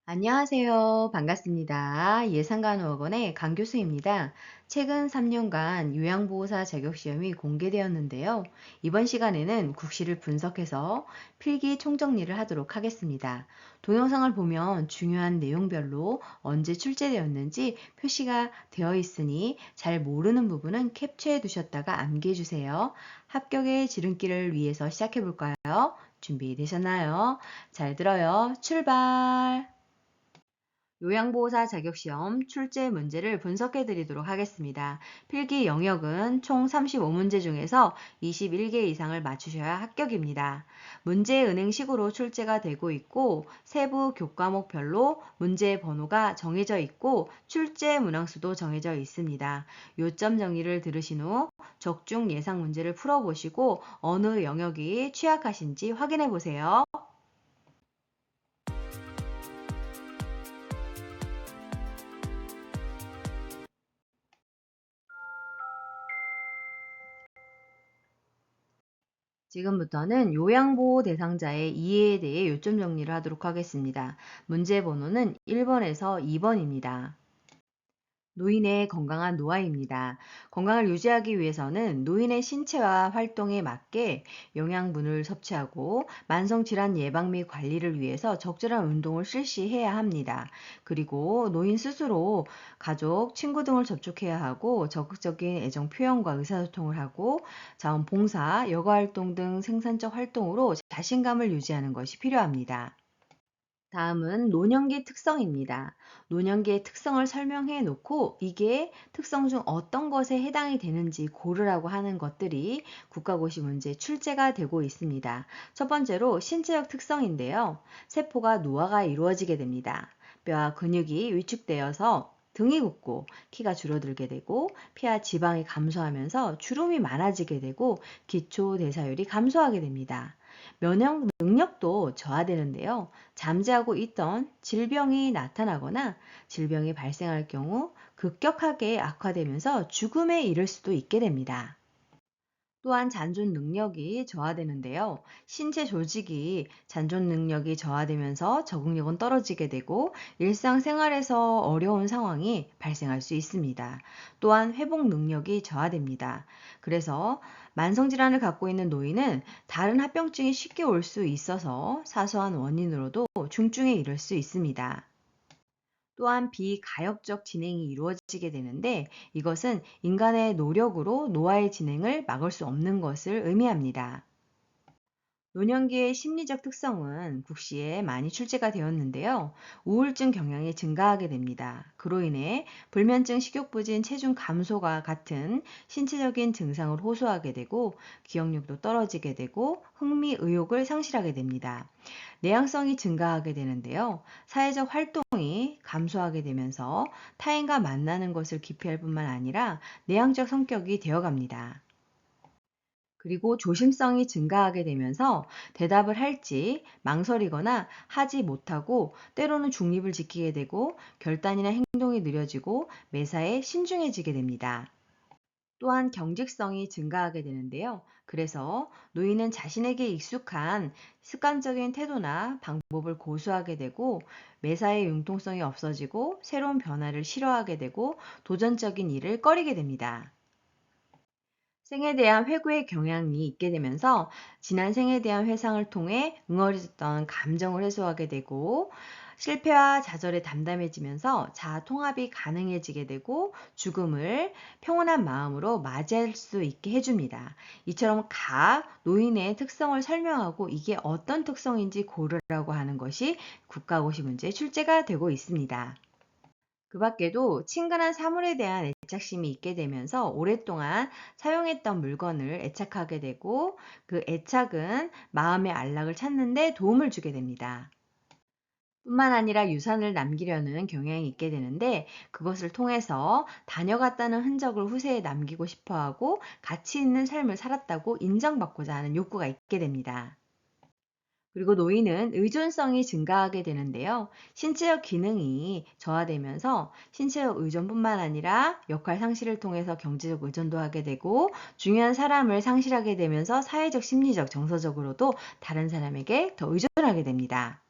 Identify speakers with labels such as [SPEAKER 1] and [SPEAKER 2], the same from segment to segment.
[SPEAKER 1] 안녕하세요. 반갑습니다. 예산간호학원의 강 교수입니다. 최근 3년간 요양보호사 자격시험이 공개되었는데요. 이번 시간에는 국시를 분석해서 필기 총정리를 하도록 하겠습니다. 동영상을 보면 중요한 내용별로 언제 출제되었는지 표시가 되어 있으니 잘 모르는 부분은 캡처해 두셨다가 암기해 주세요. 합격의 지름길을 위해서 시작해 볼까요? 준비되셨나요? 잘 들어요. 출발! 요양보호사 자격시험 출제 문제를 분석해 드리도록 하겠습니다. 필기 영역은 총 35문제 중에서 21개 이상을 맞추셔야 합격입니다. 문제 은행식으로 출제가 되고 있고 세부 교과목별로 문제 번호가 정해져 있고 출제 문항수도 정해져 있습니다. 요점 정리를 들으신 후 적중 예상 문제를 풀어보시고 어느 영역이 취약하신지 확인해 보세요. 지금부터는 요양보호 대상자의 이해에 대해 요점 정리를 하도록 하겠습니다. 문제 번호는 1번에서 2번입니다. 노인의 건강한 노화입니다. 건강을 유지하기 위해서는 노인의 신체와 활동에 맞게 영양분을 섭취하고 만성질환 예방 및 관리를 위해서 적절한 운동을 실시해야 합니다. 그리고 노인 스스로 가족, 친구 등을 접촉해야 하고 적극적인 애정 표현과 의사소통을 하고 자원봉사, 여가활동 등 생산적 활동으로 자신감을 유지하는 것이 필요합니다. 다음은 노년기 특성입니다. 노년기의 특성을 설명해 놓고 이게 특성 중 어떤 것에 해당이 되는지 고르라고 하는 것들이 국가고시 문제 출제가 되고 있습니다. 첫 번째로 신체적 특성인데요. 세포가 노화가 이루어지게 됩니다. 뼈와 근육이 위축되어서 등이 굽고 키가 줄어들게 되고 피와 지방이 감소하면서 주름이 많아지게 되고 기초 대사율이 감소하게 됩니다. 면역 능력도 저하되는데요. 잠재하고 있던 질병이 나타나거나 질병이 발생할 경우 급격하게 악화되면서 죽음에 이를 수도 있게 됩니다. 또한 잔존 능력이 저하되는데요. 신체 조직이 잔존 능력이 저하되면서 적응력은 떨어지게 되고 일상생활에서 어려운 상황이 발생할 수 있습니다. 또한 회복 능력이 저하됩니다. 그래서 만성질환을 갖고 있는 노인은 다른 합병증이 쉽게 올 수 있어서 사소한 원인으로도 중증에 이를 수 있습니다. 또한 비가역적 진행이 이루어지게 되는데 이것은 인간의 노력으로 노화의 진행을 막을 수 없는 것을 의미합니다. 노년기의 심리적 특성은 국시에 많이 출제가 되었는데요. 우울증 경향이 증가하게 됩니다. 그로 인해 불면증, 식욕부진, 체중 감소가 같은 신체적인 증상을 호소하게 되고 기억력도 떨어지게 되고 흥미, 의욕을 상실하게 됩니다. 내향성이 증가하게 되는데요. 사회적 활동이 감소하게 되면서 타인과 만나는 것을 기피할 뿐만 아니라 내향적 성격이 되어갑니다. 그리고 조심성이 증가하게 되면서 대답을 할지 망설이거나 하지 못하고 때로는 중립을 지키게 되고 결단이나 행동이 느려지고 매사에 신중해지게 됩니다. 또한 경직성이 증가하게 되는데요. 그래서 노인은 자신에게 익숙한 습관적인 태도나 방법을 고수하게 되고 매사에 융통성이 없어지고 새로운 변화를 싫어하게 되고 도전적인 일을 꺼리게 됩니다. 생에 대한 회고의 경향이 있게 되면서 지난 생에 대한 회상을 통해 응어리졌던 감정을 해소하게 되고 실패와 좌절에 담담해지면서 자아 통합이 가능해지게 되고 죽음을 평온한 마음으로 맞이할 수 있게 해줍니다. 이처럼 각 노인의 특성을 설명하고 이게 어떤 특성인지 고르라고 하는 것이 국가고시 문제 출제가 되고 있습니다. 그 밖에도 친근한 사물에 대한 애착심이 있게 되면서 오랫동안 사용했던 물건을 애착하게 되고 그 애착은 마음의 안락을 찾는 데 도움을 주게 됩니다. 뿐만 아니라 유산을 남기려는 경향이 있게 되는데 그것을 통해서 다녀갔다는 흔적을 후세에 남기고 싶어 하고 가치 있는 삶을 살았다고 인정받고자 하는 욕구가 있게 됩니다. 그리고 노인은 의존성이 증가하게 되는데요. 신체적 기능이 저하되면서 신체적 의존뿐만 아니라 역할 상실을 통해서 경제적 의존도 하게 되고 중요한 사람을 상실하게 되면서 사회적, 심리적, 정서적으로도 다른 사람에게 더 의존하게 됩니다.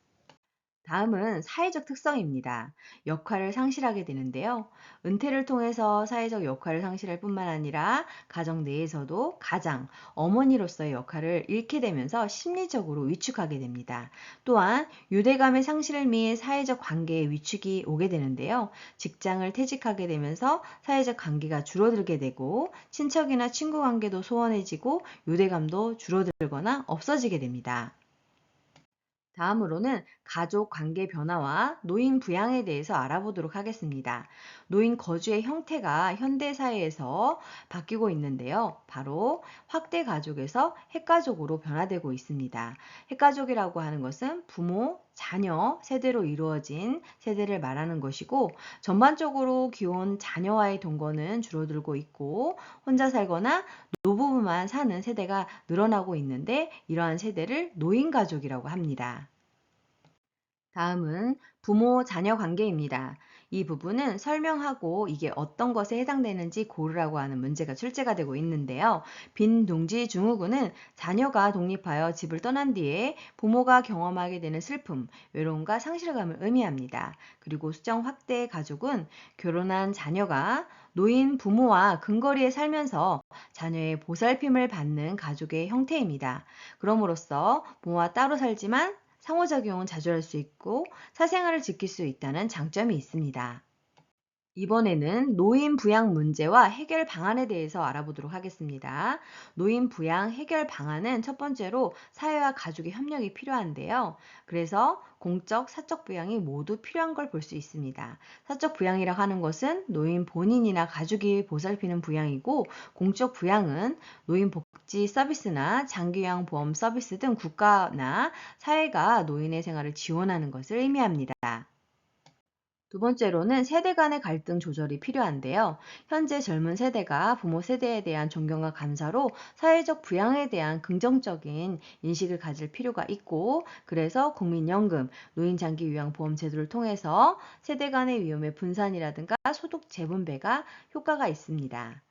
[SPEAKER 1] 다음은 사회적 특성입니다. 역할을 상실하게 되는데요. 은퇴를 통해서 사회적 역할을 상실할 뿐만 아니라 가정 내에서도 가장, 어머니로서의 역할을 잃게 되면서 심리적으로 위축하게 됩니다. 또한 유대감의 상실 및 사회적 관계의 위축이 오게 되는데요. 직장을 퇴직하게 되면서 사회적 관계가 줄어들게 되고 친척이나 친구 관계도 소원해지고 유대감도 줄어들거나 없어지게 됩니다. 다음으로는 가족 관계 변화와 노인 부양에 대해서 알아보도록 하겠습니다. 노인 거주의 형태가 현대 사회에서 바뀌고 있는데요. 바로 확대 가족에서 핵가족으로 변화되고 있습니다. 핵가족이라고 하는 것은 부모, 자녀, 세대로 이루어진 세대를 말하는 것이고 전반적으로 기혼 자녀와의 동거는 줄어들고 있고 혼자 살거나 노부부만 사는 세대가 늘어나고 있는데 이러한 세대를 노인가족이라고 합니다. 다음은 부모 자녀 관계입니다. 이 부분은 설명하고 이게 어떤 것에 해당되는지 고르라고 하는 문제가 출제가 되고 있는데요. 빈둥지 증후군은 자녀가 독립하여 집을 떠난 뒤에 부모가 경험하게 되는 슬픔, 외로움과 상실감을 의미합니다. 그리고 수정 확대 가족은 결혼한 자녀가 노인 부모와 근거리에 살면서 자녀의 보살핌을 받는 가족의 형태입니다. 그럼으로써 부모와 따로 살지만 상호작용은 자주 할 수 있고 사생활을 지킬 수 있다는 장점이 있습니다. 이번에는 노인 부양 문제와 해결 방안에 대해서 알아보도록 하겠습니다. 노인 부양 해결 방안은 첫 번째로 사회와 가족의 협력이 필요한데요. 그래서 공적, 사적 부양이 모두 필요한 걸 볼 수 있습니다. 사적 부양이라고 하는 것은 노인 본인이나 가족이 보살피는 부양이고 공적 부양은 노인 복지 서비스나 장기요양 보험 서비스 등 국가나 사회가 노인의 생활을 지원하는 것을 의미합니다. 두 번째로는 세대 간의 갈등 조절이 필요한데요. 현재 젊은 세대가 부모 세대에 대한 존경과 감사로 사회적 부양에 대한 긍정적인 인식을 가질 필요가 있고, 그래서 국민연금, 노인장기요양보험 제도를 통해서 세대 간의 위험의 분산이라든가 소득 재분배가 효과가 있습니다.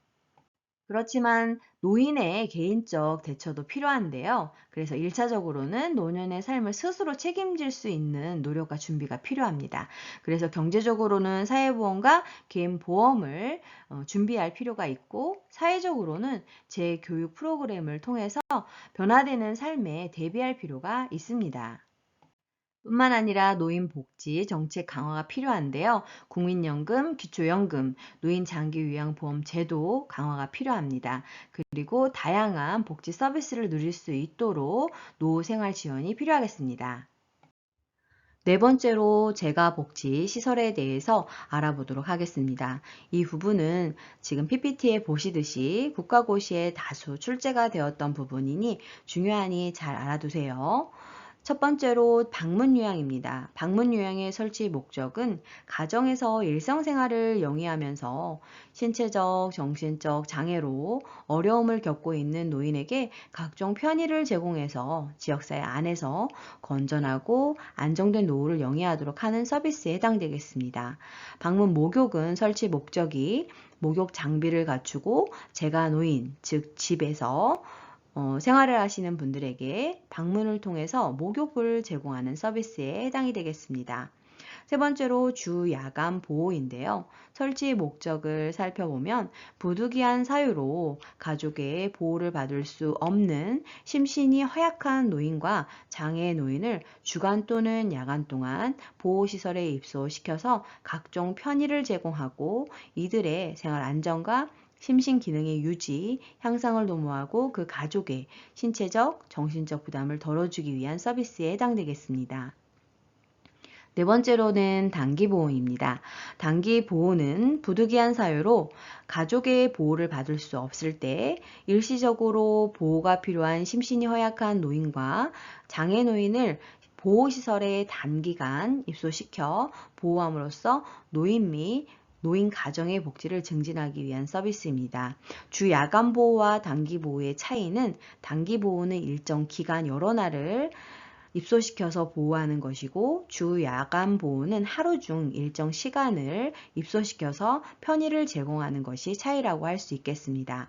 [SPEAKER 1] 그렇지만 노인의 개인적 대처도 필요한데요. 그래서 1차적으로는 노년의 삶을 스스로 책임질 수 있는 노력과 준비가 필요합니다. 그래서 경제적으로는 사회보험과 개인보험을 준비할 필요가 있고 사회적으로는 재교육 프로그램을 통해서 변화되는 삶에 대비할 필요가 있습니다. 뿐만 아니라 노인 복지 정책 강화가 필요한데요. 국민연금, 기초연금, 노인 장기요양보험 제도 강화가 필요합니다. 그리고 다양한 복지 서비스를 누릴 수 있도록 노후 생활 지원이 필요하겠습니다. 네 번째로 재가복지 시설에 대해서 알아보도록 하겠습니다. 이 부분은 지금 PPT에 보시듯이 국가고시에 다수 출제가 되었던 부분이니 중요하니 잘 알아두세요. 첫 번째로 방문 요양입니다. 방문 요양의 설치 목적은 가정에서 일상생활을 영위하면서 신체적, 정신적 장애로 어려움을 겪고 있는 노인에게 각종 편의를 제공해서 지역사회 안에서 건전하고 안정된 노후를 영위하도록 하는 서비스에 해당되겠습니다. 방문 목욕은 설치 목적이 목욕 장비를 갖추고 재가 노인, 즉 집에서 생활을 하시는 분들에게 방문을 통해서 목욕을 제공하는 서비스에 해당이 되겠습니다. 세 번째로 주 야간 보호인데요. 설치 목적을 살펴보면 부득이한 사유로 가족의 보호를 받을 수 없는 심신이 허약한 노인과 장애 노인을 주간 또는 야간 동안 보호시설에 입소시켜서 각종 편의를 제공하고 이들의 생활 안정과 심신 기능의 유지, 향상을 도모하고 그 가족의 신체적, 정신적 부담을 덜어주기 위한 서비스에 해당되겠습니다. 네 번째로는 단기보호입니다. 단기보호는 부득이한 사유로 가족의 보호를 받을 수 없을 때 일시적으로 보호가 필요한 심신이 허약한 노인과 장애 노인을 보호시설에 단기간 입소시켜 보호함으로써 노인 및 노인 가정의 복지를 증진하기 위한 서비스입니다. 주 야간 보호와 단기 보호의 차이는 단기 보호는 일정 기간 여러 날을 입소시켜서 보호하는 것이고 주 야간 보호는 하루 중 일정 시간을 입소시켜서 편의를 제공하는 것이 차이라고 할 수 있겠습니다.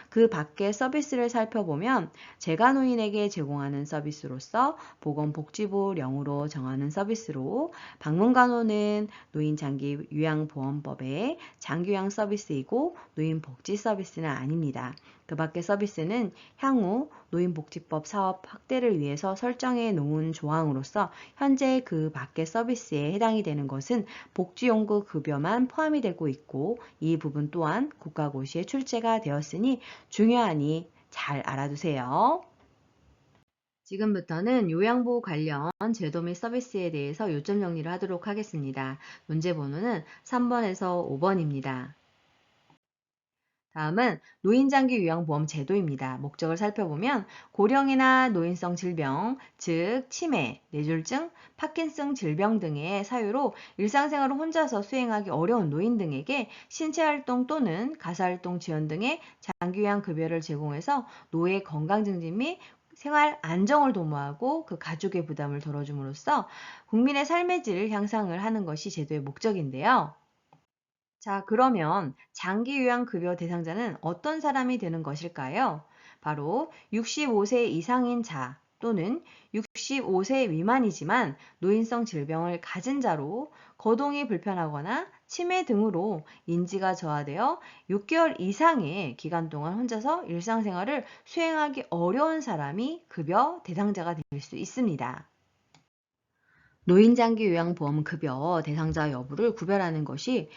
[SPEAKER 1] 그 밖의 서비스를 살펴보면 재가노인에게 제공하는 서비스로서 보건복지부령으로 정하는 서비스로 방문간호는 노인장기요양보험법의 장기요양 서비스이고 노인복지 서비스는 아닙니다. 그 밖의 서비스는 향후 노인복지법 사업 확대를 위해서 설정해 놓은 조항으로서 현재 그 밖의 서비스에 해당이 되는 것은 복지용구 급여만 포함이 되고 있고 이 부분 또한 국가고시에 출제가 되었으니 중요하니 잘 알아두세요. 지금부터는 요양보호 관련 제도 및 서비스에 대해서 요점 정리를 하도록 하겠습니다. 문제 번호는 3번에서 5번입니다. 다음은 노인장기요양보험 제도입니다. 목적을 살펴보면 고령이나 노인성 질병, 즉 치매, 뇌졸중, 파킨슨 질병 등의 사유로 일상생활을 혼자서 수행하기 어려운 노인 등에게 신체활동 또는 가사활동 지원 등의 장기요양급여를 제공해서 노의 건강 증진 및 생활 안정을 도모하고 그 가족의 부담을 덜어줌으로써 국민의 삶의 질 향상을 하는 것이 제도의 목적인데요. 자, 그러면 장기요양급여 대상자는 어떤 사람이 되는 것일까요? 바로 65세 이상인 자 또는 65세 미만이지만 노인성 질병을 가진 자로 거동이 불편하거나 치매 등으로 인지가 저하되어 6개월 이상의 기간 동안 혼자서 일상생활을 수행하기 어려운 사람이 급여 대상자가 될 수 있습니다. 노인장기요양보험 급여 대상자 여부를 구별하는 것이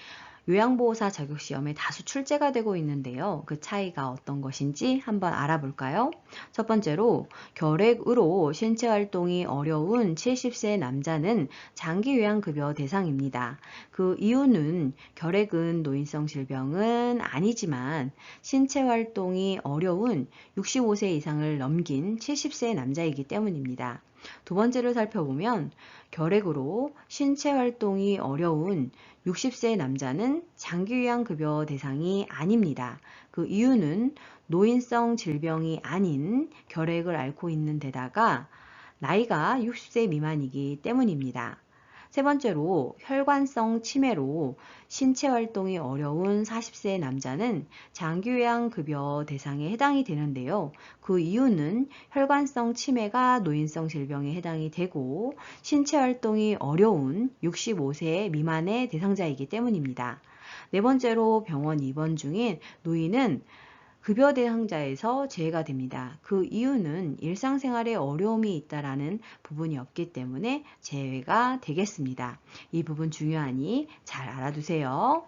[SPEAKER 1] 요양보호사 자격시험에 다수 출제가 되고 있는데요. 그 차이가 어떤 것인지 한번 알아볼까요? 첫 번째로 결핵으로 신체활동이 어려운 70세 남자는 장기요양급여 대상입니다. 그 이유는 결핵은 노인성 질병은 아니지만 신체활동이 어려운 65세 이상을 넘긴 70세 남자이기 때문입니다. 두 번째로 살펴보면 결핵으로 신체활동이 어려운 60세 남자는 장기요양급여 대상이 아닙니다. 그 이유는 노인성 질병이 아닌 결핵을 앓고 있는 데다가 나이가 60세 미만이기 때문입니다. 세 번째로 혈관성 치매로 신체활동이 어려운 40세 남자는 장기요양급여 대상에 해당이 되는데요. 그 이유는 혈관성 치매가 노인성 질병에 해당이 되고 신체활동이 어려운 65세 미만의 대상자이기 때문입니다. 네 번째로 병원 입원 중인 노인은 급여 대상자에서 제외가 됩니다. 그 이유는 일상생활에 어려움이 있다라는 부분이 없기 때문에 제외가 되겠습니다. 이 부분 중요하니 잘 알아두세요.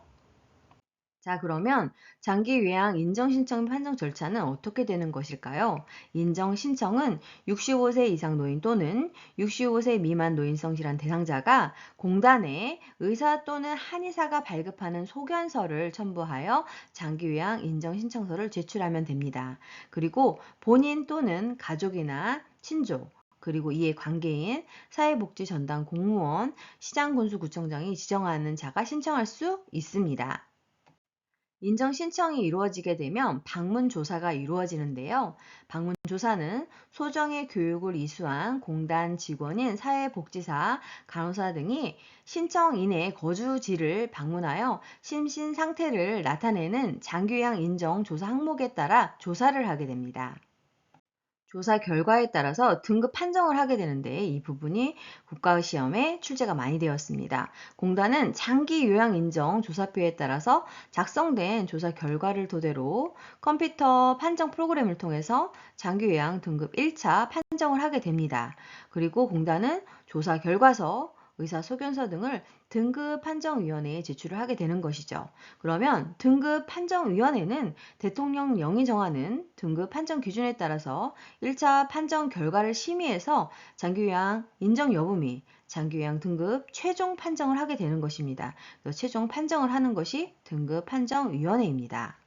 [SPEAKER 1] 자, 그러면 장기요양 인정신청 판정 절차는 어떻게 되는 것일까요? 인정신청은 65세 이상 노인 또는 65세 미만 노인성 질환 대상자가 공단에 의사 또는 한의사가 발급하는 소견서를 첨부하여 장기요양 인정신청서를 제출하면 됩니다. 그리고 본인 또는 가족이나 친족, 그리고 이에 관계인 사회복지전담 공무원, 시장군수구청장이 지정하는 자가 신청할 수 있습니다. 인정 신청이 이루어지게 되면 방문조사가 이루어지는데요. 방문조사는 소정의 교육을 이수한 공단 직원인 사회복지사, 간호사 등이 신청인의 거주지를 방문하여 심신 상태를 나타내는 장기요양 인정 조사 항목에 따라 조사를 하게 됩니다. 조사 결과에 따라서 등급 판정을 하게 되는데 이 부분이 국가시험에 출제가 많이 되었습니다. 공단은 장기 요양 인정 조사표에 따라서 작성된 조사 결과를 토대로 컴퓨터 판정 프로그램을 통해서 장기 요양 등급 1차 판정을 하게 됩니다. 그리고 공단은 조사 결과서, 의사소견서 등을 등급판정위원회에 제출을 하게 되는 것이죠. 그러면 등급판정위원회는 대통령령이 정하는 등급판정 기준에 따라서 1차 판정 결과를 심의해서 장기요양 인정 여부 및 장기요양 등급 최종 판정을 하게 되는 것입니다. 최종 판정을 하는 것이 등급판정위원회입니다.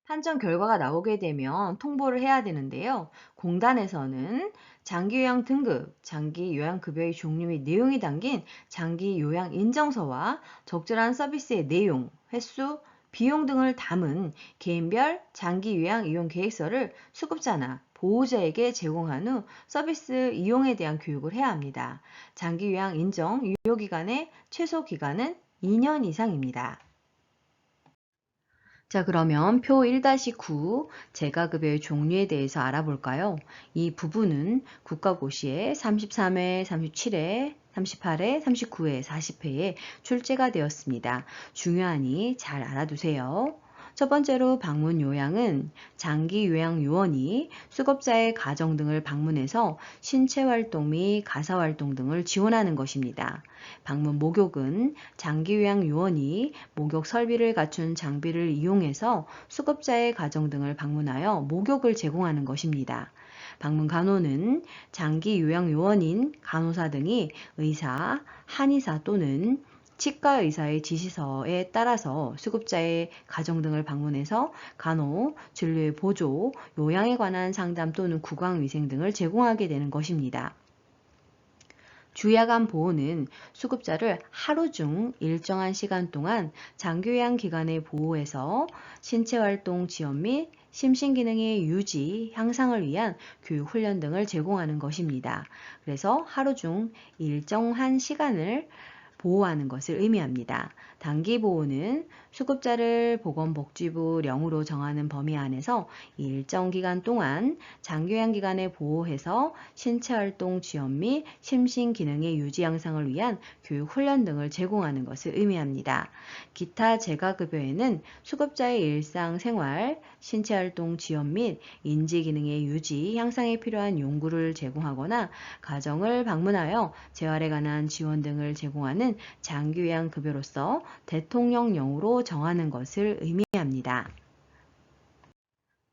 [SPEAKER 1] 판정 결과가 나오게 되면 통보를 해야 되는데요. 공단에서는 장기요양 등급, 장기요양급여의 종류 및 내용이 담긴 장기요양 인정서와 적절한 서비스의 내용, 횟수, 비용 등을 담은 개인별 장기요양 이용 계획서를 수급자나 보호자에게 제공한 후 서비스 이용에 대한 교육을 해야 합니다. 장기요양 인정 유효기간의 최소 기간은 2년 이상입니다. 자, 그러면 표 1-9 재가급여의 종류에 대해서 알아볼까요? 이 부분은 국가고시에 33회, 37회, 38회, 39회, 40회에 출제가 되었습니다. 중요하니 잘 알아두세요. 첫 번째로 방문 요양은 장기 요양 요원이 수급자의 가정 등을 방문해서 신체 활동 및 가사 활동 등을 지원하는 것입니다. 방문 목욕은 장기 요양 요원이 목욕 설비를 갖춘 장비를 이용해서 수급자의 가정 등을 방문하여 목욕을 제공하는 것입니다. 방문 간호는 장기 요양 요원인 간호사 등이 의사, 한의사 또는 치과 의사의 지시서에 따라서 수급자의 가정 등을 방문해서 간호, 진료의 보조, 요양에 관한 상담 또는 구강위생 등을 제공하게 되는 것입니다. 주야간 보호는 수급자를 하루 중 일정한 시간 동안 장기요양 기간에 보호해서 신체활동 지원 및 심신기능의 유지, 향상을 위한 교육훈련 등을 제공하는 것입니다. 그래서 하루 중 일정한 시간을 보호하는 것을 의미합니다. 단기 보호는 수급자를 보건복지부령으로 정하는 범위 안에서 일정 기간 동안 장기요양 기간에 보호해서 신체활동 지원 및 심신기능의 유지 향상을 위한 교육훈련 등을 제공하는 것을 의미합니다. 기타 재가급여에는 수급자의 일상생활, 신체활동 지원 및 인지기능의 유지, 향상에 필요한 용구를 제공하거나 가정을 방문하여 재활에 관한 지원 등을 제공하는 장기요양급여로서 대통령령으로 정하는 것을 의미합니다.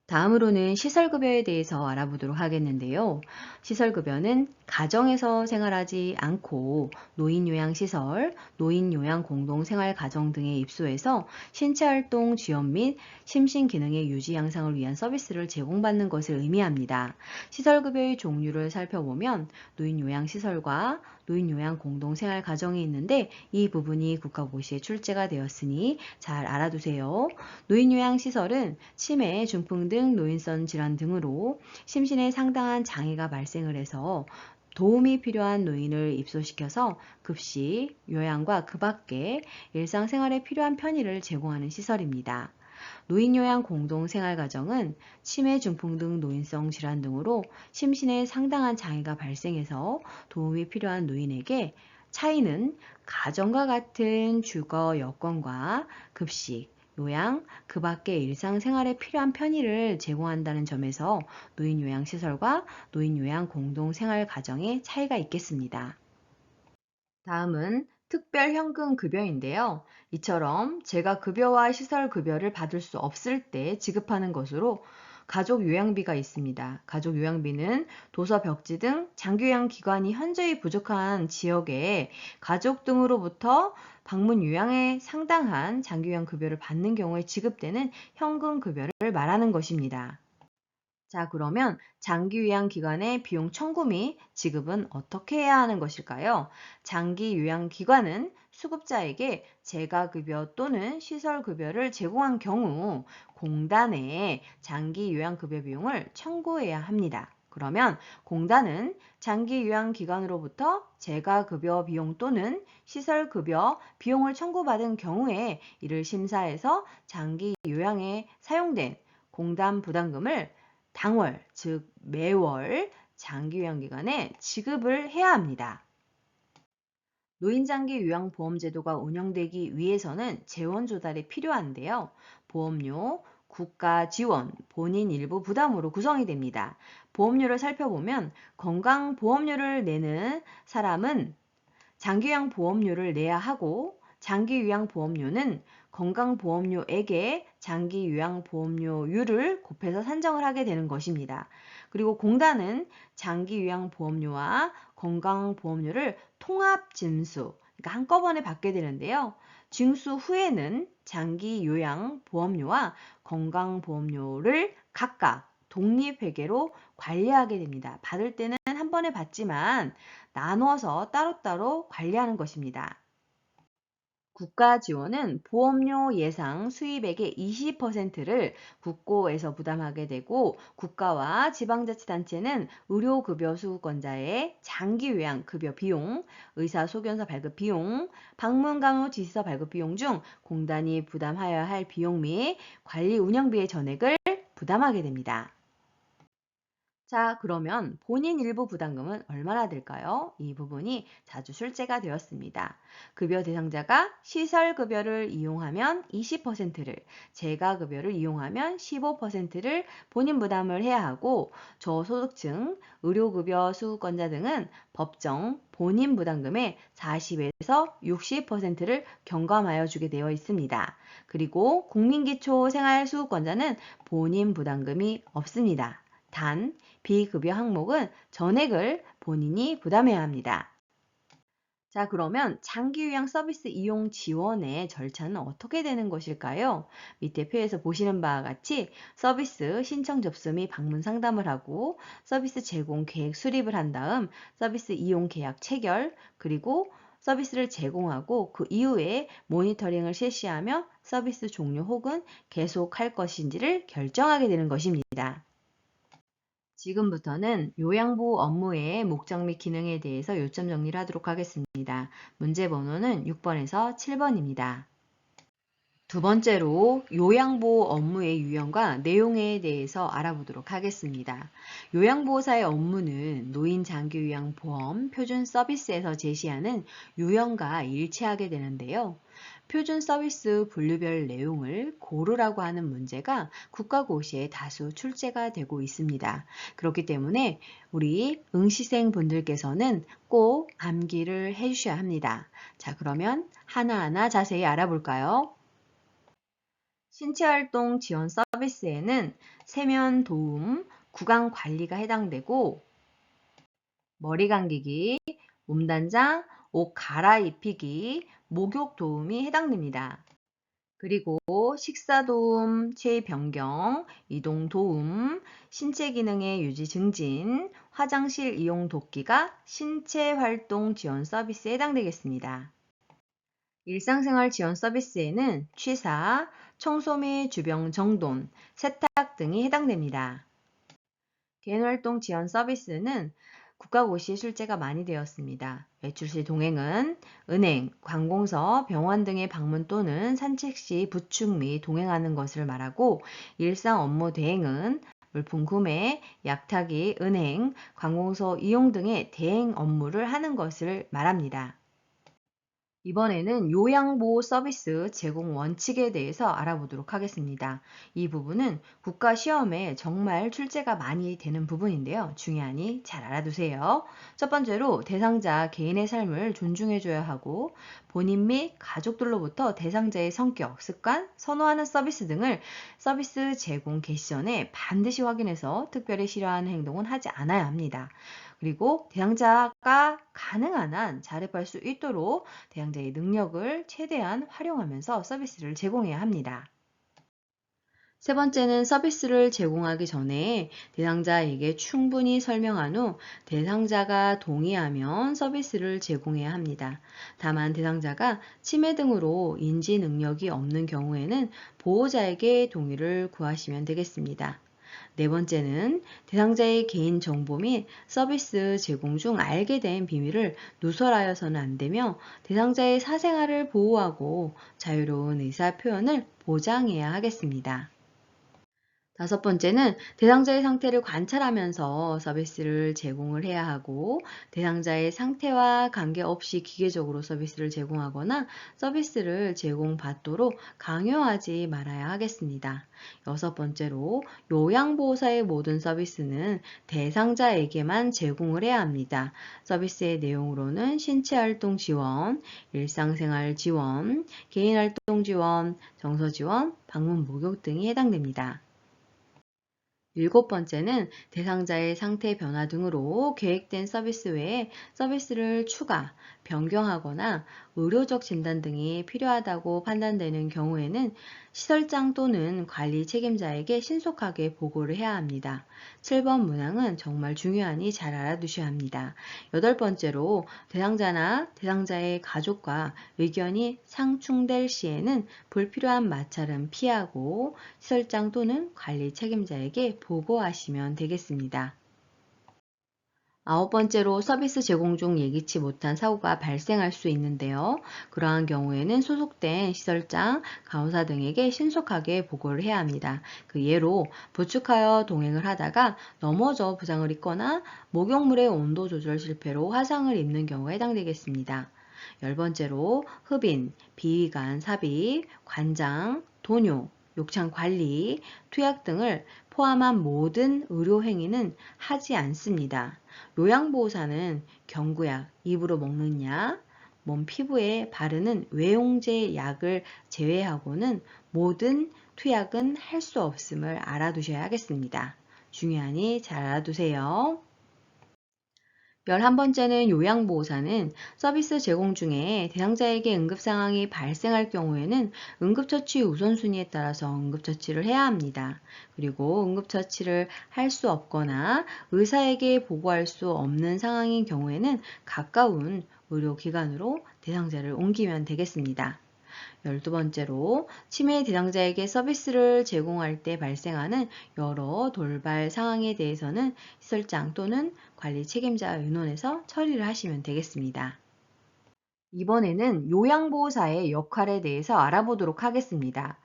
[SPEAKER 1] 다음으로는 시설급여에 대해서 알아보도록 하겠는데요. 시설급여는 가정에서 생활하지 않고 노인요양시설, 노인요양공동생활가정 등에 입소해서 신체활동 지원 및 심신기능의 유지 향상을 위한 서비스를 제공받는 것을 의미합니다. 시설급여의 종류를 살펴보면 노인요양시설과 노인요양공동생활가정이 있는데 이 부분이 국가고시에 출제가 되었으니 잘 알아두세요. 노인요양시설은 치매, 중풍 등 노인성 질환 등으로 심신에 상당한 장애가 발생을 해서 도움이 필요한 노인을 입소시켜서 급식, 요양과 그 밖에 일상생활에 필요한 편의를 제공하는 시설입니다. 노인요양 공동생활가정은 치매, 중풍 등 노인성 질환 등으로 심신에 상당한 장애가 발생해서 도움이 필요한 노인에게 차이는 가정과 같은 주거 여건과 급식, 요양, 그 밖의 일상생활에 필요한 편의를 제공한다는 점에서 노인요양시설과 노인요양 공동생활가정의 차이가 있겠습니다. 다음은 특별현금급여인데요. 이처럼 제가 급여와 시설급여를 받을 수 없을 때 지급하는 것으로 가족요양비가 있습니다. 가족요양비는 도서 벽지 등 장기요양 기관이 현저히 부족한 지역에 가족 등으로부터 방문 요양에 상당한 장기요양 급여를 받는 경우에 지급되는 현금급여를 말하는 것입니다. 자, 그러면 장기 요양 기관의 비용 청구 및 지급은 어떻게 해야 하는 것일까요? 장기 요양 기관은 수급자에게 재가급여 또는 시설급여를 제공한 경우 공단에 장기 요양급여 비용을 청구해야 합니다. 그러면 공단은 장기 요양 기관으로부터 재가급여 비용 또는 시설급여 비용을 청구받은 경우에 이를 심사해서 장기 요양에 사용된 공단 부담금을 당월, 즉 매월 장기요양기관에 지급을 해야 합니다. 노인장기 요양보험제도가 운영되기 위해서는 재원 조달이 필요한데요. 보험료, 국가 지원, 본인 일부 부담으로 구성이 됩니다. 보험료를 살펴보면 건강보험료를 내는 사람은 장기요양보험료를 내야 하고 장기요양보험료는 건강보험료액에 장기요양보험료율을 곱해서 산정을 하게 되는 것입니다. 그리고 공단은 장기요양보험료와 건강보험료를 통합징수, 그러니까 한꺼번에 받게 되는데요. 징수 후에는 장기요양보험료와 건강보험료를 각각 독립회계로 관리하게 됩니다. 받을 때는 한 번에 받지만 나눠서 따로따로 관리하는 것입니다. 국가 지원은 보험료 예상 수입액의 20%를 국고에서 부담하게 되고 국가와 지방자치단체는 의료급여 수급권자의 장기요양급여 비용, 의사소견서 발급 비용, 방문간호 지시서 발급 비용 중 공단이 부담하여야 할 비용 및 관리 운영비의 전액을 부담하게 됩니다. 자, 그러면 본인 일부 부담금은 얼마나 될까요? 이 부분이 자주 출제가 되었습니다. 급여 대상자가 시설급여를 이용하면 20%를, 재가급여를 이용하면 15%를 본인 부담을 해야 하고 저소득층, 의료급여 수급권자 등은 법정 본인 부담금의 40에서 60%를 경감하여 주게 되어 있습니다. 그리고 국민기초생활수급권자는 본인 부담금이 없습니다. 단, 비급여 항목은 전액을 본인이 부담해야 합니다. 자, 그러면 장기요양 서비스 이용 지원의 절차는 어떻게 되는 것일까요? 밑에 표에서 보시는 바와 같이 서비스 신청 접수 및 방문 상담을 하고 서비스 제공 계획 수립을 한 다음 서비스 이용 계약 체결, 그리고 서비스를 제공하고 그 이후에 모니터링을 실시하며 서비스 종료 혹은 계속할 것인지를 결정하게 되는 것입니다. 지금부터는 요양보호 업무의 목적 및 기능에 대해서 요점 정리를 하도록 하겠습니다. 문제 번호는 6번에서 7번입니다. 두 번째로 요양보호 업무의 유형과 내용에 대해서 알아보도록 하겠습니다. 요양보호사의 업무는 노인 장기요양보험 표준 서비스에서 제시하는 유형과 일치하게 되는데요. 표준 서비스 분류별 내용을 고르라고 하는 문제가 국가고시에 다수 출제가 되고 있습니다. 그렇기 때문에 우리 응시생 분들께서는 꼭 암기를 해주셔야 합니다. 자, 그러면 하나하나 자세히 알아볼까요? 신체활동 지원 서비스에는 세면 도움, 구강 관리가 해당되고 머리 감기기, 몸단장, 옷 갈아입히기, 목욕 도움이 해당됩니다. 그리고 식사 도움, 체위 변경, 이동 도움, 신체 기능의 유지 증진, 화장실 이용 돕기가 신체 활동 지원 서비스에 해당되겠습니다. 일상생활 지원 서비스에는 취사, 청소 및 주변 정돈, 세탁 등이 해당됩니다. 개인활동 지원 서비스는 국가고시에 출제가 많이 되었습니다. 외출 시 동행은 은행, 관공서, 병원 등의 방문 또는 산책 시 부축 및 동행하는 것을 말하고 일상 업무 대행은 물품 구매, 약타기, 은행, 관공서 이용 등의 대행 업무를 하는 것을 말합니다. 이번에는 요양보호 서비스 제공 원칙에 대해서 알아보도록 하겠습니다. 이 부분은 국가시험에 정말 출제가 많이 되는 부분인데요. 중요하니 잘 알아두세요. 첫 번째로 대상자 개인의 삶을 존중해줘야 하고 본인 및 가족들로부터 대상자의 성격, 습관, 선호하는 서비스 등을 서비스 제공 개시 전에 반드시 확인해서 특별히 싫어하는 행동은 하지 않아야 합니다. 그리고 대상자가 가능한 한 자립할 수 있도록 대상자의 능력을 최대한 활용하면서 서비스를 제공해야 합니다. 세 번째는 서비스를 제공하기 전에 대상자에게 충분히 설명한 후 대상자가 동의하면 서비스를 제공해야 합니다. 다만 대상자가 치매 등으로 인지 능력이 없는 경우에는 보호자에게 동의를 구하시면 되겠습니다. 네 번째는 대상자의 개인정보 및 서비스 제공 중 알게 된 비밀을 누설하여서는 안 되며 대상자의 사생활을 보호하고 자유로운 의사 표현을 보장해야 하겠습니다. 다섯 번째는 대상자의 상태를 관찰하면서 서비스를 제공을 해야 하고 대상자의 상태와 관계없이 기계적으로 서비스를 제공하거나 서비스를 제공받도록 강요하지 말아야 하겠습니다. 여섯 번째로 요양보호사의 모든 서비스는 대상자에게만 제공을 해야 합니다. 서비스의 내용으로는 신체활동 지원, 일상생활 지원, 개인활동 지원, 정서 지원, 방문 목욕 등이 해당됩니다. 일곱 번째는 대상자의 상태 변화 등으로 계획된 서비스 외에 서비스를 추가, 변경하거나 의료적 진단 등이 필요하다고 판단되는 경우에는 시설장 또는 관리 책임자에게 신속하게 보고를 해야 합니다. 7번 문항은 정말 중요하니 잘 알아두셔야 합니다. 여덟 번째로 대상자나 대상자의 가족과 의견이 상충될 시에는 불필요한 마찰은 피하고 시설장 또는 관리 책임자에게 보고하시면 되겠습니다. 아홉 번째로 서비스 제공 중 예기치 못한 사고가 발생할 수 있는데요. 그러한 경우에는 소속된 시설장, 간호사 등에게 신속하게 보고를 해야 합니다. 그 예로 부축하여 동행을 하다가 넘어져 부상을 입거나 목욕물의 온도 조절 실패로 화상을 입는 경우에 해당되겠습니다. 열 번째로 흡인, 비위관 삽입, 관장, 도뇨, 욕창 관리, 투약 등을 포함한 모든 의료 행위는 하지 않습니다. 요양보호사는 경구약, 입으로 먹는 약, 몸 피부에 바르는 외용제 약을 제외하고는 모든 투약은 할 수 없음을 알아두셔야 하겠습니다. 중요하니 잘 알아두세요. 11번째는 요양보호사는 서비스 제공 중에 대상자에게 응급상황이 발생할 경우에는 응급처치 우선순위에 따라서 응급처치를 해야 합니다. 그리고 응급처치를 할 수 없거나 의사에게 보고할 수 없는 상황인 경우에는 가까운 의료기관으로 대상자를 옮기면 되겠습니다. 12번째로 치매 대상자에게 서비스를 제공할 때 발생하는 여러 돌발 상황에 대해서는 시설장 또는 관리 책임자 의논해서 처리를 하시면 되겠습니다. 이번에는 요양보호사의 역할에 대해서 알아보도록 하겠습니다.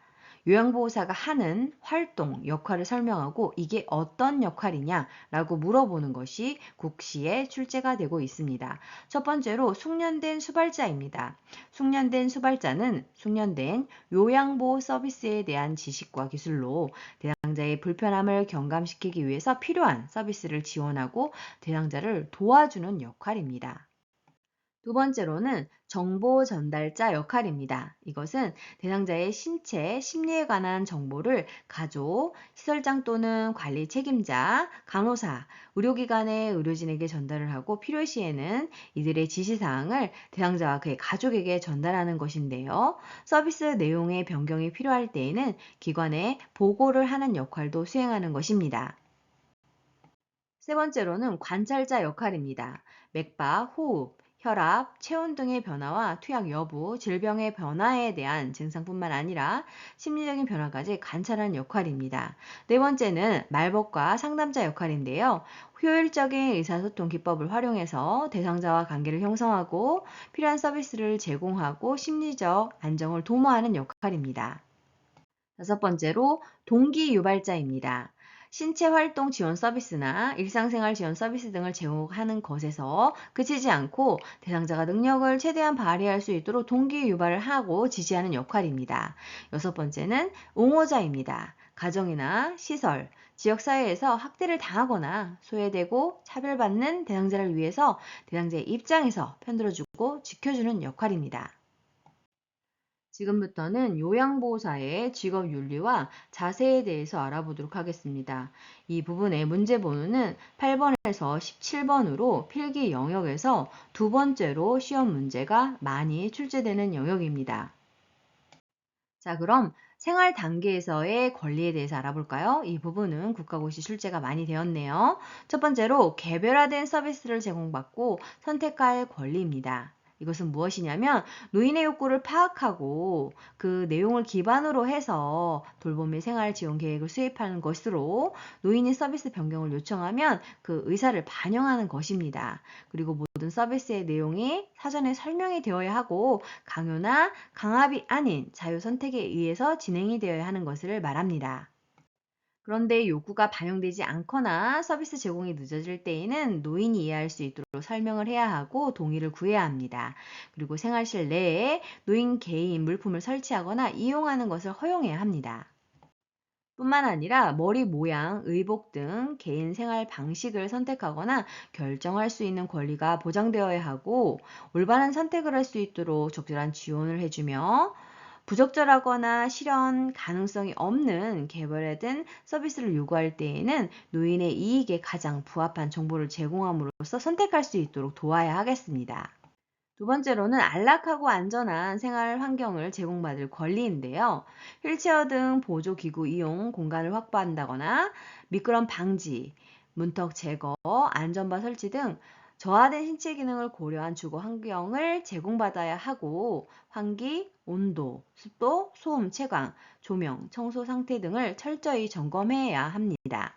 [SPEAKER 1] 요양보호사가 하는 활동, 역할을 설명하고 이게 어떤 역할이냐라고 물어보는 것이 국시에 출제가 되고 있습니다. 첫 번째로 숙련된 수발자입니다. 숙련된 수발자는 숙련된 요양보호 서비스에 대한 지식과 기술로 대상자의 불편함을 경감시키기 위해서 필요한 서비스를 지원하고 대상자를 도와주는 역할입니다. 두 번째로는 정보 전달자 역할입니다. 이것은 대상자의 신체, 심리에 관한 정보를 가족, 시설장 또는 관리 책임자, 간호사, 의료기관의 의료진에게 전달을 하고 필요시에는 이들의 지시사항을 대상자와 그의 가족에게 전달하는 것인데요. 서비스 내용의 변경이 필요할 때에는 기관에 보고를 하는 역할도 수행하는 것입니다. 세 번째로는 관찰자 역할입니다. 맥박, 호흡, 혈압, 체온 등의 변화와 투약 여부, 질병의 변화에 대한 증상뿐만 아니라 심리적인 변화까지 관찰하는 역할입니다. 네 번째는 말복과 상담자 역할인데요. 효율적인 의사소통 기법을 활용해서 대상자와 관계를 형성하고 필요한 서비스를 제공하고 심리적 안정을 도모하는 역할입니다. 다섯 번째로 동기 유발자입니다. 신체 활동 지원 서비스나 일상생활 지원 서비스 등을 제공하는 것에서 그치지 않고 대상자가 능력을 최대한 발휘할 수 있도록 동기 유발을 하고 지지하는 역할입니다. 여섯 번째는 옹호자입니다. 가정이나 시설, 지역사회에서 학대를 당하거나 소외되고 차별받는 대상자를 위해서 대상자의 입장에서 편들어주고 지켜주는 역할입니다. 지금부터는 요양보호사의 직업 윤리와 자세에 대해서 알아보도록 하겠습니다. 이 부분의 문제 번호는 8번에서 17번으로 필기 영역에서 두 번째로 시험 문제가 많이 출제되는 영역입니다. 자, 그럼 생활 단계에서의 권리에 대해서 알아볼까요? 이 부분은 국가고시 출제가 많이 되었네요. 첫 번째로 개별화된 서비스를 제공받고 선택할 권리입니다. 이것은 무엇이냐면 노인의 욕구를 파악하고 그 내용을 기반으로 해서 돌봄 및 생활 지원 계획을 수립하는 것으로 노인이 서비스 변경을 요청하면 그 의사를 반영하는 것입니다. 그리고 모든 서비스의 내용이 사전에 설명이 되어야 하고 강요나 강압이 아닌 자유 선택에 의해서 진행이 되어야 하는 것을 말합니다. 그런데 요구가 반영되지 않거나 서비스 제공이 늦어질 때에는 노인이 이해할 수 있도록 설명을 해야 하고 동의를 구해야 합니다. 그리고 생활실 내에 노인 개인 물품을 설치하거나 이용하는 것을 허용해야 합니다. 뿐만 아니라 머리 모양, 의복 등 개인 생활 방식을 선택하거나 결정할 수 있는 권리가 보장되어야 하고 올바른 선택을 할 수 있도록 적절한 지원을 해주며 부적절하거나 실현 가능성이 없는 개발된 서비스를 요구할 때에는 노인의 이익에 가장 부합한 정보를 제공함으로써 선택할 수 있도록 도와야 하겠습니다. 두 번째로는 안락하고 안전한 생활 환경을 제공받을 권리인데요. 휠체어 등 보조기구 이용 공간을 확보한다거나 미끄럼 방지, 문턱 제거, 안전바 설치 등 저하된 신체 기능을 고려한 주거 환경을 제공받아야 하고 환기, 온도, 습도, 소음 채광, 조명, 청소 상태 등을 철저히 점검해야 합니다.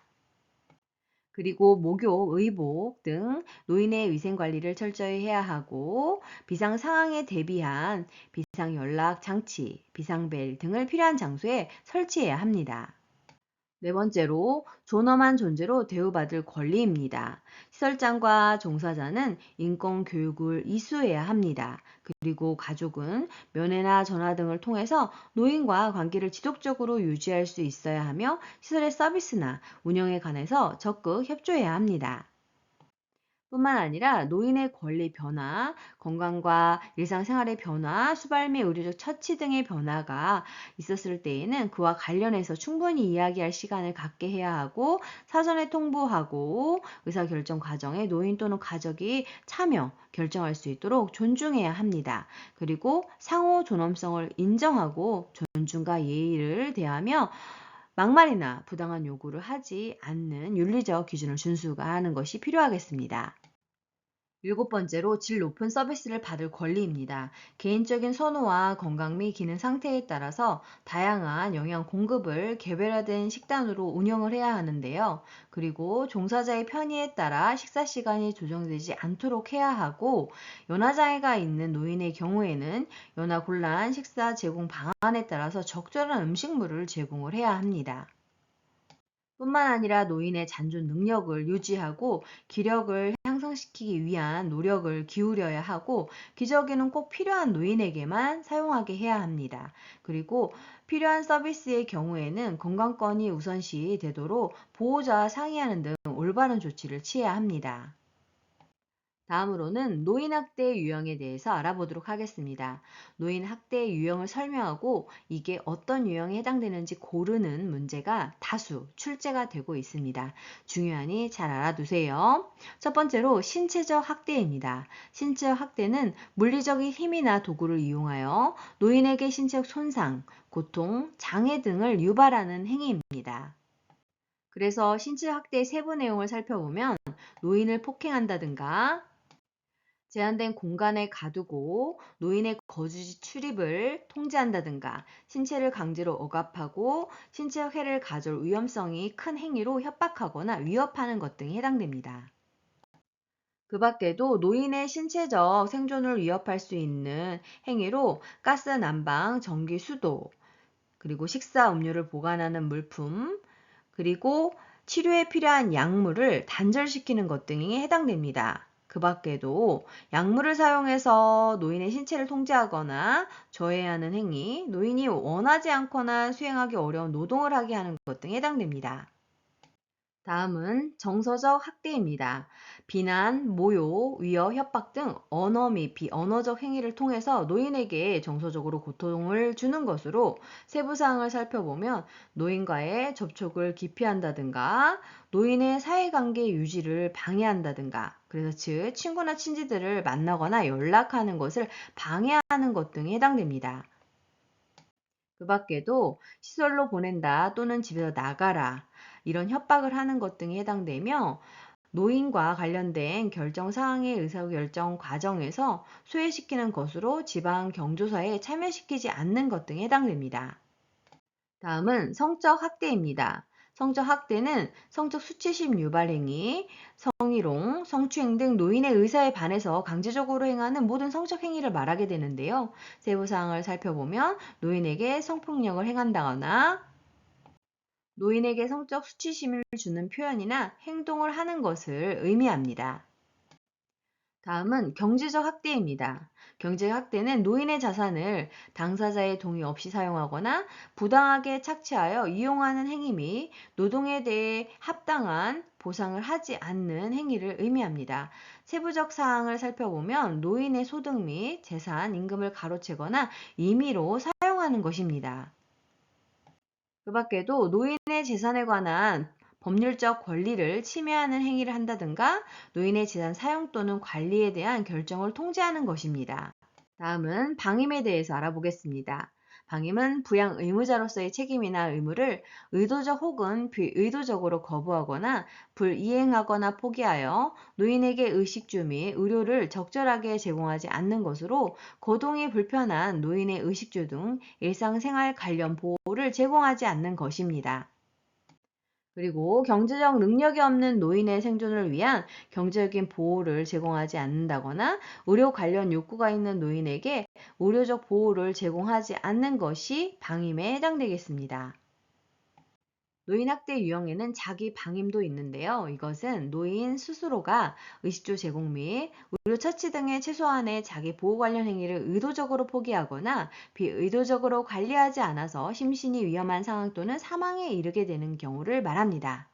[SPEAKER 1] 그리고 목욕, 의복 등 노인의 위생 관리를 철저히 해야 하고 비상 상황에 대비한 비상 연락 장치, 비상벨 등을 필요한 장소에 설치해야 합니다. 네 번째로 존엄한 존재로 대우받을 권리입니다. 시설장과 종사자는 인권 교육을 이수해야 합니다. 그리고 가족은 면회나 전화 등을 통해서 노인과 관계를 지속적으로 유지할 수 있어야 하며 시설의 서비스나 운영에 관해서 적극 협조해야 합니다. 뿐만 아니라 노인의 권리 변화, 건강과 일상생활의 변화, 수발 및 의료적 처치 등의 변화가 있었을 때에는 그와 관련해서 충분히 이야기할 시간을 갖게 해야 하고 사전에 통보하고 의사결정 과정에 노인 또는 가족이 참여, 결정할 수 있도록 존중해야 합니다. 그리고 상호 존엄성을 인정하고 존중과 예의를 대하며 막말이나 부당한 요구를 하지 않는 윤리적 기준을 준수하는 것이 필요하겠습니다. 일곱 번째로 질 높은 서비스를 받을 권리입니다. 개인적인 선호와 건강 및 기능 상태에 따라서 다양한 영양 공급을 개별화된 식단으로 운영을 해야 하는데요. 그리고 종사자의 편의에 따라 식사 시간이 조정되지 않도록 해야 하고 연화장애가 있는 노인의 경우에는 연화 곤란 식사 제공 방안에 따라서 적절한 음식물을 제공을 해야 합니다. 뿐만 아니라 노인의 잔존 능력을 유지하고 기력을 향상시키기 위한 노력을 기울여야 하고 기저귀는 꼭 필요한 노인에게만 사용하게 해야 합니다. 그리고 필요한 서비스의 경우에는 건강권이 우선시 되도록 보호자와 상의하는 등 올바른 조치를 취해야 합니다. 다음으로는 노인 학대 유형에 대해서 알아보도록 하겠습니다. 노인 학대 유형을 설명하고 이게 어떤 유형에 해당되는지 고르는 문제가 다수 출제가 되고 있습니다. 중요하니 잘 알아두세요. 첫 번째로 신체적 학대입니다. 신체적 학대는 물리적인 힘이나 도구를 이용하여 노인에게 신체적 손상, 고통, 장애 등을 유발하는 행위입니다. 그래서 신체 학대의 세부 내용을 살펴보면 노인을 폭행한다든가 제한된 공간에 가두고 노인의 거주지 출입을 통제한다든가 신체를 강제로 억압하고 신체적 해를 가져올 위험성이 큰 행위로 협박하거나 위협하는 것 등이 해당됩니다. 그 밖에도 노인의 신체적 생존을 위협할 수 있는 행위로 가스 난방, 전기 수도, 그리고 식사 음료를 보관하는 물품, 그리고 치료에 필요한 약물을 단절시키는 것 등이 해당됩니다. 그 밖에도 약물을 사용해서 노인의 신체를 통제하거나 저해하는 행위, 노인이 원하지 않거나 수행하기 어려운 노동을 하게 하는 것 등에 해당됩니다. 다음은 정서적 학대입니다. 비난, 모욕, 위협, 협박 등 언어 및 비언어적 행위를 통해서 노인에게 정서적으로 고통을 주는 것으로 세부 사항을 살펴보면 노인과의 접촉을 기피한다든가 노인의 사회관계 유지를 방해한다든가 그래서 즉 친구나 친지들을 만나거나 연락하는 것을 방해하는 것 등에 해당됩니다. 그 밖에도 시설로 보낸다 또는 집에서 나가라 이런 협박을 하는 것 등이 해당되며 노인과 관련된 결정 사항의 의사결정 과정에서 소외시키는 것으로 지방 경조사에 참여시키지 않는 것 등에 해당됩니다. 다음은 성적 학대입니다. 성적 학대는 성적 수치심 유발 행위, 성희롱, 성추행 등 노인의 의사에 반해서 강제적으로 행하는 모든 성적 행위를 말하게 되는데요. 세부 사항을 살펴보면 노인에게 성폭력을 행한다거나 노인에게 성적 수치심을 주는 표현이나 행동을 하는 것을 의미합니다. 다음은 경제적 학대입니다. 경제적 학대는 노인의 자산을 당사자의 동의 없이 사용하거나 부당하게 착취하여 이용하는 행위 및 노동에 대해 합당한 보상을 하지 않는 행위를 의미합니다. 세부적 사항을 살펴보면 노인의 소득 및 재산, 임금을 가로채거나 임의로 사용하는 사용하는 것입니다. 그 밖에도 노인의 재산에 관한 법률적 권리를 침해하는 행위를 한다든가 노인의 재산 사용 또는 관리에 대한 결정을 통제하는 것입니다. 다음은 방임에 대해서 알아보겠습니다. 방임은 부양 의무자로서의 책임이나 의무를 의도적 혹은 비의도적으로 거부하거나 불이행하거나 포기하여 노인에게 의식주 및 의료를 적절하게 제공하지 않는 것으로 거동이 불편한 노인의 의식주 등 일상생활 관련 보호를 제공하지 않는 것입니다. 그리고 경제적 능력이 없는 노인의 생존을 위한 경제적인 보호를 제공하지 않는다거나 의료 관련 욕구가 있는 노인에게 의료적 보호를 제공하지 않는 것이 방임에 해당되겠습니다. 노인학대 유형에는 자기 방임도 있는데요. 이것은 노인 스스로가 의식주 제공 및 의료 처치 등의 최소한의 자기 보호 관련 행위를 의도적으로 포기하거나 비의도적으로 관리하지 않아서 심신이 위험한 상황 또는 사망에 이르게 되는 경우를 말합니다.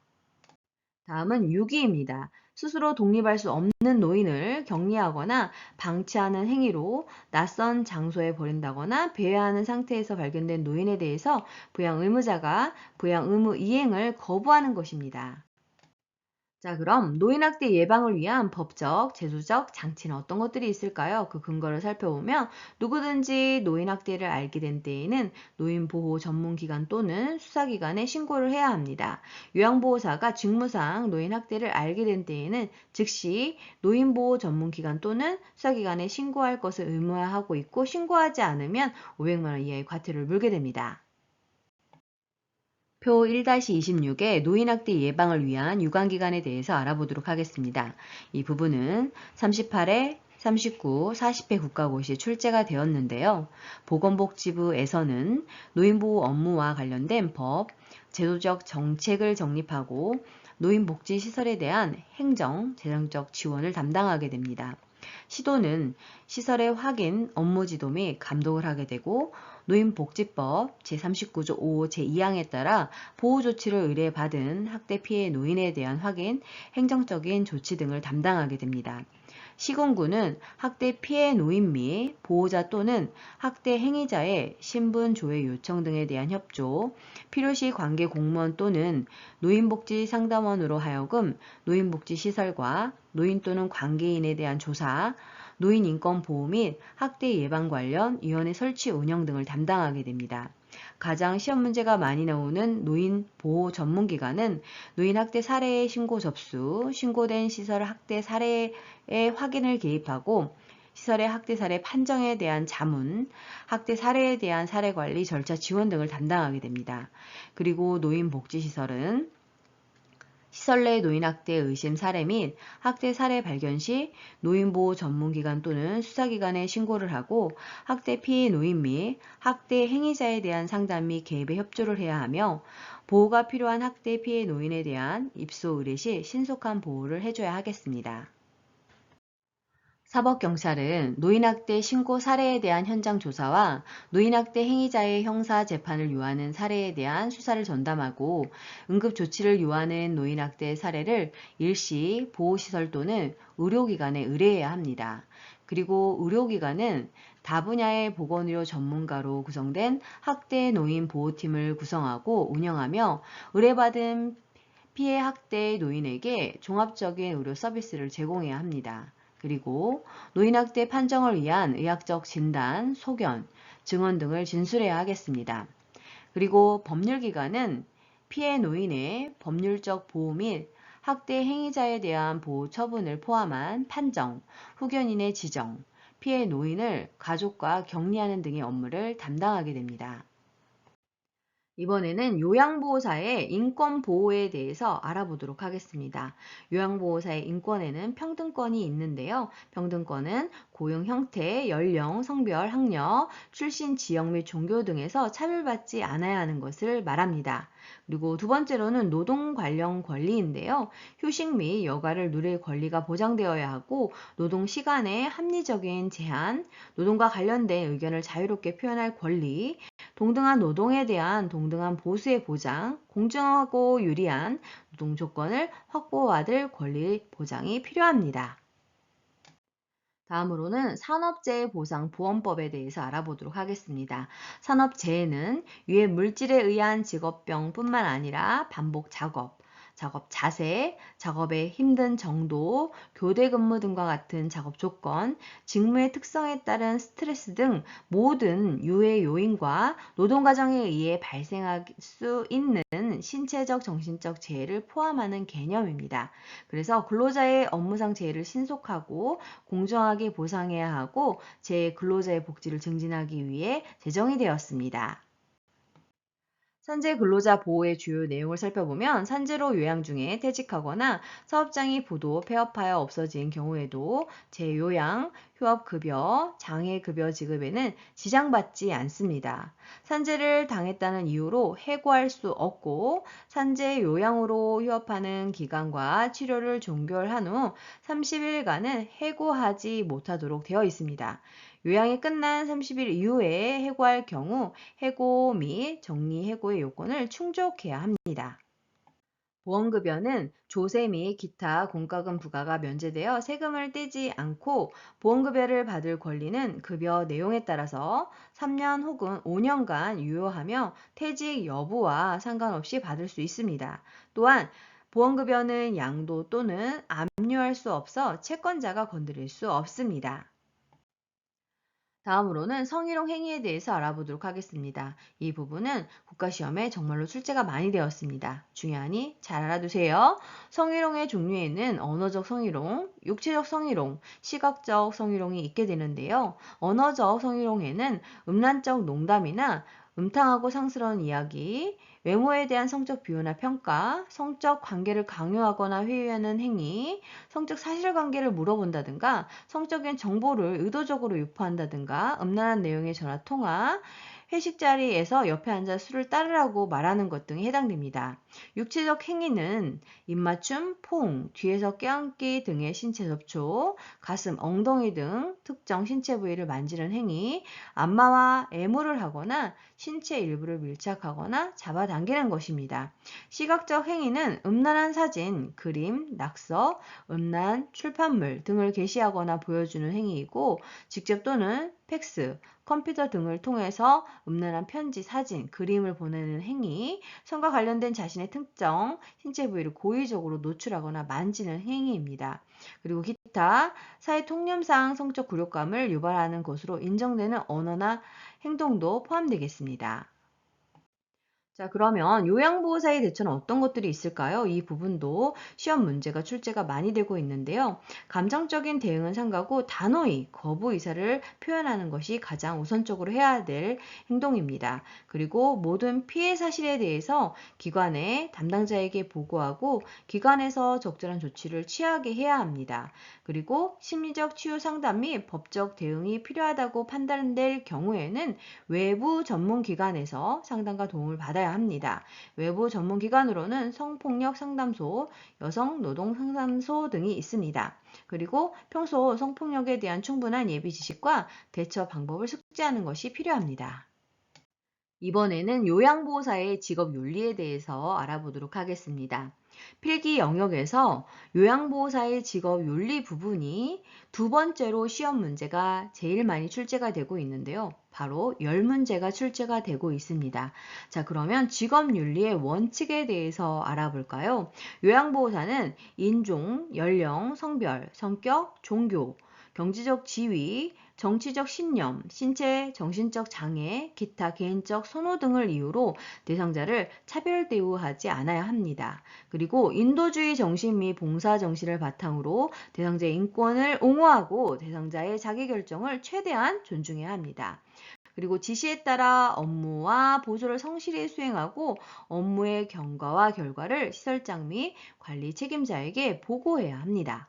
[SPEAKER 1] 다음은 유기입니다. 스스로 독립할 수 없는 노인을 격리하거나 방치하는 행위로 낯선 장소에 버린다거나 배회하는 상태에서 발견된 노인에 대해서 부양 의무자가 부양 의무 이행을 거부하는 것입니다. 자, 그럼 노인학대 예방을 위한 법적, 제도적 장치는 어떤 것들이 있을까요? 그 근거를 살펴보면 누구든지 노인학대를 알게 된 때에는 노인보호 전문기관 또는 수사기관에 신고를 해야 합니다. 요양보호사가 직무상 노인학대를 알게 된 때에는 즉시 노인보호 전문기관 또는 수사기관에 신고할 것을 의무화하고 있고 신고하지 않으면 500만 원 이하의 과태료를 물게 됩니다. 표 1-26의 노인학대 예방을 위한 유관기관에 대해서 알아보도록 하겠습니다. 이 부분은 38회, 39, 40회 국가고시에 출제가 되었는데요. 보건복지부에서는 노인보호 업무와 관련된 법, 제도적 정책을 정립하고 노인복지시설에 대한 행정, 재정적 지원을 담당하게 됩니다. 시도는 시설의 확인, 업무 지도 및 감독을 하게 되고 노인복지법 제39조 5 제2항에 따라 보호조치를 의뢰받은 학대 피해 노인에 대한 확인, 행정적인 조치 등을 담당하게 됩니다. 시군구는 학대 피해 노인 및 보호자 또는 학대 행위자의 신분 조회 요청 등에 대한 협조, 필요시 관계 공무원 또는 노인복지 상담원으로 하여금 노인복지시설과 노인 또는 관계인에 대한 조사, 노인 인권 보호 및 학대 예방 관련 위원회 설치 운영 등을 담당하게 됩니다. 가장 시험 문제가 많이 나오는 노인 보호 전문기관은 노인 학대 사례의 신고 접수, 신고된 시설 학대 사례의 확인을 개입하고 시설의 학대 사례 판정에 대한 자문, 학대 사례에 대한 사례 관리 절차 지원 등을 담당하게 됩니다. 그리고 노인복지시설은 시설 내 노인학대 의심 사례 및 학대 사례 발견 시 노인보호 전문기관 또는 수사기관에 신고를 하고 학대 피해 노인 및 학대 행위자에 대한 상담 및 개입에 협조를 해야 하며 보호가 필요한 학대 피해 노인에 대한 입소 의뢰 시 신속한 보호를 해줘야 하겠습니다. 사법경찰은 노인학대 신고 사례에 대한 현장 조사와 노인학대 행위자의 형사 재판을 요하는 사례에 대한 수사를 전담하고 응급조치를 요하는 노인학대 사례를 일시 보호시설 또는 의료기관에 의뢰해야 합니다. 그리고 의료기관은 다분야의 보건의료 전문가로 구성된 학대 노인 보호팀을 구성하고 운영하며 의뢰받은 피해 학대 노인에게 종합적인 의료 서비스를 제공해야 합니다. 그리고 노인학대 판정을 위한 의학적 진단, 소견, 증언 등을 진술해야 하겠습니다. 그리고 법률기관은 피해 노인의 법률적 보호 및 학대 행위자에 대한 보호 처분을 포함한 판정, 후견인의 지정, 피해 노인을 가족과 격리하는 등의 업무를 담당하게 됩니다. 이번에는 요양보호사의 인권보호에 대해서 알아보도록 하겠습니다. 요양보호사의 인권에는 평등권이 있는데요. 평등권은 고용 형태, 연령, 성별, 학력, 출신 지역 및 종교 등에서 차별받지 않아야 하는 것을 말합니다. 그리고 두 번째로는 노동 관련 권리인데요. 휴식 및 여가를 누릴 권리가 보장되어야 하고 노동 시간의 합리적인 제한, 노동과 관련된 의견을 자유롭게 표현할 권리, 동등한 노동에 대한 동등한 보수의 보장, 공정하고 유리한 노동 조건을 확보받을 권리 보장이 필요합니다. 다음으로는 산업재해 보상 보험법에 대해서 알아보도록 하겠습니다. 산업재해는 유해 물질에 의한 직업병뿐만 아니라 반복 작업, 작업 자세, 작업의 힘든 정도, 교대 근무 등과 같은 작업 조건, 직무의 특성에 따른 스트레스 등 모든 유해 요인과 노동 과정에 의해 발생할 수 있는 신체적, 정신적 재해를 포함하는 개념입니다. 그래서 근로자의 업무상 재해를 신속하고 공정하게 보상해야 하고 근로자의 복지를 증진하기 위해 제정이 되었습니다. 산재 근로자 보호의 주요 내용을 살펴보면 산재로 요양 중에 퇴직하거나 사업장이 부도, 폐업하여 없어진 경우에도 재요양, 휴업급여, 장애급여 지급에는 지장받지 않습니다. 산재를 당했다는 이유로 해고할 수 없고 산재 요양으로 휴업하는 기간과 치료를 종결한 후 30일간은 해고하지 못하도록 되어 있습니다. 요양이 끝난 30일 이후에 해고할 경우 해고 및 정리해고의 요건을 충족해야 합니다. 보험급여는 조세 및 기타 공과금 부과가 면제되어 세금을 떼지 않고 보험급여를 받을 권리는 급여 내용에 따라서 3년 혹은 5년간 유효하며 퇴직 여부와 상관없이 받을 수 있습니다. 또한 보험급여는 양도 또는 압류할 수 없어 채권자가 건드릴 수 없습니다. 다음으로는 성희롱 행위에 대해서 알아보도록 하겠습니다. 이 부분은 국가시험에 정말로 출제가 많이 되었습니다. 중요하니 잘 알아두세요. 성희롱의 종류에는 언어적 성희롱, 육체적 성희롱, 시각적 성희롱이 있게 되는데요. 언어적 성희롱에는 음란적 농담이나 음탕하고 상스러운 이야기, 외모에 대한 성적 비호나 평가, 성적 관계를 강요하거나 회유하는 행위, 성적 사실관계를 물어본다든가, 성적인 정보를 의도적으로 유포한다든가, 음란한 내용의 전화 통화, 회식 자리에서 옆에 앉아 술을 따르라고 말하는 것 등에 해당됩니다. 육체적 행위는 입맞춤, 포옹, 뒤에서 껴안기 등의 신체 접촉, 가슴, 엉덩이 등 특정 신체 부위를 만지는 행위, 안마와 애무를 하거나 신체 일부를 밀착하거나 잡아당기는 것입니다. 시각적 행위는 음란한 사진, 그림, 낙서, 음란, 출판물 등을 게시하거나 보여주는 행위이고 직접 또는 팩스, 컴퓨터 등을 통해서 음란한 편지, 사진, 그림을 보내는 행위, 성과 관련된 자신의 특정 신체 부위를 고의적으로 노출하거나 만지는 행위입니다. 그리고 기타, 사회 통념상 성적 굴욕감을 유발하는 것으로 인정되는 언어나 행동도 포함되겠습니다. 자, 그러면 요양보호사의 대처는 어떤 것들이 있을까요? 이 부분도 시험 문제가 출제가 많이 되고 있는데요. 감정적인 대응은 삼가고 단호히 거부 의사를 표현하는 것이 가장 우선적으로 해야 될 행동입니다. 그리고 모든 피해 사실에 대해서 기관의 담당자에게 보고하고 기관에서 적절한 조치를 취하게 해야 합니다. 그리고 심리적 치유 상담 및 법적 대응이 필요하다고 판단될 경우에는 외부 전문기관에서 상담과 도움을 받아야 합니다. 외부 전문기관으로는 성폭력 상담소, 여성노동상담소 등이 있습니다. 그리고 평소 성폭력에 대한 충분한 예비 지식과 대처 방법을 숙지하는 것이 필요합니다. 이번에는 요양보호사의 직업 윤리에 대해서 알아보도록 하겠습니다. 필기 영역에서 요양보호사의 직업 윤리 부분이 두 번째로 시험 문제가 제일 많이 출제가 되고 있는데요. 바로 10문제가 출제가 되고 있습니다. 자, 그러면 직업 윤리의 원칙에 대해서 알아볼까요? 요양보호사는 인종, 연령, 성별, 성격, 종교, 경제적 지위, 정치적 신념, 신체, 정신적 장애, 기타 개인적 선호 등을 이유로 대상자를 차별 대우하지 않아야 합니다. 그리고 인도주의 정신 및 봉사 정신을 바탕으로 대상자의 인권을 옹호하고 대상자의 자기결정을 최대한 존중해야 합니다. 그리고 지시에 따라 업무와 보조를 성실히 수행하고 업무의 경과와 결과를 시설장 및 관리 책임자에게 보고해야 합니다.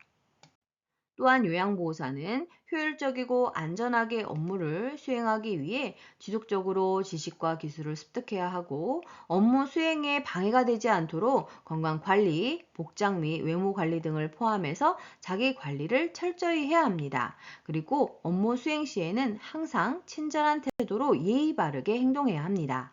[SPEAKER 1] 또한 요양보호사는 효율적이고 안전하게 업무를 수행하기 위해 지속적으로 지식과 기술을 습득해야 하고 업무 수행에 방해가 되지 않도록 건강관리, 복장 및 외모관리 등을 포함해서 자기 관리를 철저히 해야 합니다. 그리고 업무 수행 시에는 항상 친절한 태도로 예의 바르게 행동해야 합니다.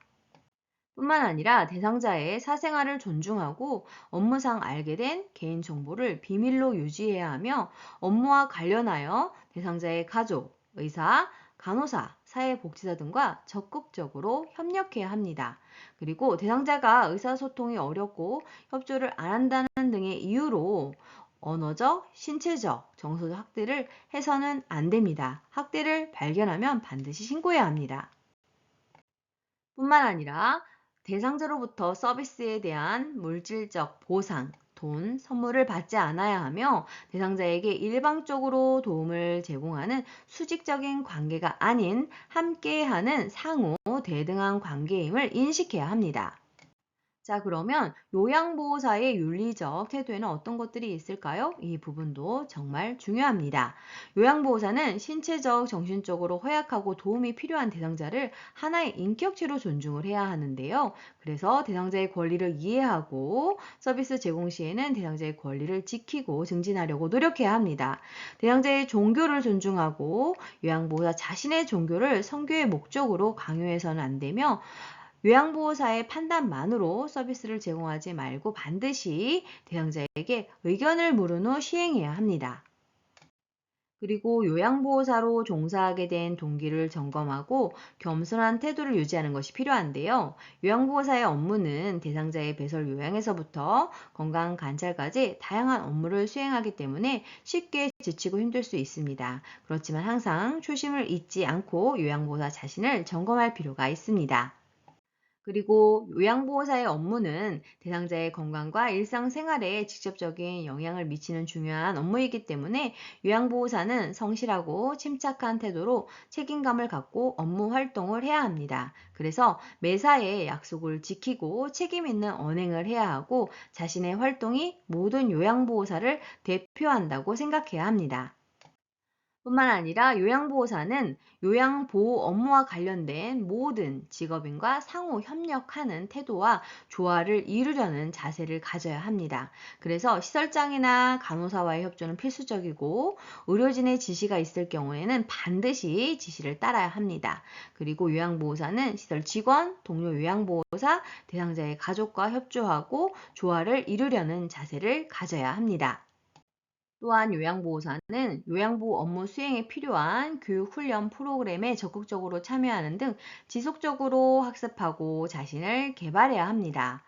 [SPEAKER 1] 뿐만 아니라 대상자의 사생활을 존중하고 업무상 알게 된 개인정보를 비밀로 유지해야 하며 업무와 관련하여 대상자의 가족, 의사, 간호사, 사회복지사 등과 적극적으로 협력해야 합니다. 그리고 대상자가 의사소통이 어렵고 협조를 안 한다는 등의 이유로 언어적, 신체적, 정서적 학대를 해서는 안 됩니다. 학대를 발견하면 반드시 신고해야 합니다. 뿐만 아니라 대상자로부터 서비스에 대한 물질적 보상, 돈, 선물을 받지 않아야 하며 대상자에게 일방적으로 도움을 제공하는 수직적인 관계가 아닌 함께하는 상호 대등한 관계임을 인식해야 합니다. 자, 그러면 요양보호사의 윤리적 태도에는 어떤 것들이 있을까요? 이 부분도 정말 중요합니다. 요양보호사는 신체적, 정신적으로 허약하고 도움이 필요한 대상자를 하나의 인격체로 존중을 해야 하는데요. 그래서 대상자의 권리를 이해하고 서비스 제공 시에는 대상자의 권리를 지키고 증진하려고 노력해야 합니다. 대상자의 종교를 존중하고 요양보호사 자신의 종교를 선교의 목적으로 강요해서는 안 되며 요양보호사의 판단만으로 서비스를 제공하지 말고 반드시 대상자에게 의견을 물은 후 시행해야 합니다. 그리고 요양보호사로 종사하게 된 동기를 점검하고 겸손한 태도를 유지하는 것이 필요한데요. 요양보호사의 업무는 대상자의 배설 요양에서부터 건강 관찰까지 다양한 업무를 수행하기 때문에 쉽게 지치고 힘들 수 있습니다. 그렇지만 항상 초심을 잊지 않고 요양보호사 자신을 점검할 필요가 있습니다. 그리고 요양보호사의 업무는 대상자의 건강과 일상생활에 직접적인 영향을 미치는 중요한 업무이기 때문에 요양보호사는 성실하고 침착한 태도로 책임감을 갖고 업무 활동을 해야 합니다. 그래서 매사에 약속을 지키고 책임 있는 언행을 해야 하고 자신의 활동이 모든 요양보호사를 대표한다고 생각해야 합니다. 뿐만 아니라 요양보호사는 요양보호 업무와 관련된 모든 직업인과 상호 협력하는 태도와 조화를 이루려는 자세를 가져야 합니다. 그래서 시설장이나 간호사와의 협조는 필수적이고 의료진의 지시가 있을 경우에는 반드시 지시를 따라야 합니다. 그리고 요양보호사는 시설 직원, 동료 요양보호사, 대상자의 가족과 협조하고 조화를 이루려는 자세를 가져야 합니다. 또한 요양보호사는 요양보호 업무 수행에 필요한 교육 훈련 프로그램에 적극적으로 참여하는 등 지속적으로 학습하고 자신을 개발해야 합니다.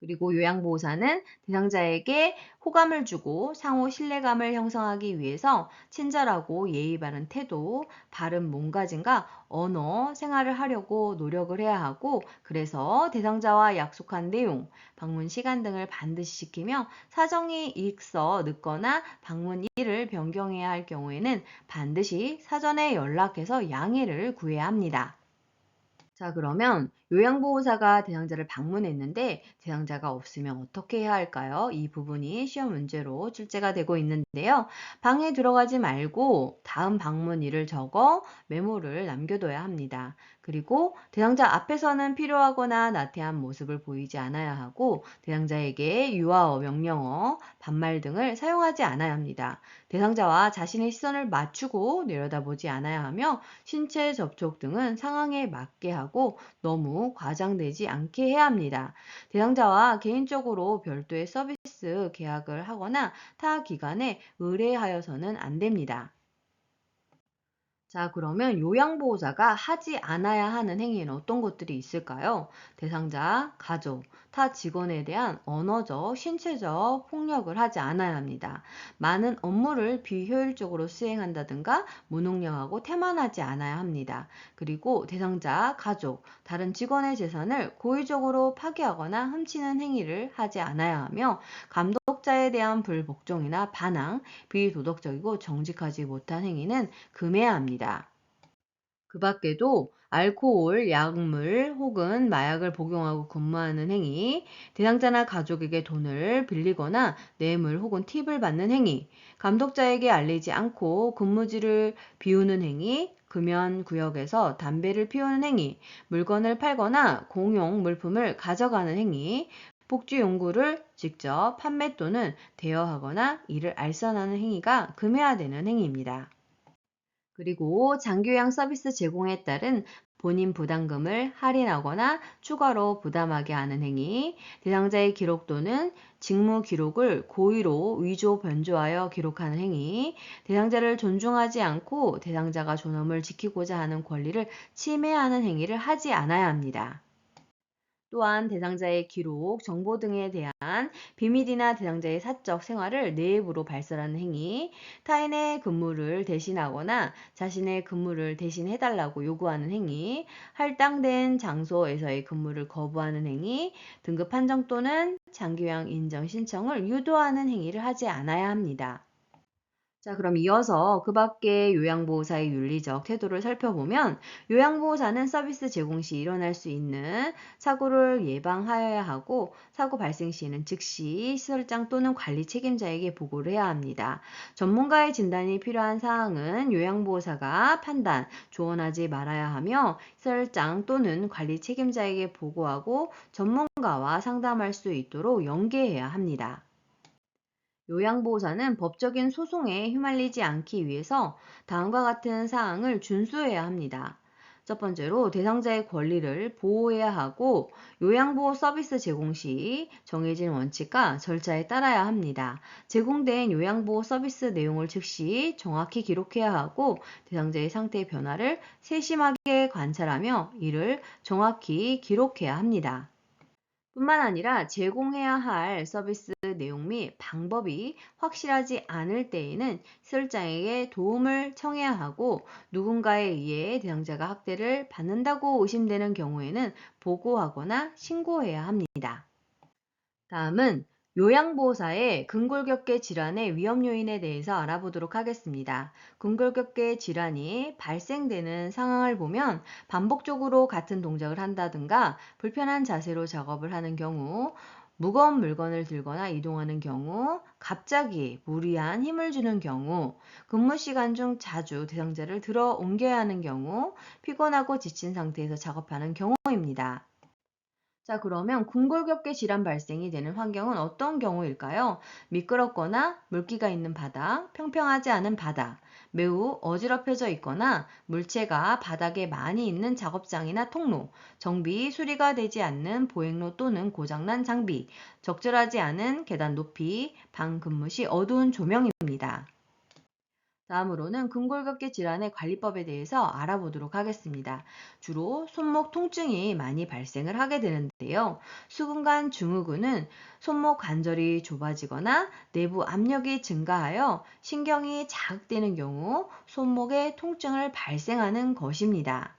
[SPEAKER 1] 그리고 요양보호사는 대상자에게 호감을 주고 상호 신뢰감을 형성하기 위해서 친절하고 예의 바른 태도, 바른 몸가짐과 언어, 생활을 하려고 노력을 해야 하고, 그래서 대상자와 약속한 내용, 방문 시간 등을 반드시 지키며 사정이 있어 늦거나 방문일을 변경해야 할 경우에는 반드시 사전에 연락해서 양해를 구해야 합니다. 자, 그러면 요양보호사가 대상자를 방문했는데 대상자가 없으면 어떻게 해야 할까요? 이 부분이 시험 문제로 출제가 되고 있는데요. 방에 들어가지 말고 다음 방문일을 적어 메모를 남겨둬야 합니다. 그리고 대상자 앞에서는 필요하거나 나태한 모습을 보이지 않아야 하고 대상자에게 유아어, 명령어, 반말 등을 사용하지 않아야 합니다. 대상자와 자신의 시선을 맞추고 내려다보지 않아야 하며 신체 접촉 등은 상황에 맞게 하고 너무 과장되지 않게 해야 합니다. 대상자와 개인적으로 별도의 서비스 계약을 하거나 타 기관에 의뢰하여서는 안 됩니다. 자, 그러면 요양보호사가 하지 않아야 하는 행위는 어떤 것들이 있을까요? 대상자, 가족, 타 직원에 대한 언어적, 신체적 폭력을 하지 않아야 합니다. 많은 업무를 비효율적으로 수행한다든가 무능력하고 태만하지 않아야 합니다. 그리고 대상자, 가족, 다른 직원의 재산을 고의적으로 파괴하거나 훔치는 행위를 하지 않아야 하며 감독자에 대한 불복종이나 반항, 비도덕적이고 정직하지 못한 행위는 금해야 합니다. 그 밖에도 알코올, 약물 혹은 마약을 복용하고 근무하는 행위, 대상자나 가족에게 돈을 빌리거나 뇌물 혹은 팁을 받는 행위, 감독자에게 알리지 않고 근무지를 비우는 행위, 금연 구역에서 담배를 피우는 행위, 물건을 팔거나 공용 물품을 가져가는 행위, 복지 용구를 직접 판매 또는 대여하거나 이를 알선하는 행위가 금해야 되는 행위입니다. 그리고 장기요양 서비스 제공에 따른 본인 부담금을 할인하거나 추가로 부담하게 하는 행위, 대상자의 기록 또는 직무 기록을 고의로 위조 변조하여 기록하는 행위, 대상자를 존중하지 않고 대상자가 존엄을 지키고자 하는 권리를 침해하는 행위를 하지 않아야 합니다. 또한 대상자의 기록, 정보 등에 대한 비밀이나 대상자의 사적 생활을 내부로 발설하는 행위, 타인의 근무를 대신하거나 자신의 근무를 대신해달라고 요구하는 행위, 할당된 장소에서의 근무를 거부하는 행위, 등급 판정 또는 장기요양 인정 신청을 유도하는 행위를 하지 않아야 합니다. 자, 그럼 이어서 그 밖의 요양보호사의 윤리적 태도를 살펴보면 요양보호사는 서비스 제공 시 일어날 수 있는 사고를 예방하여야 하고 사고 발생 시에는 즉시 시설장 또는 관리 책임자에게 보고를 해야 합니다. 전문가의 진단이 필요한 사항은 요양보호사가 판단, 조언하지 말아야 하며 시설장 또는 관리 책임자에게 보고하고 전문가와 상담할 수 있도록 연계해야 합니다. 요양보호사는 법적인 소송에 휘말리지 않기 위해서 다음과 같은 사항을 준수해야 합니다. 첫 번째로 대상자의 권리를 보호해야 하고 요양보호 서비스 제공 시 정해진 원칙과 절차에 따라야 합니다. 제공된 요양보호 서비스 내용을 즉시 정확히 기록해야 하고 대상자의 상태 변화를 세심하게 관찰하며 이를 정확히 기록해야 합니다. 뿐만 아니라 제공해야 할 서비스 내용 및 방법이 확실하지 않을 때에는 시설장에게 도움을 청해야 하고 누군가에 의해 대상자가 학대를 받는다고 의심되는 경우에는 보고하거나 신고해야 합니다. 다음은 요양보호사의 근골격계 질환의 위험 요인에 대해서 알아보도록 하겠습니다. 근골격계 질환이 발생되는 상황을 보면 반복적으로 같은 동작을 한다든가 불편한 자세로 작업을 하는 경우, 무거운 물건을 들거나 이동하는 경우, 갑자기 무리한 힘을 주는 경우, 근무 시간 중 자주 대상자를 들어 옮겨야 하는 경우, 피곤하고 지친 상태에서 작업하는 경우입니다. 자, 그러면 궁골격계 질환 발생이 되는 환경은 어떤 경우일까요? 미끄럽거나 물기가 있는 바닥, 평평하지 않은 바닥, 매우 어지럽혀져 있거나 물체가 바닥에 많이 있는 작업장이나 통로, 정비 수리가 되지 않는 보행로 또는 고장난 장비, 적절하지 않은 계단 높이, 방 근무 시 어두운 조명입니다. 다음으로는 근골격계 질환의 관리법에 대해서 알아보도록 하겠습니다. 주로 손목 통증이 많이 발생을 하게 되는데요. 수근관 증후군은 손목 관절이 좁아지거나 내부 압력이 증가하여 신경이 자극되는 경우 손목에 통증을 발생하는 것입니다.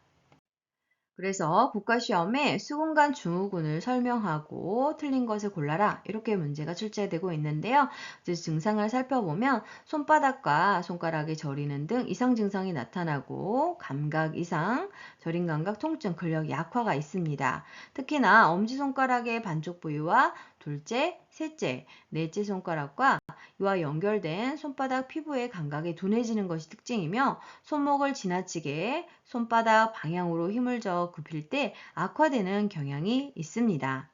[SPEAKER 1] 그래서 국가시험에 수근관 증후군을 설명하고 틀린 것을 골라라 이렇게 문제가 출제되고 있는데요. 이제 증상을 살펴보면 손바닥과 손가락이 저리는 등 이상 증상이 나타나고 감각 이상, 저린 감각, 통증, 근력 약화가 있습니다. 특히나 엄지손가락의 반쪽 부위와 둘째, 셋째, 넷째 손가락과 이와 연결된 손바닥 피부의 감각이 둔해지는 것이 특징이며 손목을 지나치게 손바닥 방향으로 힘을 줘 굽힐 때 악화되는 경향이 있습니다.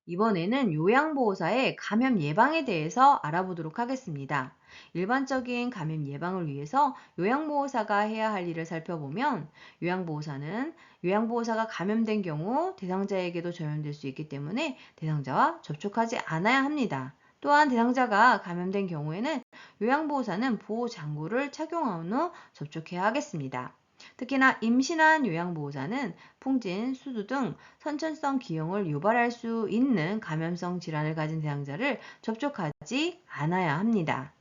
[SPEAKER 1] 이번에는 요양보호사의 감염 예방에 대해서 알아보도록 하겠습니다. 일반적인 감염 예방을 위해서 요양보호사가 해야 할 일을 살펴보면 요양보호사가 감염된 경우 대상자에게도 전염될 수 있기 때문에 대상자와 접촉하지 않아야 합니다. 또한 대상자가 감염된 경우에는 요양보호사는 보호장구를 착용한 후 접촉해야 하겠습니다. 특히나 임신한 요양보호사는 풍진, 수두 등 선천성 기형을 유발할 수 있는 감염성 질환을 가진 대상자를 접촉하지 않아야 합니다.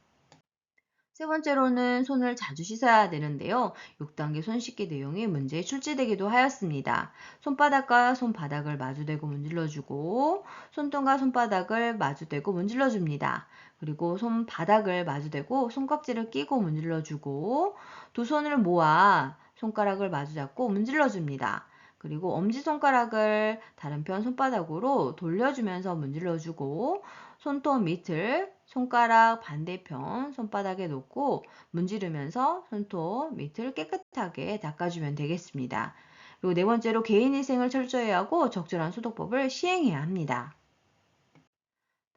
[SPEAKER 1] 세 번째로는 손을 자주 씻어야 되는데요. 6단계 손 씻기 내용이 문제에 출제되기도 하였습니다. 손바닥과 손바닥을 마주대고 문질러주고 손등과 손바닥을 마주대고 문질러줍니다. 그리고 손바닥을 마주대고 손깍지를 끼고 문질러주고 두 손을 모아 손가락을 마주잡고 문질러줍니다. 그리고 엄지손가락을 다른 편 손바닥으로 돌려주면서 문질러주고 손톱 밑을 손가락 반대편 손바닥에 놓고 문지르면서 손톱 밑을 깨끗하게 닦아주면 되겠습니다. 그리고 네 번째로 개인위생을 철저히 하고 적절한 소독법을 시행해야 합니다.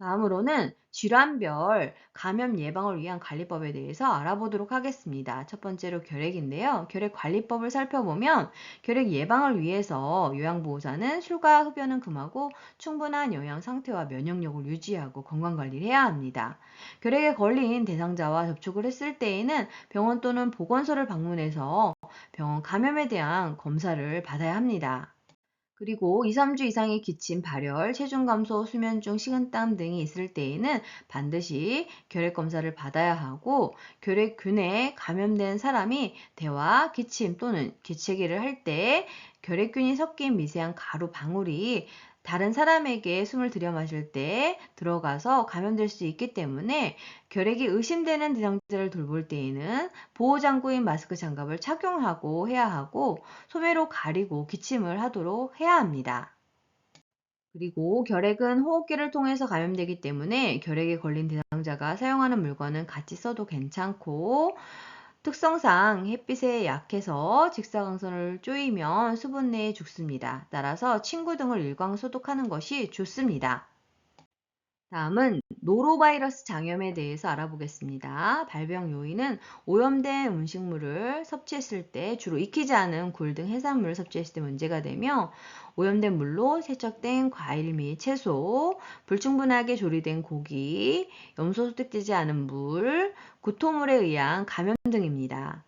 [SPEAKER 1] 다음으로는 질환별 감염 예방을 위한 관리법에 대해서 알아보도록 하겠습니다. 첫 번째로 결핵인데요. 결핵 관리법을 살펴보면 결핵 예방을 위해서 요양보호사는 술과 흡연은 금하고 충분한 영양 상태와 면역력을 유지하고 건강관리를 해야 합니다. 결핵에 걸린 대상자와 접촉을 했을 때에는 병원 또는 보건소를 방문해서 병원 감염에 대한 검사를 받아야 합니다. 그리고 2, 3주 이상의 기침, 발열, 체중 감소, 수면 중 식은땀 등이 있을 때에는 반드시 결핵 검사를 받아야 하고 결핵균에 감염된 사람이 대화, 기침 또는 기체기를 할 때 결핵균이 섞인 미세한 가루 방울이 다른 사람에게 숨을 들여 마실 때 들어가서 감염될 수 있기 때문에 결핵이 의심되는 대상자를 돌볼 때에는 보호장구인 마스크 장갑을 착용하고 해야 하고 소매로 가리고 기침을 하도록 해야 합니다. 그리고 결핵은 호흡기를 통해서 감염되기 때문에 결핵에 걸린 대상자가 사용하는 물건은 같이 써도 괜찮고 특성상 햇빛에 약해서 직사광선을 쪼이면 수분 내에 죽습니다. 따라서 침구 등을 일광 소독하는 것이 좋습니다. 다음은 노로바이러스 장염에 대해서 알아보겠습니다. 발병 요인은 오염된 음식물을 섭취했을 때 주로 익히지 않은 굴 등 해산물을 섭취했을 때 문제가 되며 오염된 물로 세척된 과일 및 채소, 불충분하게 조리된 고기, 염소 소독되지 않은 물, 구토물에 의한 감염 등입니다.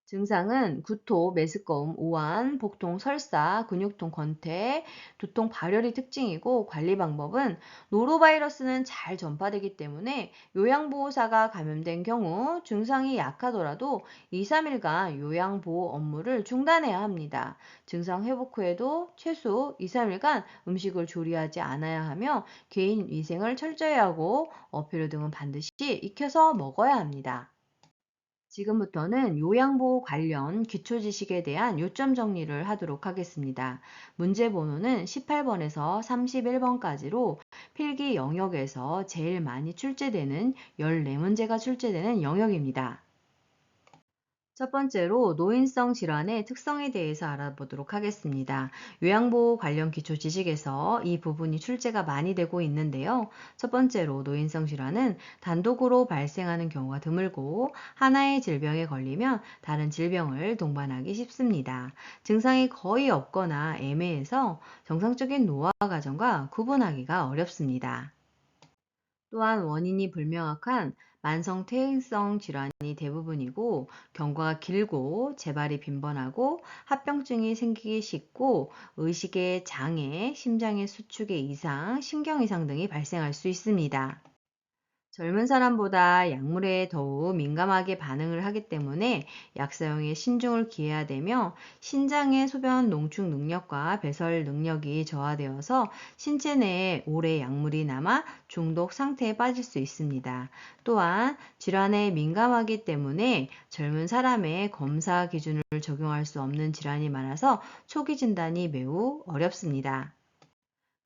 [SPEAKER 1] 증상은 구토, 메스꺼움, 오한, 복통, 설사, 근육통, 권태, 두통, 발열이 특징이고 관리 방법은 노로바이러스는 잘 전파되기 때문에 요양보호사가 감염된 경우 증상이 약하더라도 2, 3일간 요양보호 업무를 중단해야 합니다. 증상 회복 후에도 최소 2, 3일간 음식을 조리하지 않아야 하며 개인 위생을 철저히 하고 어패류 등은 반드시 익혀서 먹어야 합니다. 지금부터는 요양보호 관련 기초 지식에 대한 요점 정리를 하도록 하겠습니다. 문제 번호는 18번에서 31번까지로 필기 영역에서 제일 많이 출제되는 14문제가 출제되는 영역입니다. 첫 번째로 노인성 질환의 특성에 대해서 알아보도록 하겠습니다. 요양보호 관련 기초 지식에서 이 부분이 출제가 많이 되고 있는데요. 첫 번째로 노인성 질환은 단독으로 발생하는 경우가 드물고 하나의 질병에 걸리면 다른 질병을 동반하기 쉽습니다. 증상이 거의 없거나 애매해서 정상적인 노화 과정과 구분하기가 어렵습니다. 또한 원인이 불명확한 만성 퇴행성 질환이 대부분이고 경과가 길고 재발이 빈번하고 합병증이 생기기 쉽고 의식의 장애, 심장의 수축의 이상, 신경 이상 등이 발생할 수 있습니다. 젊은 사람보다 약물에 더욱 민감하게 반응을 하기 때문에 약 사용에 신중을 기해야 되며 신장의 소변 농축 능력과 배설 능력이 저하되어서 신체 내에 오래 약물이 남아 중독 상태에 빠질 수 있습니다. 또한 질환에 민감하기 때문에 젊은 사람의 검사 기준을 적용할 수 없는 질환이 많아서 초기 진단이 매우 어렵습니다.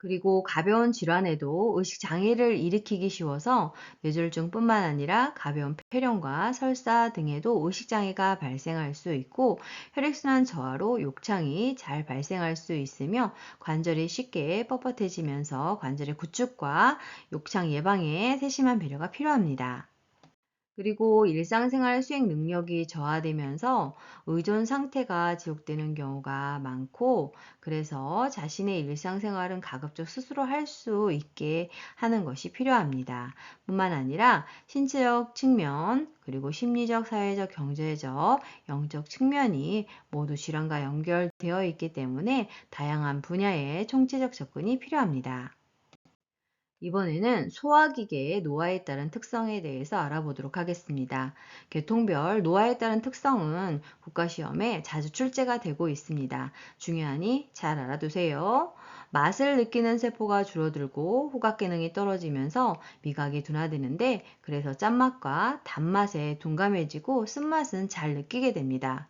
[SPEAKER 1] 그리고 가벼운 질환에도 의식 장애를 일으키기 쉬워서 뇌졸중뿐만 아니라 가벼운 폐렴과 설사 등에도 의식 장애가 발생할 수 있고 혈액순환 저하로 욕창이 잘 발생할 수 있으며 관절이 쉽게 뻣뻣해지면서 관절의 구축과 욕창 예방에 세심한 배려가 필요합니다. 그리고 일상생활 수행 능력이 저하되면서 의존 상태가 지속되는 경우가 많고, 그래서 자신의 일상생활은 가급적 스스로 할 수 있게 하는 것이 필요합니다. 뿐만 아니라 신체적 측면, 그리고 심리적, 사회적, 경제적, 영적 측면이 모두 질환과 연결되어 있기 때문에 다양한 분야의 총체적 접근이 필요합니다. 이번에는 소화기계의 노화에 따른 특성에 대해서 알아보도록 하겠습니다. 계통별 노화에 따른 특성은 국가시험에 자주 출제가 되고 있습니다. 중요하니 잘 알아두세요. 맛을 느끼는 세포가 줄어들고 후각 기능이 떨어지면서 미각이 둔화되는데 그래서 짠맛과 단맛에 둔감해지고 쓴맛은 잘 느끼게 됩니다.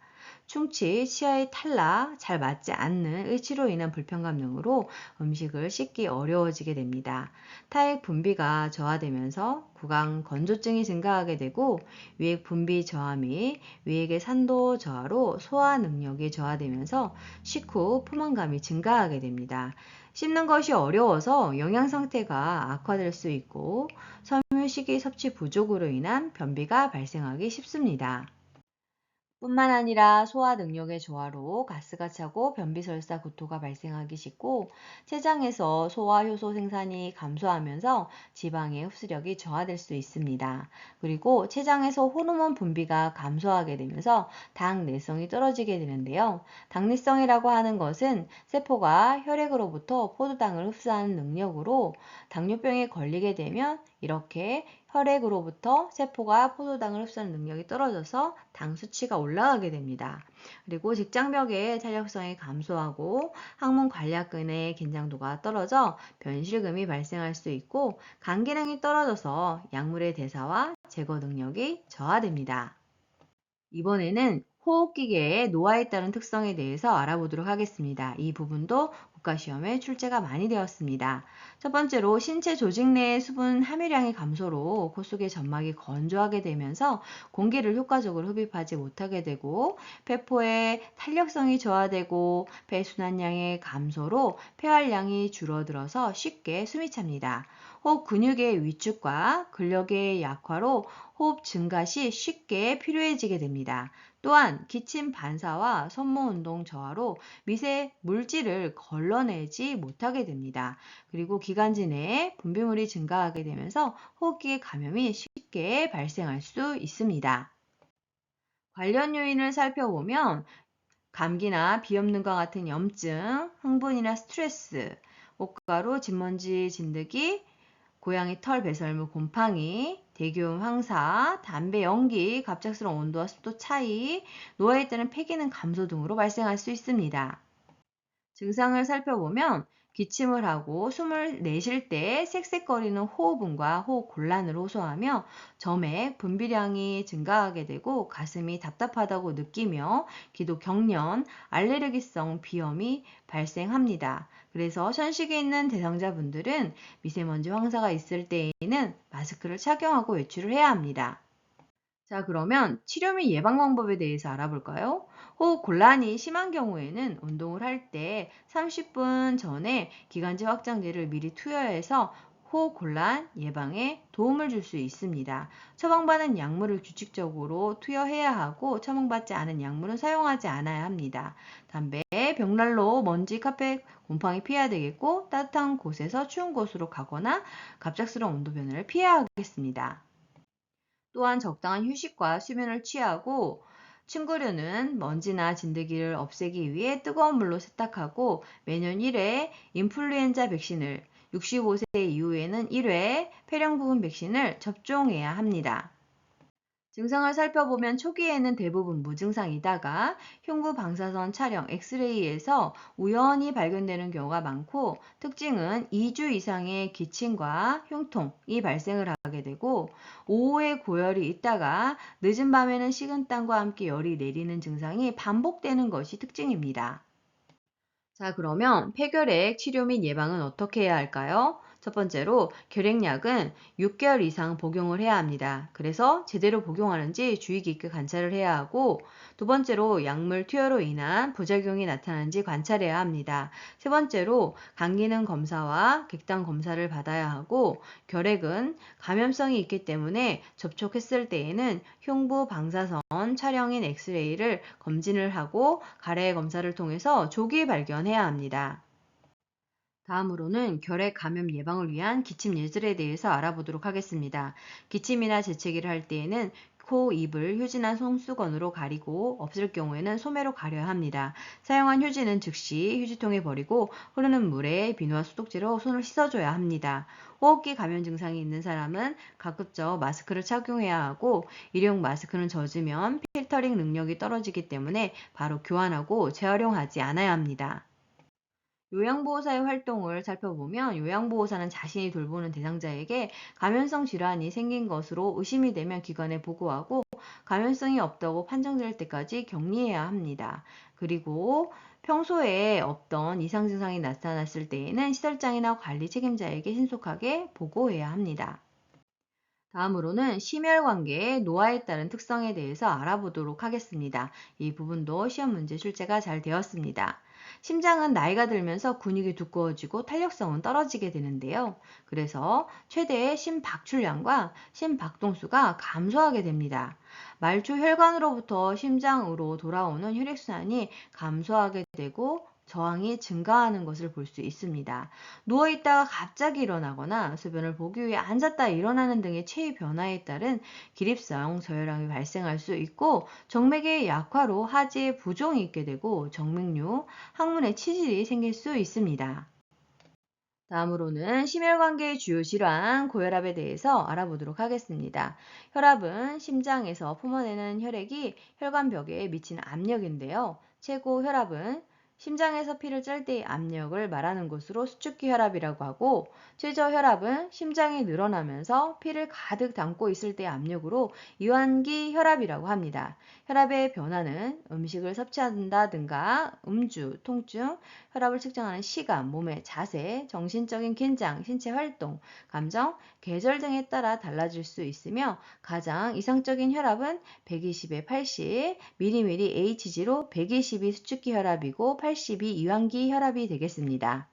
[SPEAKER 1] 충치, 치아의 탈락, 잘 맞지 않는 의치로 인한 불편감 등으로 음식을 씹기 어려워지게 됩니다. 타액 분비가 저하되면서 구강 건조증이 증가하게 되고 위액 분비 저하 및 위액의 산도 저하로 소화 능력이 저하되면서 식후 포만감이 증가하게 됩니다. 씹는 것이 어려워서 영양 상태가 악화될 수 있고 섬유식이 섭취 부족으로 인한 변비가 발생하기 쉽습니다. 뿐만 아니라 소화 능력의 저하로 가스가 차고 변비설사 구토가 발생하기 쉽고 췌장에서 소화 효소 생산이 감소하면서 지방의 흡수력이 저하될 수 있습니다. 그리고 췌장에서 호르몬 분비가 감소하게 되면서 당 내성이 떨어지게 되는데요. 당내성이라고 하는 것은 세포가 혈액으로부터 포도당을 흡수하는 능력으로 당뇨병에 걸리게 되면 이렇게 혈액으로부터 세포가 포도당을 흡수하는 능력이 떨어져서 당 수치가 올라가게 됩니다. 그리고 직장벽의 탄력성이 감소하고 항문 관략근의 긴장도가 떨어져 변실금이 발생할 수 있고 간 기능이 떨어져서 약물의 대사와 제거 능력이 저하됩니다. 이번에는 호흡기계의 노화에 따른 특성에 대해서 알아보도록 하겠습니다. 이 부분도 국가시험에 출제가 많이 되었습니다. 첫 번째로 신체 조직 내의 수분 함유량의 감소로 코 속의 점막이 건조하게 되면서 공기를 효과적으로 흡입하지 못하게 되고 폐포의 탄력성이 저하되고 폐순환량의 감소로 폐활량이 줄어들어서 쉽게 숨이 찹니다. 호흡 근육의 위축과 근력의 약화로 호흡 증가 시 쉽게 필요해지게 됩니다. 또한 기침 반사와 손목 운동 저하로 미세 물질을 걸러내지 못하게 됩니다. 그리고 기관지 내에 분비물이 증가하게 되면서 호흡기 감염이 쉽게 발생할 수 있습니다. 관련 요인을 살펴보면 감기나 비염 등과 같은 염증, 흥분이나 스트레스, 옷가루, 진먼지 진드기, 고양이 털 배설물 곰팡이, 대기오염 황사, 담배 연기, 갑작스러운 온도와 습도 차이, 노화에 따른 폐기능 감소 등으로 발생할 수 있습니다. 증상을 살펴보면 기침을 하고 숨을 내쉴 때 쌕쌕거리는 호흡음과 호흡 곤란을 호소하며 점액 분비량이 증가하게 되고 가슴이 답답하다고 느끼며 기도 경련, 알레르기성 비염이 발생합니다. 그래서 현식이 있는 대상자분들은 미세먼지 황사가 있을 때에는 마스크를 착용하고 외출을 해야 합니다. 자, 그러면 치료 및 예방 방법에 대해서 알아볼까요? 호흡 곤란이 심한 경우에는 운동을 할 때 30분 전에 기관지 확장제를 미리 투여해서 호흡 곤란 예방에 도움을 줄 수 있습니다. 처방받은 약물을 규칙적으로 투여해야 하고 처방받지 않은 약물은 사용하지 않아야 합니다. 담배, 벽난로, 먼지, 카펫, 곰팡이 피해야 되겠고 따뜻한 곳에서 추운 곳으로 가거나 갑작스러운 온도 변화를 피해야 하겠습니다. 또한 적당한 휴식과 수면을 취하고 침구류는 먼지나 진드기를 없애기 위해 뜨거운 물로 세탁하고 매년 1회 인플루엔자 백신을 65세 이후에는 1회 폐렴 부분 백신을 접종해야 합니다. 증상을 살펴보면 초기에는 대부분 무증상이다가 흉부 방사선 촬영 엑스레이에서 우연히 발견되는 경우가 많고 특징은 2주 이상의 기침과 흉통이 발생을 하게 되고 오후에 고열이 있다가 늦은 밤에는 식은땀과 함께 열이 내리는 증상이 반복되는 것이 특징입니다. 자, 그러면 폐결핵 치료 및 예방은 어떻게 해야 할까요? 첫 번째로 결핵약은 6개월 이상 복용을 해야 합니다. 그래서 제대로 복용하는지 주의 깊게 관찰을 해야 하고 두 번째로 약물 투여로 인한 부작용이 나타나는지 관찰해야 합니다. 세 번째로 간 기능 검사와 객당 검사를 받아야 하고 결핵은 감염성이 있기 때문에 접촉했을 때에는 흉부 방사선 촬영인 엑스레이를 검진을 하고 가래 검사를 통해서 조기 발견해야 합니다. 다음으로는 결핵 감염 예방을 위한 기침 예절에 대해서 알아보도록 하겠습니다. 기침이나 재채기를 할 때에는 코, 입을 휴지나 손수건으로 가리고 없을 경우에는 소매로 가려야 합니다. 사용한 휴지는 즉시 휴지통에 버리고 흐르는 물에 비누와 소독제로 손을 씻어줘야 합니다. 호흡기 감염 증상이 있는 사람은 가급적 마스크를 착용해야 하고 일회용 마스크는 젖으면 필터링 능력이 떨어지기 때문에 바로 교환하고 재활용하지 않아야 합니다. 요양보호사의 활동을 살펴보면 요양보호사는 자신이 돌보는 대상자에게 감염성 질환이 생긴 것으로 의심이 되면 기관에 보고하고 감염성이 없다고 판정될 때까지 격리해야 합니다. 그리고 평소에 없던 이상 증상이 나타났을 때에는 시설장이나 관리 책임자에게 신속하게 보고해야 합니다. 다음으로는 심혈관계의 노화에 따른 특성에 대해서 알아보도록 하겠습니다. 이 부분도 시험 문제 출제가 잘 되었습니다. 심장은 나이가 들면서 근육이 두꺼워지고 탄력성은 떨어지게 되는데요. 그래서 최대의 심박출량과 심박동수가 감소하게 됩니다. 말초 혈관으로부터 심장으로 돌아오는 혈액순환이 감소하게 되고 저항이 증가하는 것을 볼 수 있습니다. 누워있다가 갑자기 일어나거나 소변을 보기 위해 앉았다 일어나는 등의 체위 변화에 따른 기립성 저혈압이 발생할 수 있고 정맥의 약화로 하지에 부종이 있게 되고 정맥류, 항문에 치질이 생길 수 있습니다. 다음으로는 심혈관계의 주요 질환, 고혈압에 대해서 알아보도록 하겠습니다. 혈압은 심장에서 뿜어내는 혈액이 혈관벽에 미치는 압력인데요. 최고 혈압은 심장에서 피를 짤 때의 압력을 말하는 것으로 수축기 혈압이라고 하고, 최저 혈압은 심장이 늘어나면서 피를 가득 담고 있을 때의 압력으로 이완기 혈압이라고 합니다. 혈압의 변화는 음식을 섭취한다든가 음주, 통증, 혈압을 측정하는 시간, 몸의 자세, 정신적인 긴장, 신체 활동, 감정, 계절 등에 따라 달라질 수 있으며 가장 이상적인 혈압은 120에 80, mmHg로 120이 수축기 혈압이고 80이 이완기 혈압이 되겠습니다.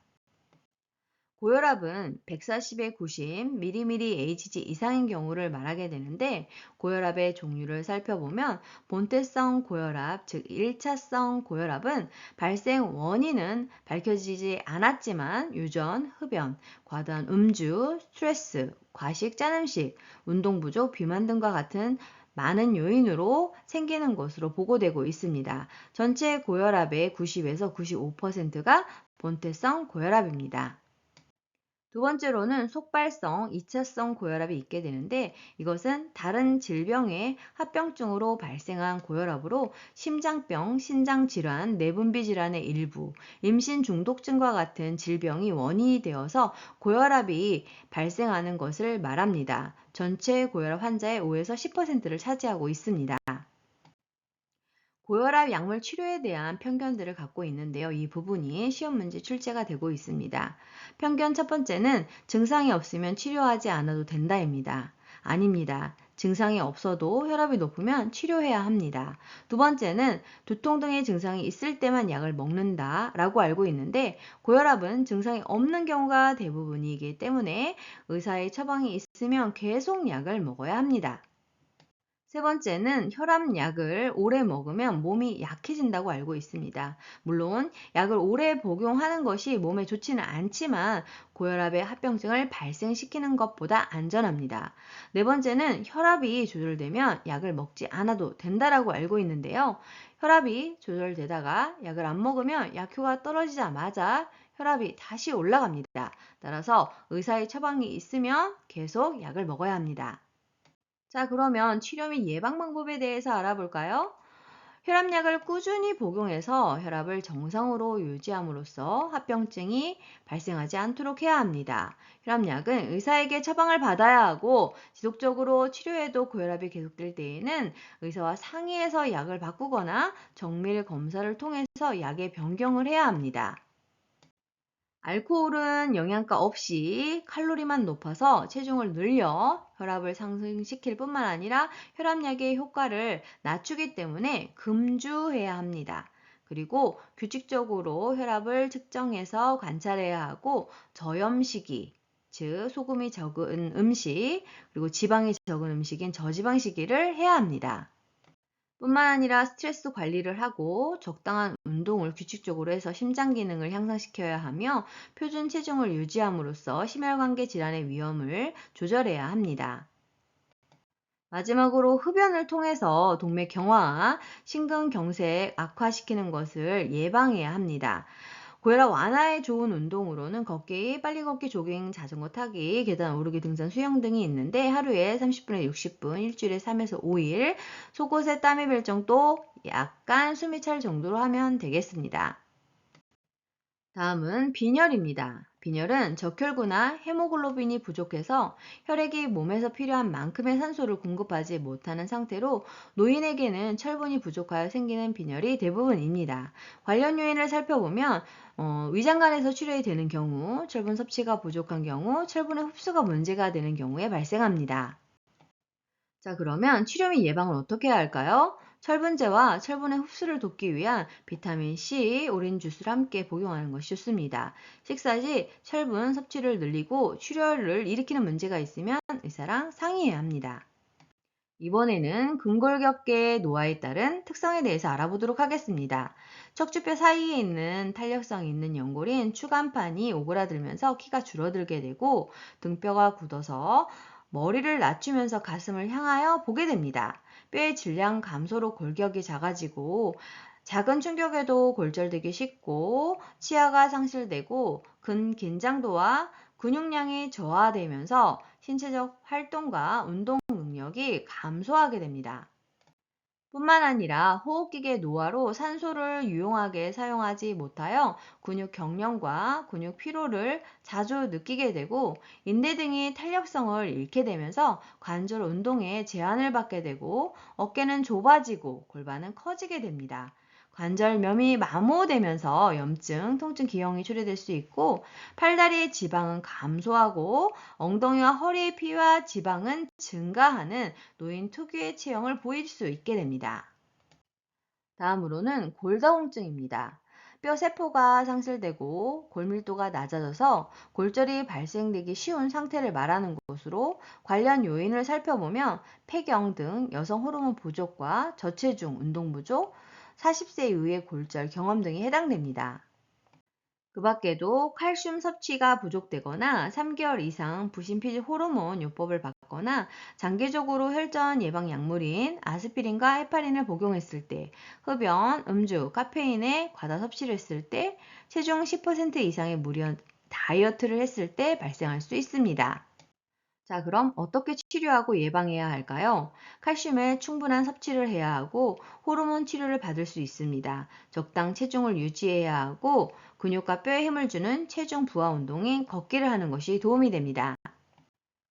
[SPEAKER 1] 고혈압은 140에 90 mmHg 이상인 경우를 말하게 되는데 고혈압의 종류를 살펴보면 본태성 고혈압, 즉 1차성 고혈압은 발생 원인은 밝혀지지 않았지만 유전, 흡연, 과도한 음주, 스트레스, 과식, 짠 음식, 운동 부족, 비만 등과 같은 많은 요인으로 생기는 것으로 보고되고 있습니다. 전체 고혈압의 90에서 95%가 본태성 고혈압입니다. 두 번째로는 속발성 2차성 고혈압이 있게 되는데 이것은 다른 질병의 합병증으로 발생한 고혈압으로 심장병, 신장질환, 내분비 질환의 일부, 임신 중독증과 같은 질병이 원인이 되어서 고혈압이 발생하는 것을 말합니다. 전체 고혈압 환자의 5에서 10%를 차지하고 있습니다. 고혈압 약물 치료에 대한 편견들을 갖고 있는데요. 이 부분이 시험 문제 출제가 되고 있습니다. 편견 첫 번째는 증상이 없으면 치료하지 않아도 된다입니다. 아닙니다. 증상이 없어도 혈압이 높으면 치료해야 합니다. 두 번째는 두통 등의 증상이 있을 때만 약을 먹는다 라고 알고 있는데 고혈압은 증상이 없는 경우가 대부분이기 때문에 의사의 처방이 있으면 계속 약을 먹어야 합니다. 세 번째는 혈압약을 오래 먹으면 몸이 약해진다고 알고 있습니다. 물론 약을 오래 복용하는 것이 몸에 좋지는 않지만 고혈압의 합병증을 발생시키는 것보다 안전합니다. 네 번째는 혈압이 조절되면 약을 먹지 않아도 된다라고 알고 있는데요. 혈압이 조절되다가 약을 안 먹으면 약효가 떨어지자마자 혈압이 다시 올라갑니다. 따라서 의사의 처방이 있으면 계속 약을 먹어야 합니다. 자, 그러면 치료 및 예방 방법에 대해서 알아볼까요? 혈압약을 꾸준히 복용해서 혈압을 정상으로 유지함으로써 합병증이 발생하지 않도록 해야 합니다. 혈압약은 의사에게 처방을 받아야 하고 지속적으로 치료해도 고혈압이 계속될 때에는 의사와 상의해서 약을 바꾸거나 정밀 검사를 통해서 약의 변경을 해야 합니다. 알코올은 영양가 없이 칼로리만 높아서 체중을 늘려 혈압을 상승시킬 뿐만 아니라 혈압약의 효과를 낮추기 때문에 금주해야 합니다. 그리고 규칙적으로 혈압을 측정해서 관찰해야 하고 저염식이, 즉 소금이 적은 음식, 그리고 지방이 적은 음식인 저지방식이를 해야 합니다. 뿐만 아니라 스트레스 관리를 하고 적당한 운동을 규칙적으로 해서 심장 기능을 향상시켜야 하며 표준 체중을 유지함으로써 심혈관계 질환의 위험을 조절해야 합니다. 마지막으로 흡연을 통해서 동맥 경화, 심근경색 악화시키는 것을 예방해야 합니다. 고혈압 완화에 좋은 운동으로는 걷기, 빨리 걷기, 조깅, 자전거 타기, 계단 오르기, 등산, 수영 등이 있는데 하루에 30분에 60분, 일주일에 3에서 5일, 속옷에 땀이 별 정도, 약간 숨이 찰 정도로 하면 되겠습니다. 다음은 빈혈입니다. 빈혈은 적혈구나 헤모글로빈이 부족해서 혈액이 몸에서 필요한 만큼의 산소를 공급하지 못하는 상태로 노인에게는 철분이 부족하여 생기는 빈혈이 대부분입니다. 관련 요인을 살펴보면 위장관에서 출혈이 되는 경우, 철분 섭취가 부족한 경우, 철분의 흡수가 문제가 되는 경우에 발생합니다. 자, 그러면 치료 및 예방을 어떻게 해야 할까요? 철분제와 철분의 흡수를 돕기 위한 비타민 C, 오렌지 주스를 함께 복용하는 것이 좋습니다. 식사 시 철분 섭취를 늘리고 출혈을 일으키는 문제가 있으면 의사랑 상의해야 합니다. 이번에는 근골격계의 노화에 따른 특성에 대해서 알아보도록 하겠습니다. 척추뼈 사이에 있는 탄력성이 있는 연골인 추간판이 오그라들면서 키가 줄어들게 되고 등뼈가 굳어서 머리를 낮추면서 가슴을 향하여 보게 됩니다. 뼈의 질량 감소로 골격이 작아지고 작은 충격에도 골절되기 쉽고 치아가 상실되고 근긴장도와 근육량이 저하되면서 신체적 활동과 운동 능력이 감소하게 됩니다. 뿐만 아니라 호흡기계 노화로 산소를 유용하게 사용하지 못하여 근육 경련과 근육 피로를 자주 느끼게 되고 인대 등이 탄력성을 잃게 되면서 관절 운동에 제한을 받게 되고 어깨는 좁아지고 골반은 커지게 됩니다. 관절염이 마모되면서 염증, 통증, 기형이 초래될 수 있고 팔다리의 지방은 감소하고 엉덩이와 허리의 피와 지방은 증가하는 노인 특유의 체형을 보일 수 있게 됩니다. 다음으로는 골다공증입니다. 뼈 세포가 상실되고 골밀도가 낮아져서 골절이 발생되기 쉬운 상태를 말하는 것으로 관련 요인을 살펴보면 폐경 등 여성 호르몬 부족과 저체중, 운동 부족, 40세 이후의 골절 경험 등이 해당됩니다. 그 밖에도 칼슘 섭취가 부족되거나 3개월 이상 부신피질 호르몬 요법을 받거나 장기적으로 혈전 예방 약물인 아스피린과 헤파린을 복용했을 때, 흡연, 음주, 카페인의 과다 섭취를 했을 때, 체중 10% 이상의 무리한 다이어트를 했을 때 발생할 수 있습니다. 자, 그럼 어떻게 치료하고 예방해야 할까요? 칼슘의 충분한 섭취를 해야 하고 호르몬 치료를 받을 수 있습니다. 적당 체중을 유지해야 하고 근육과 뼈에 힘을 주는 체중 부하 운동인 걷기를 하는 것이 도움이 됩니다.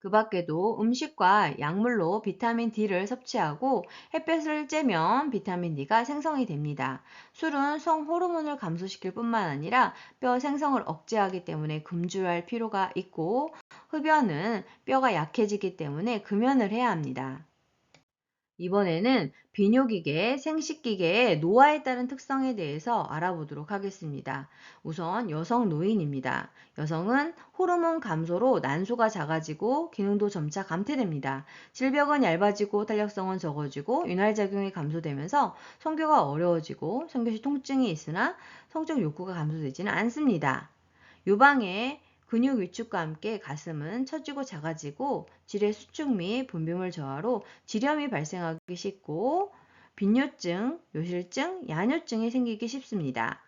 [SPEAKER 1] 그 밖에도 음식과 약물로 비타민 D를 섭취하고 햇볕을 쬐면 비타민 D가 생성이 됩니다. 술은 성 호르몬을 감소시킬 뿐만 아니라 뼈 생성을 억제하기 때문에 금주할 필요가 있고 흡연은 뼈가 약해지기 때문에 금연을 해야 합니다. 이번에는 비뇨기계, 생식기계의 노화에 따른 특성에 대해서 알아보도록 하겠습니다. 우선 여성 노인입니다. 여성은 호르몬 감소로 난소가 작아지고 기능도 점차 감퇴됩니다. 질벽은 얇아지고 탄력성은 적어지고 윤활작용이 감소되면서 성교가 어려워지고 성교 시 통증이 있으나 성적 욕구가 감소되지는 않습니다. 유방의 근육 위축과 함께 가슴은 처지고 작아지고 질의 수축 및 분비물 저하로 지렴이 발생하기 쉽고 빈뇨증, 요실증, 야뇨증이 생기기 쉽습니다.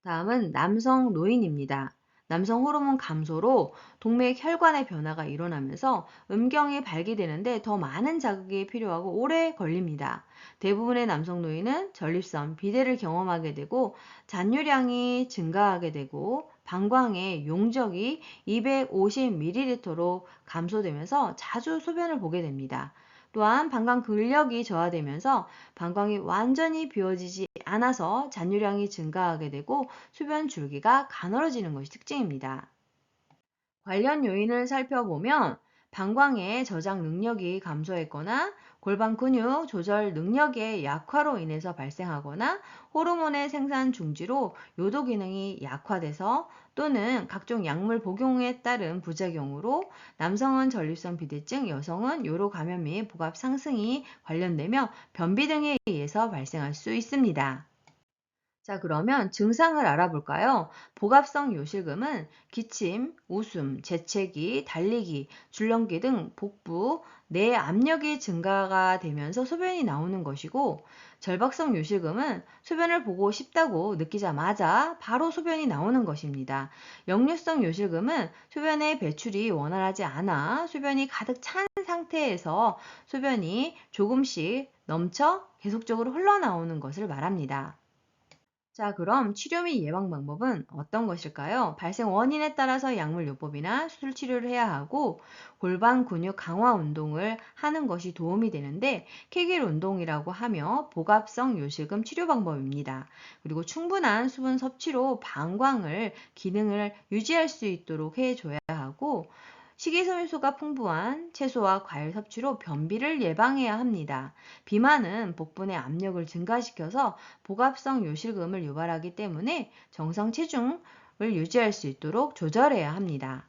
[SPEAKER 1] 다음은 남성 노인입니다. 남성 호르몬 감소로 동맥 혈관의 변화가 일어나면서 음경이 발기되는데 더 많은 자극이 필요하고 오래 걸립니다. 대부분의 남성 노인은 전립선, 비대를 경험하게 되고 잔류량이 증가하게 되고 방광의 용적이 250ml로 감소되면서 자주 소변을 보게 됩니다. 또한 방광 근력이 저하되면서 방광이 완전히 비워지지 않아서 잔유량이 증가하게 되고 소변 줄기가 가늘어지는 것이 특징입니다. 관련 요인을 살펴보면 방광의 저장 능력이 감소했거나 골반 근육 조절 능력의 약화로 인해서 발생하거나 호르몬의 생산 중지로 요도 기능이 약화돼서 또는 각종 약물 복용에 따른 부작용으로 남성은 전립선 비대증, 여성은 요로 감염 및 복압 상승이 관련되며 변비 등에 의해서 발생할 수 있습니다. 자, 그러면 증상을 알아볼까요? 복압성 요실금은 기침, 웃음, 재채기, 달리기, 줄넘기 등 복부, 내 압력이 증가가 되면서 소변이 나오는 것이고, 절박성 요실금은 소변을 보고 싶다고 느끼자마자 바로 소변이 나오는 것입니다. 역류성 요실금은 소변의 배출이 원활하지 않아 소변이 가득 찬 상태에서 소변이 조금씩 넘쳐 계속적으로 흘러나오는 것을 말합니다. 자, 그럼 치료 및 예방 방법은 어떤 것일까요? 발생 원인에 따라서 약물 요법이나 수술 치료를 해야 하고 골반 근육 강화 운동을 하는 것이 도움이 되는데 케겔 운동이라고 하며 복압성 요실금 치료 방법입니다. 그리고 충분한 수분 섭취로 방광을 기능을 유지할 수 있도록 해줘야 하고 식이섬유소가 풍부한 채소와 과일 섭취로 변비를 예방해야 합니다. 비만은 복부의 압력을 증가시켜서 복압성 요실금을 유발하기 때문에 정상 체중을 유지할 수 있도록 조절해야 합니다.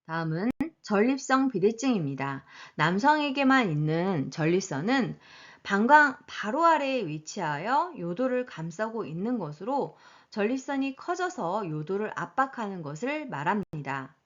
[SPEAKER 1] 다음은 전립성 비대증입니다. 남성에게만 있는 전립선은 방광 바로 아래에 위치하여 요도를 감싸고 있는 것으로 전립선이 커져서 요도를 압박하는 것을 말합니다.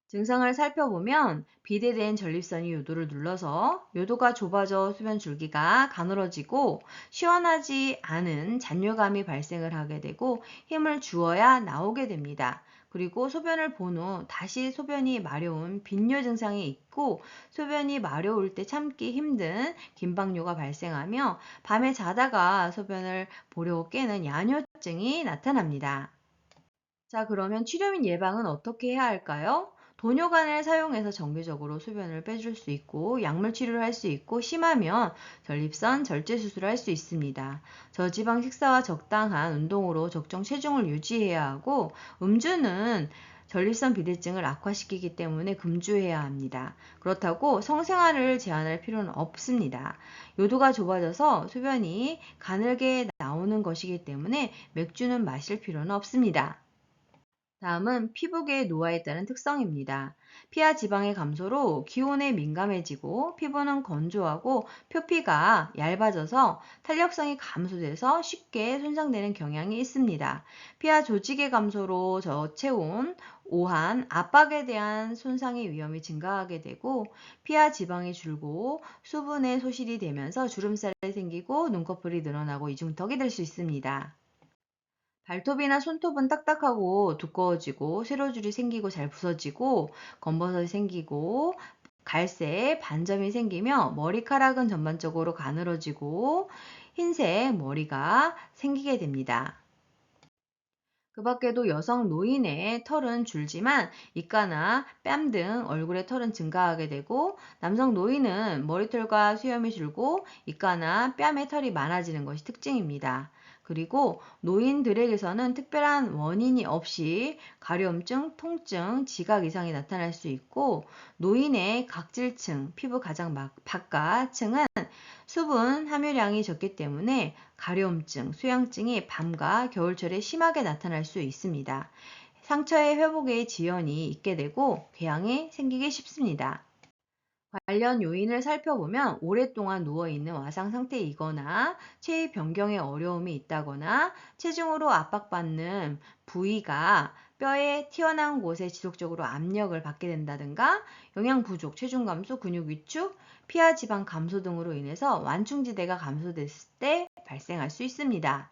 [SPEAKER 1] 증상을 살펴보면 비대된 전립선이 요도를 눌러서 요도가 좁아져 수변 줄기가 가늘어지고 시원하지 않은 잔뇨감이 발생을 하게 되고 힘을 주어야 나오게 됩니다. 그리고 소변을 본 후 다시 소변이 마려운 빈뇨 증상이 있고 소변이 마려울 때 참기 힘든 긴박뇨가 발생하며 밤에 자다가 소변을 보려고 깨는 야뇨증이 나타납니다. 자, 그러면 치료 및 예방은 어떻게 해야 할까요? 도뇨관을 사용해서 정기적으로 소변을 빼줄 수 있고 약물 치료를 할 수 있고 심하면 전립선 절제 수술을 할 수 있습니다. 저지방 식사와 적당한 운동으로 적정 체중을 유지해야 하고 음주는 전립선 비대증을 악화시키기 때문에 금주해야 합니다. 그렇다고 성생활을 제한할 필요는 없습니다. 요도가 좁아져서 소변이 가늘게 나오는 것이기 때문에 맥주는 마실 필요는 없습니다. 다음은 피부계의 노화에 따른 특성입니다. 피하 지방의 감소로 기온에 민감해지고 피부는 건조하고 표피가 얇아져서 탄력성이 감소돼서 쉽게 손상되는 경향이 있습니다. 피하 조직의 감소로 저체온, 오한, 압박에 대한 손상의 위험이 증가하게 되고 피하 지방이 줄고 수분의 소실이 되면서 주름살이 생기고 눈꺼풀이 늘어나고 이중턱이 될 수 있습니다. 발톱이나 손톱은 딱딱하고 두꺼워지고 세로줄이 생기고 잘 부서지고 검버섯이 생기고 갈색 반점이 생기며 머리카락은 전반적으로 가늘어지고 흰색 머리가 생기게 됩니다. 그 밖에도 여성 노인의 털은 줄지만 이가나 뺨 등 얼굴의 털은 증가하게 되고 남성 노인은 머리털과 수염이 줄고 이가나 뺨에 털이 많아지는 것이 특징입니다. 그리고 노인들에게서는 특별한 원인이 없이 가려움증, 통증, 지각 이상이 나타날 수 있고 노인의 각질층, 피부 가장 바깥층은 수분 함유량이 적기 때문에 가려움증, 수양증이 밤과 겨울철에 심하게 나타날 수 있습니다. 상처의 회복에 지연이 있게 되고 궤양이 생기기 쉽습니다. 관련 요인을 살펴보면 오랫동안 누워있는 와상 상태이거나 체위 변경에 어려움이 있다거나 체중으로 압박받는 부위가 뼈에 튀어나온 곳에 지속적으로 압력을 받게 된다든가 영양 부족, 체중 감소, 근육 위축, 피하 지방 감소 등으로 인해서 완충지대가 감소됐을 때 발생할 수 있습니다.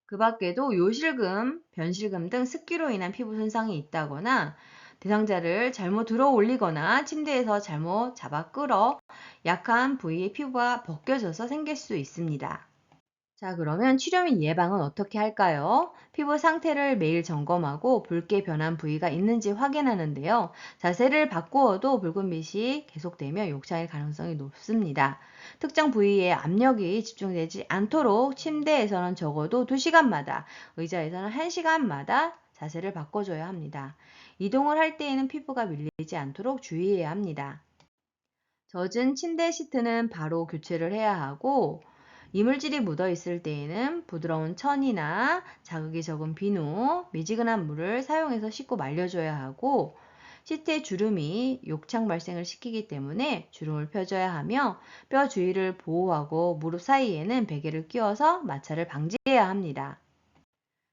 [SPEAKER 1] 그 밖에도 요실금, 변실금 등 습기로 인한 피부 손상이 있다거나 대상자를 잘못 들어 올리거나 침대에서 잘못 잡아 끌어 약한 부위의 피부가 벗겨져서 생길 수 있습니다. 자, 그러면 치료 및 예방은 어떻게 할까요? 피부 상태를 매일 점검하고 붉게 변한 부위가 있는지 확인하는데요. 자세를 바꾸어도 붉은빛이 계속되면 욕창일 가능성이 높습니다. 특정 부위에 압력이 집중되지 않도록 침대에서는 적어도 2시간마다, 의자에서는 1시간마다 자세를 바꿔줘야 합니다. 이동을 할 때에는 피부가 밀리지 않도록 주의해야 합니다. 젖은 침대 시트는 바로 교체를 해야 하고 이물질이 묻어 있을 때에는 부드러운 천이나 자극이 적은 비누, 미지근한 물을 사용해서 씻고 말려줘야 하고 시트의 주름이 욕창 발생을 시키기 때문에 주름을 펴줘야 하며 뼈 주위를 보호하고 무릎 사이에는 베개를 끼워서 마찰을 방지해야 합니다.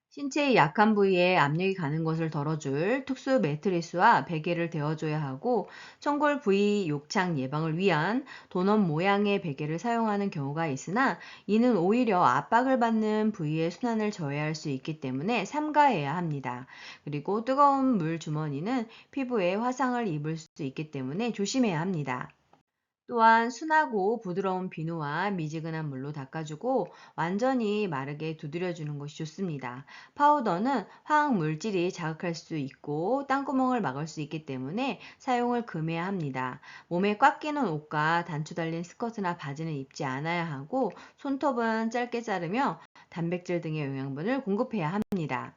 [SPEAKER 1] 신체의 약한 부위에 압력이 가는 것을 덜어줄 특수 매트리스와 베개를 대어줘야 하고 청골 부위 욕창 예방을 위한 도넛 모양의 베개를 사용하는 경우가 있으나 이는 오히려 압박을 받는 부위의 순환을 저해할 수 있기 때문에 삼가해야 합니다. 그리고 뜨거운 물 주머니는 피부에 화상을 입을 수 있기 때문에 조심해야 합니다. 또한 순하고 부드러운 비누와 미지근한 물로 닦아주고 완전히 마르게 두드려주는 것이 좋습니다. 파우더는 화학 물질이 자극할 수 있고 땅구멍을 막을 수 있기 때문에 사용을 금해야 합니다. 몸에 꽉 끼는 옷과 단추 달린 스커트나 바지는 입지 않아야 하고 손톱은 짧게 자르며 단백질 등의 영양분을 공급해야 합니다.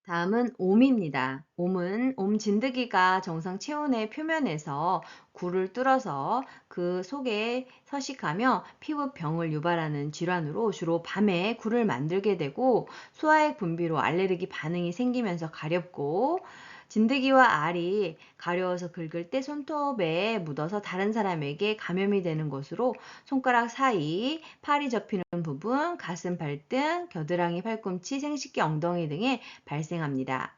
[SPEAKER 1] 다음은 옴입니다. 옴은 옴 진드기가 정상 체온의 표면에서 굴을 뚫어서 그 속에 서식하며 피부병을 유발하는 질환으로 주로 밤에 굴을 만들게 되고 소화액 분비로 알레르기 반응이 생기면서 가렵고 진드기와 알이 가려워서 긁을 때 손톱에 묻어서 다른 사람에게 감염이 되는 것으로 손가락 사이, 팔이 접히는 부분, 가슴 발등, 겨드랑이 팔꿈치, 생식기 엉덩이 등에 발생합니다.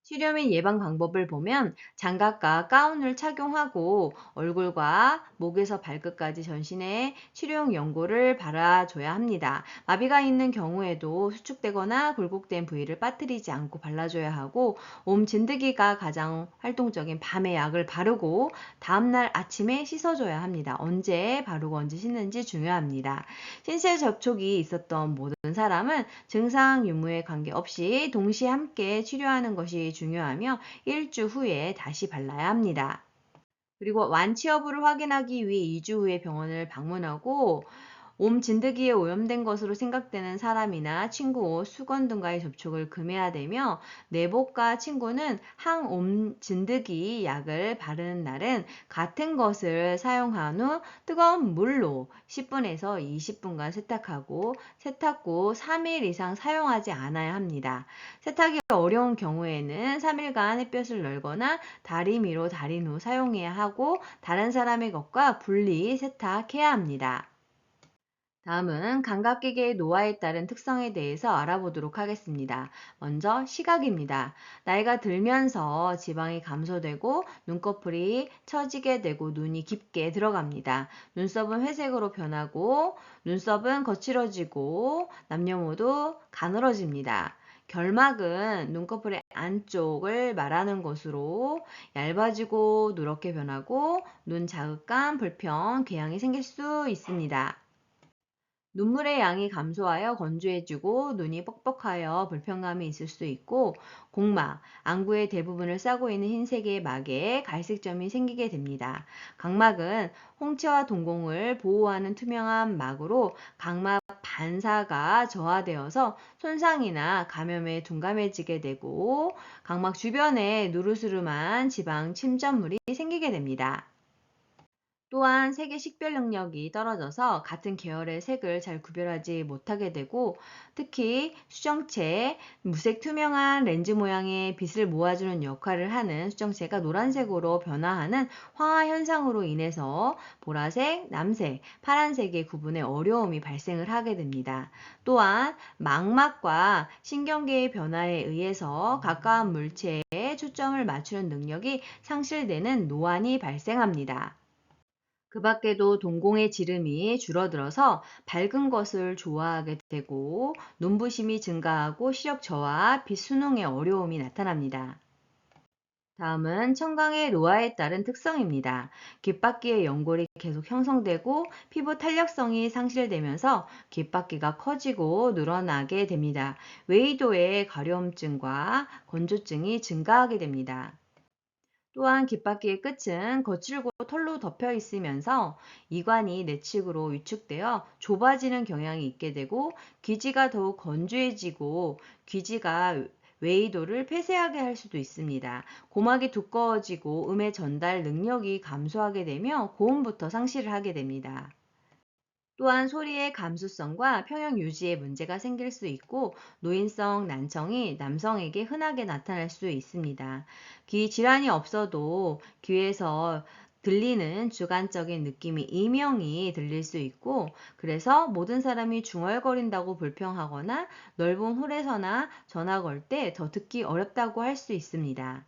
[SPEAKER 1] 치료 및 예방 방법을 보면 장갑과 가운을 착용하고 얼굴과 목에서 발끝까지 전신에 치료용 연고를 발라줘야 합니다. 마비가 있는 경우에도 수축되거나 굴곡된 부위를 빠뜨리지 않고 발라줘야 하고 옴 진드기가 가장 활동적인 밤에 약을 바르고 다음날 아침에 씻어줘야 합니다. 언제 바르고 언제 씻는지 중요합니다. 신체 접촉이 있었던 모든 사람은 증상 유무에 관계없이 동시에 함께 치료하는 것이 중요하며 일주 후에 다시 발라야 합니다. 그리고 완치 여부를 확인하기 위해 2주 후에 병원을 방문하고 옴 진드기에 오염된 것으로 생각되는 사람이나 친구 옷, 수건 등과의 접촉을 금해야 되며 내복과 친구는 항옴 진드기 약을 바르는 날은 같은 것을 사용한 후 뜨거운 물로 10분에서 20분간 세탁하고 세탁 후 3일 이상 사용하지 않아야 합니다. 세탁이 어려운 경우에는 3일간 햇볕을 널거나 다리미로 달인 후 사용해야 하고 다른 사람의 것과 분리 세탁해야 합니다. 다음은 감각기계의 노화에 따른 특성에 대해서 알아보도록 하겠습니다. 먼저 시각입니다. 나이가 들면서 지방이 감소되고 눈꺼풀이 처지게 되고 눈이 깊게 들어갑니다. 눈썹은 회색으로 변하고 눈썹은 거칠어지고 남녀 모두 가늘어집니다. 결막은 눈꺼풀의 안쪽을 말하는 것으로 얇아지고 누렇게 변하고 눈 자극감, 불편, 궤양이 생길 수 있습니다. 눈물의 양이 감소하여 건조해지고 눈이 뻑뻑하여 불편감이 있을 수 있고 공막, 안구의 대부분을 싸고 있는 흰색의 막에 갈색점이 생기게 됩니다. 각막은 홍채와 동공을 보호하는 투명한 막으로 각막 반사가 저하되어서 손상이나 감염에 둔감해지게 되고 각막 주변에 누르스름한 지방 침전물이 생기게 됩니다. 또한 색의 식별 능력이 떨어져서 같은 계열의 색을 잘 구별하지 못하게 되고 특히 수정체, 무색 투명한 렌즈 모양의 빛을 모아주는 역할을 하는 수정체가 노란색으로 변화하는 황화 현상으로 인해서 보라색, 남색, 파란색의 구분에 어려움이 발생을 하게 됩니다. 또한 망막과 신경계의 변화에 의해서 가까운 물체에 초점을 맞추는 능력이 상실되는 노안이 발생합니다. 그 밖에도 동공의 지름이 줄어들어서 밝은 것을 좋아하게 되고 눈부심이 증가하고 시력 저하, 빛 순응에 어려움이 나타납니다. 다음은 청강의 노화에 따른 특성입니다. 귓바퀴의 연골이 계속 형성되고 피부 탄력성이 상실되면서 귓바퀴가 커지고 늘어나게 됩니다. 외이도의 가려움증과 건조증이 증가하게 됩니다. 또한 귓바퀴의 끝은 거칠고 털로 덮여 있으면서 이관이 내측으로 위축되어 좁아지는 경향이 있게 되고 귀지가 더욱 건조해지고 귀지가 외이도를 폐쇄하게 할 수도 있습니다. 고막이 두꺼워지고 음의 전달 능력이 감소하게 되며 고음부터 상실을 하게 됩니다. 또한 소리의 감수성과 평형 유지에 문제가 생길 수 있고 노인성 난청이 남성에게 흔하게 나타날 수 있습니다. 귀 질환이 없어도 귀에서 들리는 주관적인 느낌이 이명이 들릴 수 있고 그래서 모든 사람이 중얼거린다고 불평하거나 넓은 홀에서나 전화 걸 때 더 듣기 어렵다고 할 수 있습니다.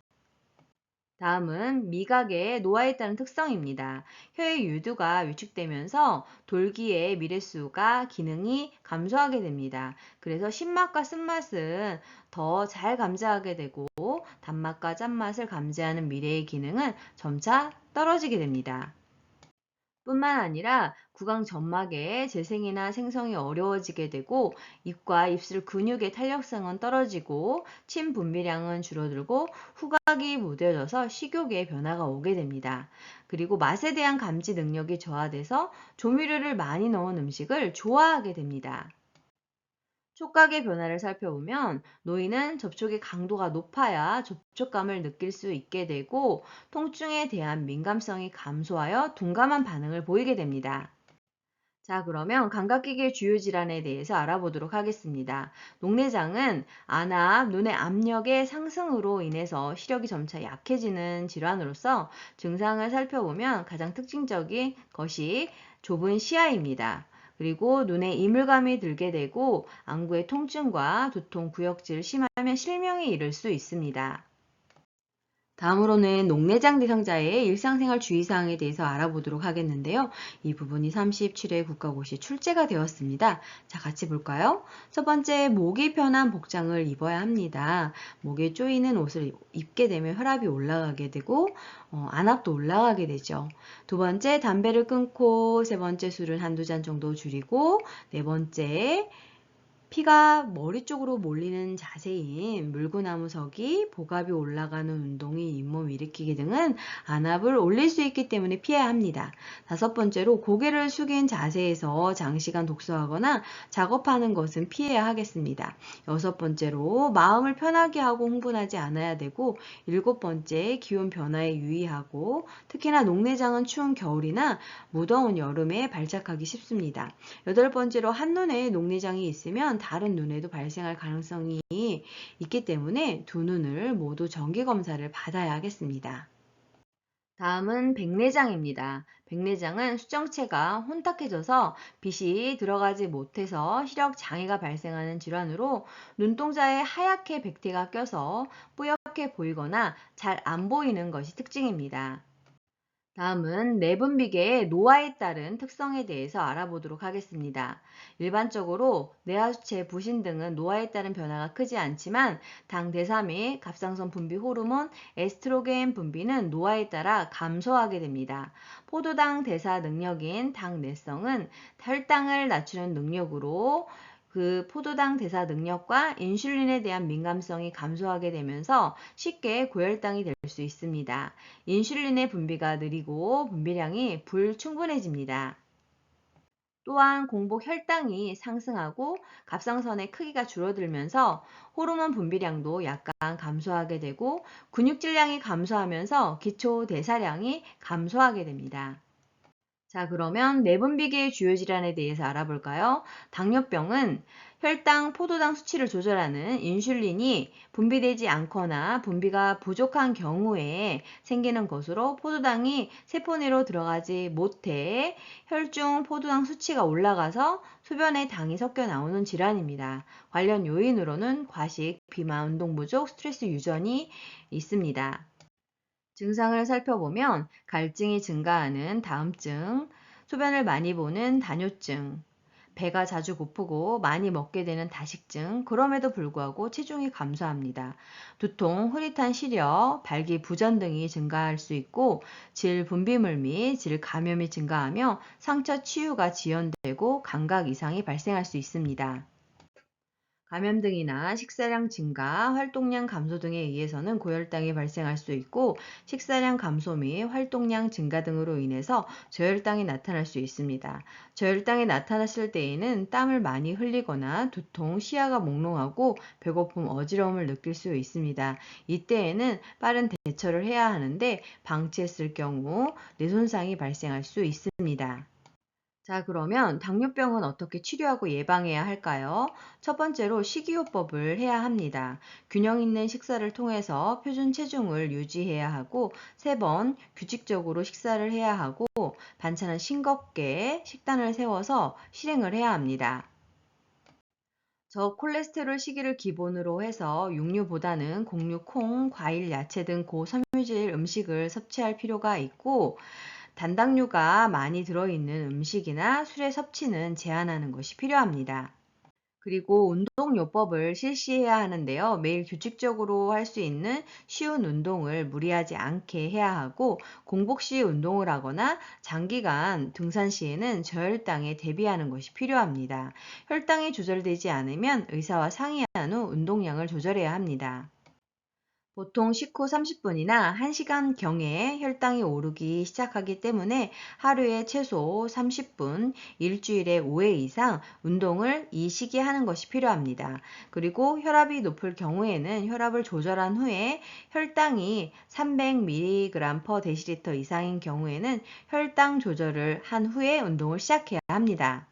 [SPEAKER 1] 다음은 미각의 노화에 따른 특성입니다. 혀의 유두가 위축되면서 돌기의 미레수가 기능이 감소하게 됩니다. 그래서 신맛과 쓴맛은 더 잘 감지하게 되고 단맛과 짠맛을 감지하는 미래의 기능은 점차 떨어지게 됩니다. 뿐만 아니라 구강 점막의 재생이나 생성이 어려워지게 되고 입과 입술 근육의 탄력성은 떨어지고 침 분비량은 줄어들고 후각이 무뎌져서 식욕에 변화가 오게 됩니다. 그리고 맛에 대한 감지 능력이 저하돼서 조미료를 많이 넣은 음식을 좋아하게 됩니다. 촉각의 변화를 살펴보면 노인은 접촉의 강도가 높아야 접촉감을 느낄 수 있게 되고 통증에 대한 민감성이 감소하여 둔감한 반응을 보이게 됩니다. 자, 그러면 감각기계 주요 질환에 대해서 알아보도록 하겠습니다. 녹내장은 안압, 눈의 압력의 상승으로 인해서 시력이 점차 약해지는 질환으로서 증상을 살펴보면 가장 특징적인 것이 좁은 시야입니다. 그리고 눈에 이물감이 들게 되고 안구의 통증과 두통, 구역질 심하면 실명에 이를 수 있습니다. 다음으로는 녹내장 대상자의 일상생활 주의사항에 대해서 알아보도록 하겠는데요. 이 부분이 37회 국가고시에 출제가 되었습니다. 자, 같이 볼까요? 첫 번째, 목이 편한 복장을 입어야 합니다. 목에 조이는 옷을 입게 되면 혈압이 올라가게 되고 안압도 올라가게 되죠. 두 번째, 담배를 끊고 세 번째, 술은 한두 잔 정도 줄이고 네 번째, 피가 머리 쪽으로 몰리는 자세인 물구나무 서기, 복압이 올라가는 운동이 잇몸 일으키기 등은 안압을 올릴 수 있기 때문에 피해야 합니다. 다섯 번째로 고개를 숙인 자세에서 장시간 독서하거나 작업하는 것은 피해야 하겠습니다. 여섯 번째로 마음을 편하게 하고 흥분하지 않아야 되고 일곱 번째 기온 변화에 유의하고 특히나 녹내장은 추운 겨울이나 무더운 여름에 발작하기 쉽습니다. 여덟 번째로 한눈에 녹내장이 있으면 다른 눈에도 발생할 가능성이 있기 때문에 두 눈을 모두 정기검사를 받아야 하겠습니다. 다음은 백내장입니다. 백내장은 수정체가 혼탁해져서 빛이 들어가지 못해서 시력 장애가 발생하는 질환으로 눈동자에 하얗게 백태가 껴서 뿌옇게 보이거나 잘 안 보이는 것이 특징입니다. 다음은 내분비계의 노화에 따른 특성에 대해서 알아보도록 하겠습니다. 일반적으로 뇌하수체, 부신 등은 노화에 따른 변화가 크지 않지만 당 대사 및 갑상선 분비 호르몬, 에스트로겐 분비는 노화에 따라 감소하게 됩니다. 포도당 대사 능력인 당내성은 혈당을 낮추는 능력으로 그 포도당 대사 능력과 인슐린에 대한 민감성이 감소하게 되면서 쉽게 고혈당이 될 수 있습니다. 인슐린의 분비가 느리고 분비량이 불충분해집니다. 또한 공복 혈당이 상승하고 갑상선의 크기가 줄어들면서 호르몬 분비량도 약간 감소하게 되고 근육 질량이 감소하면서 기초 대사량이 감소하게 됩니다. 자, 그러면 내분비계의 주요 질환에 대해서 알아볼까요? 당뇨병은 혈당, 포도당 수치를 조절하는 인슐린이 분비되지 않거나 분비가 부족한 경우에 생기는 것으로 포도당이 세포 내로 들어가지 못해 혈중 포도당 수치가 올라가서 소변에 당이 섞여 나오는 질환입니다. 관련 요인으로는 과식, 비만, 운동 부족, 스트레스 유전이 있습니다. 증상을 살펴보면 갈증이 증가하는 다음증, 소변을 많이 보는 다뇨증, 배가 자주 고프고 많이 먹게 되는 다식증, 그럼에도 불구하고 체중이 감소합니다. 두통, 흐릿한 시력, 발기부전 등이 증가할 수 있고 질 분비물 및 질 감염이 증가하며 상처 치유가 지연되고 감각 이상이 발생할 수 있습니다. 감염 등이나 식사량 증가, 활동량 감소 등에 의해서는 고혈당이 발생할 수 있고 식사량 감소 및 활동량 증가 등으로 인해서 저혈당이 나타날 수 있습니다. 저혈당이 나타났을 때에는 땀을 많이 흘리거나 두통, 시야가 몽롱하고 배고픔, 어지러움을 느낄 수 있습니다. 이때에는 빠른 대처를 해야 하는데 방치했을 경우 뇌손상이 발생할 수 있습니다. 자, 그러면 당뇨병은 어떻게 치료하고 예방해야 할까요? 첫 번째로 식이요법을 해야 합니다. 균형 있는 식사를 통해서 표준 체중을 유지해야 하고, 세 번 규칙적으로 식사를 해야 하고, 반찬은 싱겁게 식단을 세워서 실행을 해야 합니다. 저콜레스테롤 시기를 기본으로 해서 육류보다는 곡류, 콩, 과일, 야채 등 고섬유질 음식을 섭취할 필요가 있고, 단당류가 많이 들어있는 음식이나 술의 섭취는 제한하는 것이 필요합니다. 그리고 운동요법을 실시해야 하는데요. 매일 규칙적으로 할 수 있는 쉬운 운동을 무리하지 않게 해야 하고, 공복 시 운동을 하거나 장기간 등산 시에는 저혈당에 대비하는 것이 필요합니다. 혈당이 조절되지 않으면 의사와 상의한 후 운동량을 조절해야 합니다. 보통 식후 30분이나 1시간 경에 혈당이 오르기 시작하기 때문에 하루에 최소 30분, 일주일에 5회 이상 운동을 이 시기에 하는 것이 필요합니다. 그리고 혈압이 높을 경우에는 혈압을 조절한 후에 혈당이 300mg/dL 이상인 경우에는 혈당 조절을 한 후에 운동을 시작해야 합니다.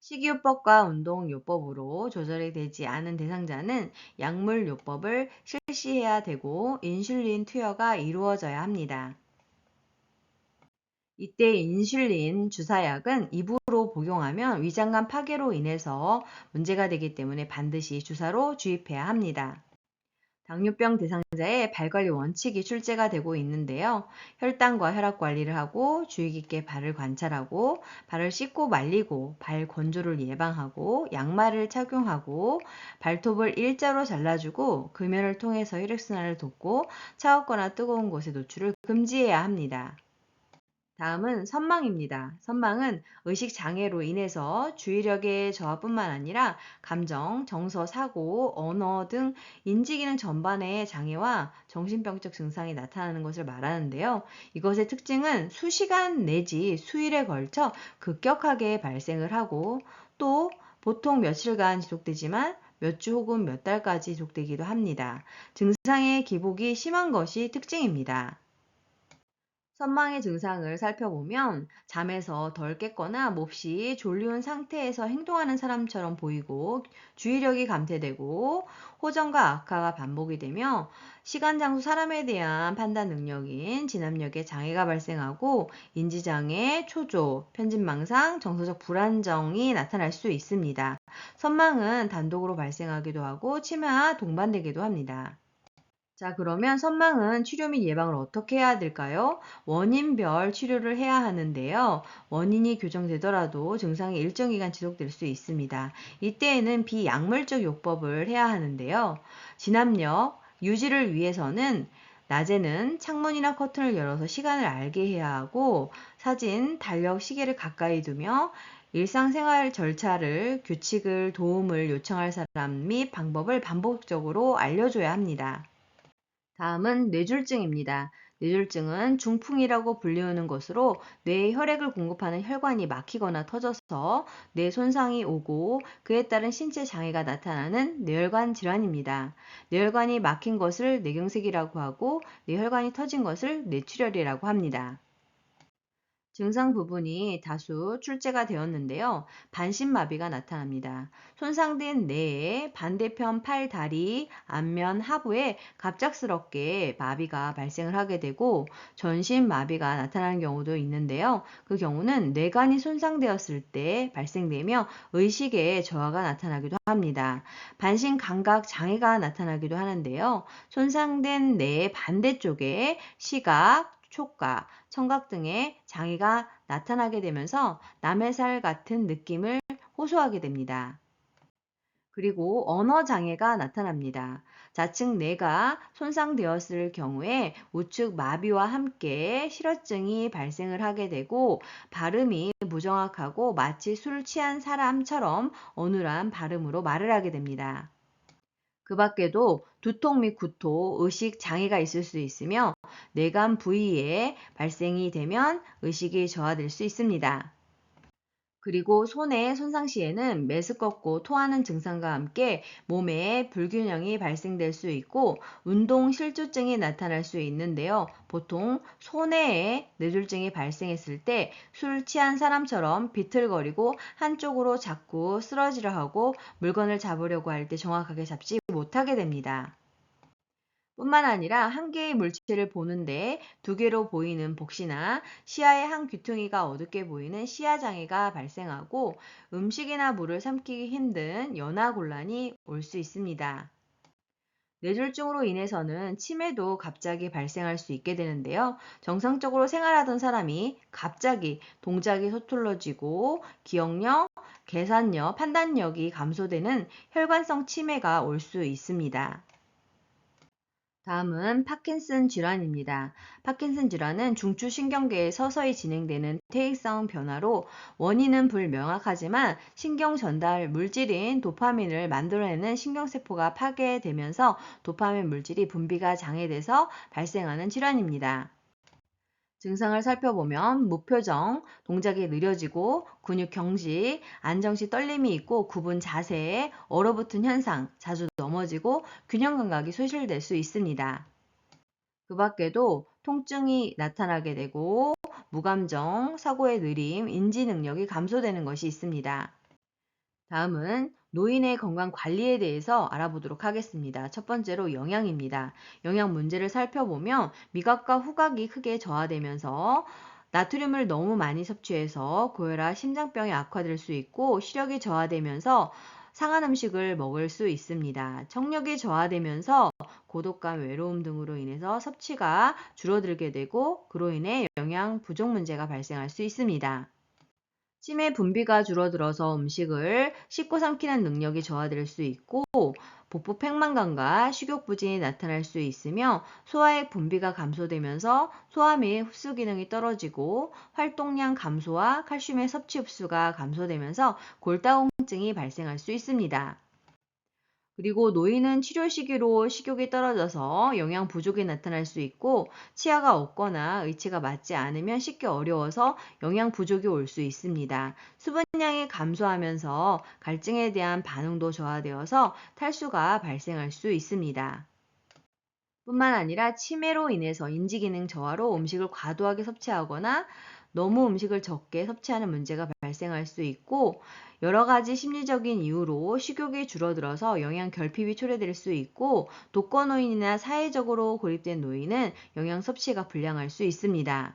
[SPEAKER 1] 식이요법과 운동요법으로 조절이 되지 않은 대상자는 약물요법을 실시해야 되고 인슐린 투여가 이루어져야 합니다. 이때 인슐린 주사약은 입으로 복용하면 위장관 파괴로 인해서 문제가 되기 때문에 반드시 주사로 주입해야 합니다. 당뇨병 대상자의 발관리 원칙이 출제가 되고 있는데요. 혈당과 혈압 관리를 하고 주의 깊게 발을 관찰하고 발을 씻고 말리고 발 건조를 예방하고 양말을 착용하고 발톱을 일자로 잘라주고 금연을 통해서 혈액순환을 돕고 차갑거나 뜨거운 곳의 노출을 금지해야 합니다. 다음은 선망입니다. 선망은 의식 장애로 인해서 주의력의 저하뿐만 아니라 감정, 정서, 사고, 언어 등 인지기능 전반의 장애와 정신병적 증상이 나타나는 것을 말하는데요. 이것의 특징은 수시간 내지 수일에 걸쳐 급격하게 발생을 하고 또 보통 며칠간 지속되지만 몇 주 혹은 몇 달까지 지속되기도 합니다. 증상의 기복이 심한 것이 특징입니다. 선망의 증상을 살펴보면 잠에서 덜 깼거나 몹시 졸려온 상태에서 행동하는 사람처럼 보이고 주의력이 감퇴되고 호전과 악화가 반복이 되며 시간, 장소, 사람에 대한 판단 능력인 진압력에 장애가 발생하고 인지장애, 초조, 편집망상, 정서적 불안정이 나타날 수 있습니다. 선망은 단독으로 발생하기도 하고 치매와 동반되기도 합니다. 자, 그러면 선망은 치료 및 예방을 어떻게 해야 될까요? 원인별 치료를 해야 하는데요. 원인이 교정되더라도 증상이 일정 기간 지속될 수 있습니다. 이때에는 비약물적 요법을 해야 하는데요. 진압력 유지를 위해서는 낮에는 창문이나 커튼을 열어서 시간을 알게 해야 하고 사진, 달력, 시계를 가까이 두며 일상생활 절차를, 규칙을, 도움을 요청할 사람 및 방법을 반복적으로 알려줘야 합니다. 다음은 뇌졸중입니다. 뇌졸중은 중풍이라고 불리우는 것으로 뇌에 혈액을 공급하는 혈관이 막히거나 터져서 뇌 손상이 오고 그에 따른 신체 장애가 나타나는 뇌혈관 질환입니다. 뇌혈관이 막힌 것을 뇌경색이라고 하고 뇌혈관이 터진 것을 뇌출혈이라고 합니다. 증상 부분이 다수 출제가 되었는데요. 반신마비가 나타납니다. 손상된 뇌의 반대편 팔, 다리, 안면, 하부에 갑작스럽게 마비가 발생을 하게 되고 전신마비가 나타나는 경우도 있는데요. 그 경우는 뇌관이 손상되었을 때 발생되며 의식에 저하가 나타나기도 합니다. 반신감각 장애가 나타나기도 하는데요. 손상된 뇌의 반대쪽에 시각, 촉각, 청각 등의 장애가 나타나게 되면서 남의 살 같은 느낌을 호소하게 됩니다. 그리고 언어 장애가 나타납니다. 좌측 뇌가 손상되었을 경우에 우측 마비와 함께 실어증이 발생을 하게 되고 발음이 무정확하고 마치 술 취한 사람처럼 어눌한 발음으로 말을 하게 됩니다. 그 밖에도 두통 및 구토, 의식 장애가 있을 수 있으며 뇌관 부위에 발생이 되면 의식이 저하될 수 있습니다. 그리고 손의 손상 시에는 메스껍고 토하는 증상과 함께 몸에 불균형이 발생될 수 있고 운동 실조증이 나타날 수 있는데요. 보통 손해에 뇌졸중이 발생했을 때 술 취한 사람처럼 비틀거리고 한쪽으로 자꾸 쓰러지려 하고 물건을 잡으려고 할 때 정확하게 잡지 못하게 됩니다. 뿐만 아니라 한 개의 물체를 보는데 두 개로 보이는 복시나 시야의 한 귀퉁이가 어둡게 보이는 시야장애가 발생하고 음식이나 물을 삼키기 힘든 연화곤란이 올 수 있습니다. 뇌졸중으로 인해서는 치매도 갑자기 발생할 수 있게 되는데요. 정상적으로 생활하던 사람이 갑자기 동작이 서툴러지고 기억력, 계산력, 판단력이 감소되는 혈관성 치매가 올 수 있습니다. 다음은 파킨슨 질환입니다. 파킨슨 질환은 중추신경계에 서서히 진행되는 퇴행성 변화로 원인은 불명확하지만 신경 전달 물질인 도파민을 만들어내는 신경세포가 파괴되면서 도파민 물질이 분비가 장애돼서 발생하는 질환입니다. 증상을 살펴보면 무표정, 동작이 느려지고 근육 경직, 안정 시 떨림이 있고 굽은 자세에 얼어붙은 현상, 자주 넘어지고 균형 감각이 소실될 수 있습니다. 그 밖에도 통증이 나타나게 되고 무감정, 사고의 느림, 인지 능력이 감소되는 것이 있습니다. 다음은 노인의 건강 관리에 대해서 알아보도록 하겠습니다. 첫 번째로 영양입니다. 영양 문제를 살펴보면 미각과 후각이 크게 저하되면서 나트륨을 너무 많이 섭취해서 고혈압, 심장병이 악화될 수 있고 시력이 저하되면서 상한 음식을 먹을 수 있습니다. 청력이 저하되면서 고독감, 외로움 등으로 인해서 섭취가 줄어들게 되고 그로 인해 영양 부족 문제가 발생할 수 있습니다. 치매 분비가 줄어들어서 음식을 씹고 삼키는 능력이 저하될 수 있고 복부 팽만감과 식욕 부진이 나타날 수 있으며 소화액 분비가 감소되면서 소화 및 흡수 기능이 떨어지고 활동량 감소와 칼슘의 섭취 흡수가 감소되면서 골다공증이 발생할 수 있습니다. 그리고 노인은 치료 시기로 식욕이 떨어져서 영양 부족이 나타날 수 있고 치아가 없거나 의치가 맞지 않으면 씻기 어려워서 영양 부족이 올 수 있습니다. 수분량이 감소하면서 갈증에 대한 반응도 저하되어서 탈수가 발생할 수 있습니다. 뿐만 아니라 치매로 인해서 인지기능 저하로 음식을 과도하게 섭취하거나 너무 음식을 적게 섭취하는 문제가 발생할 수 있고 여러 가지 심리적인 이유로 식욕이 줄어들어서 영양 결핍이 초래될 수 있고 독거노인이나 사회적으로 고립된 노인은 영양 섭취가 불량할 수 있습니다.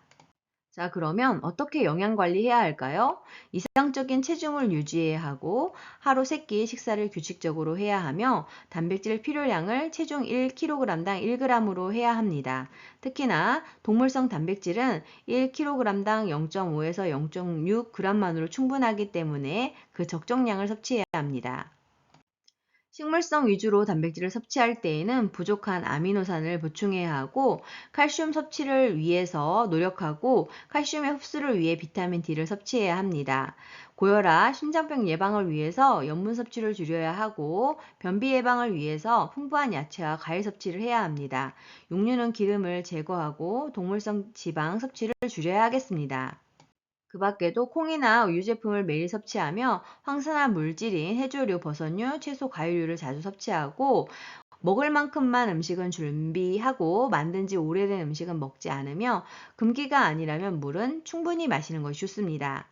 [SPEAKER 1] 자, 그러면 어떻게 영양 관리해야 할까요? 이상적인 체중을 유지해야 하고 하루 3끼 식사를 규칙적으로 해야 하며 단백질 필요량을 체중 1kg당 1g으로 해야 합니다. 특히나 동물성 단백질은 1kg당 0.5에서 0.6g만으로 충분하기 때문에 그 적정량을 섭취해야 합니다. 식물성 위주로 단백질을 섭취할 때에는 부족한 아미노산을 보충해야 하고 칼슘 섭취를 위해서 노력하고 칼슘의 흡수를 위해 비타민 D를 섭취해야 합니다. 고혈압, 심장병 예방을 위해서 염분 섭취를 줄여야 하고 변비 예방을 위해서 풍부한 야채와 과일 섭취를 해야 합니다. 육류는 기름을 제거하고 동물성 지방 섭취를 줄여야 하겠습니다. 그 밖에도 콩이나 우유 제품을 매일 섭취하며 황산화 물질인 해조류, 버섯류, 채소, 과일류를 자주 섭취하고 먹을 만큼만 음식은 준비하고 만든 지 오래된 음식은 먹지 않으며 금기가 아니라면 물은 충분히 마시는 것이 좋습니다.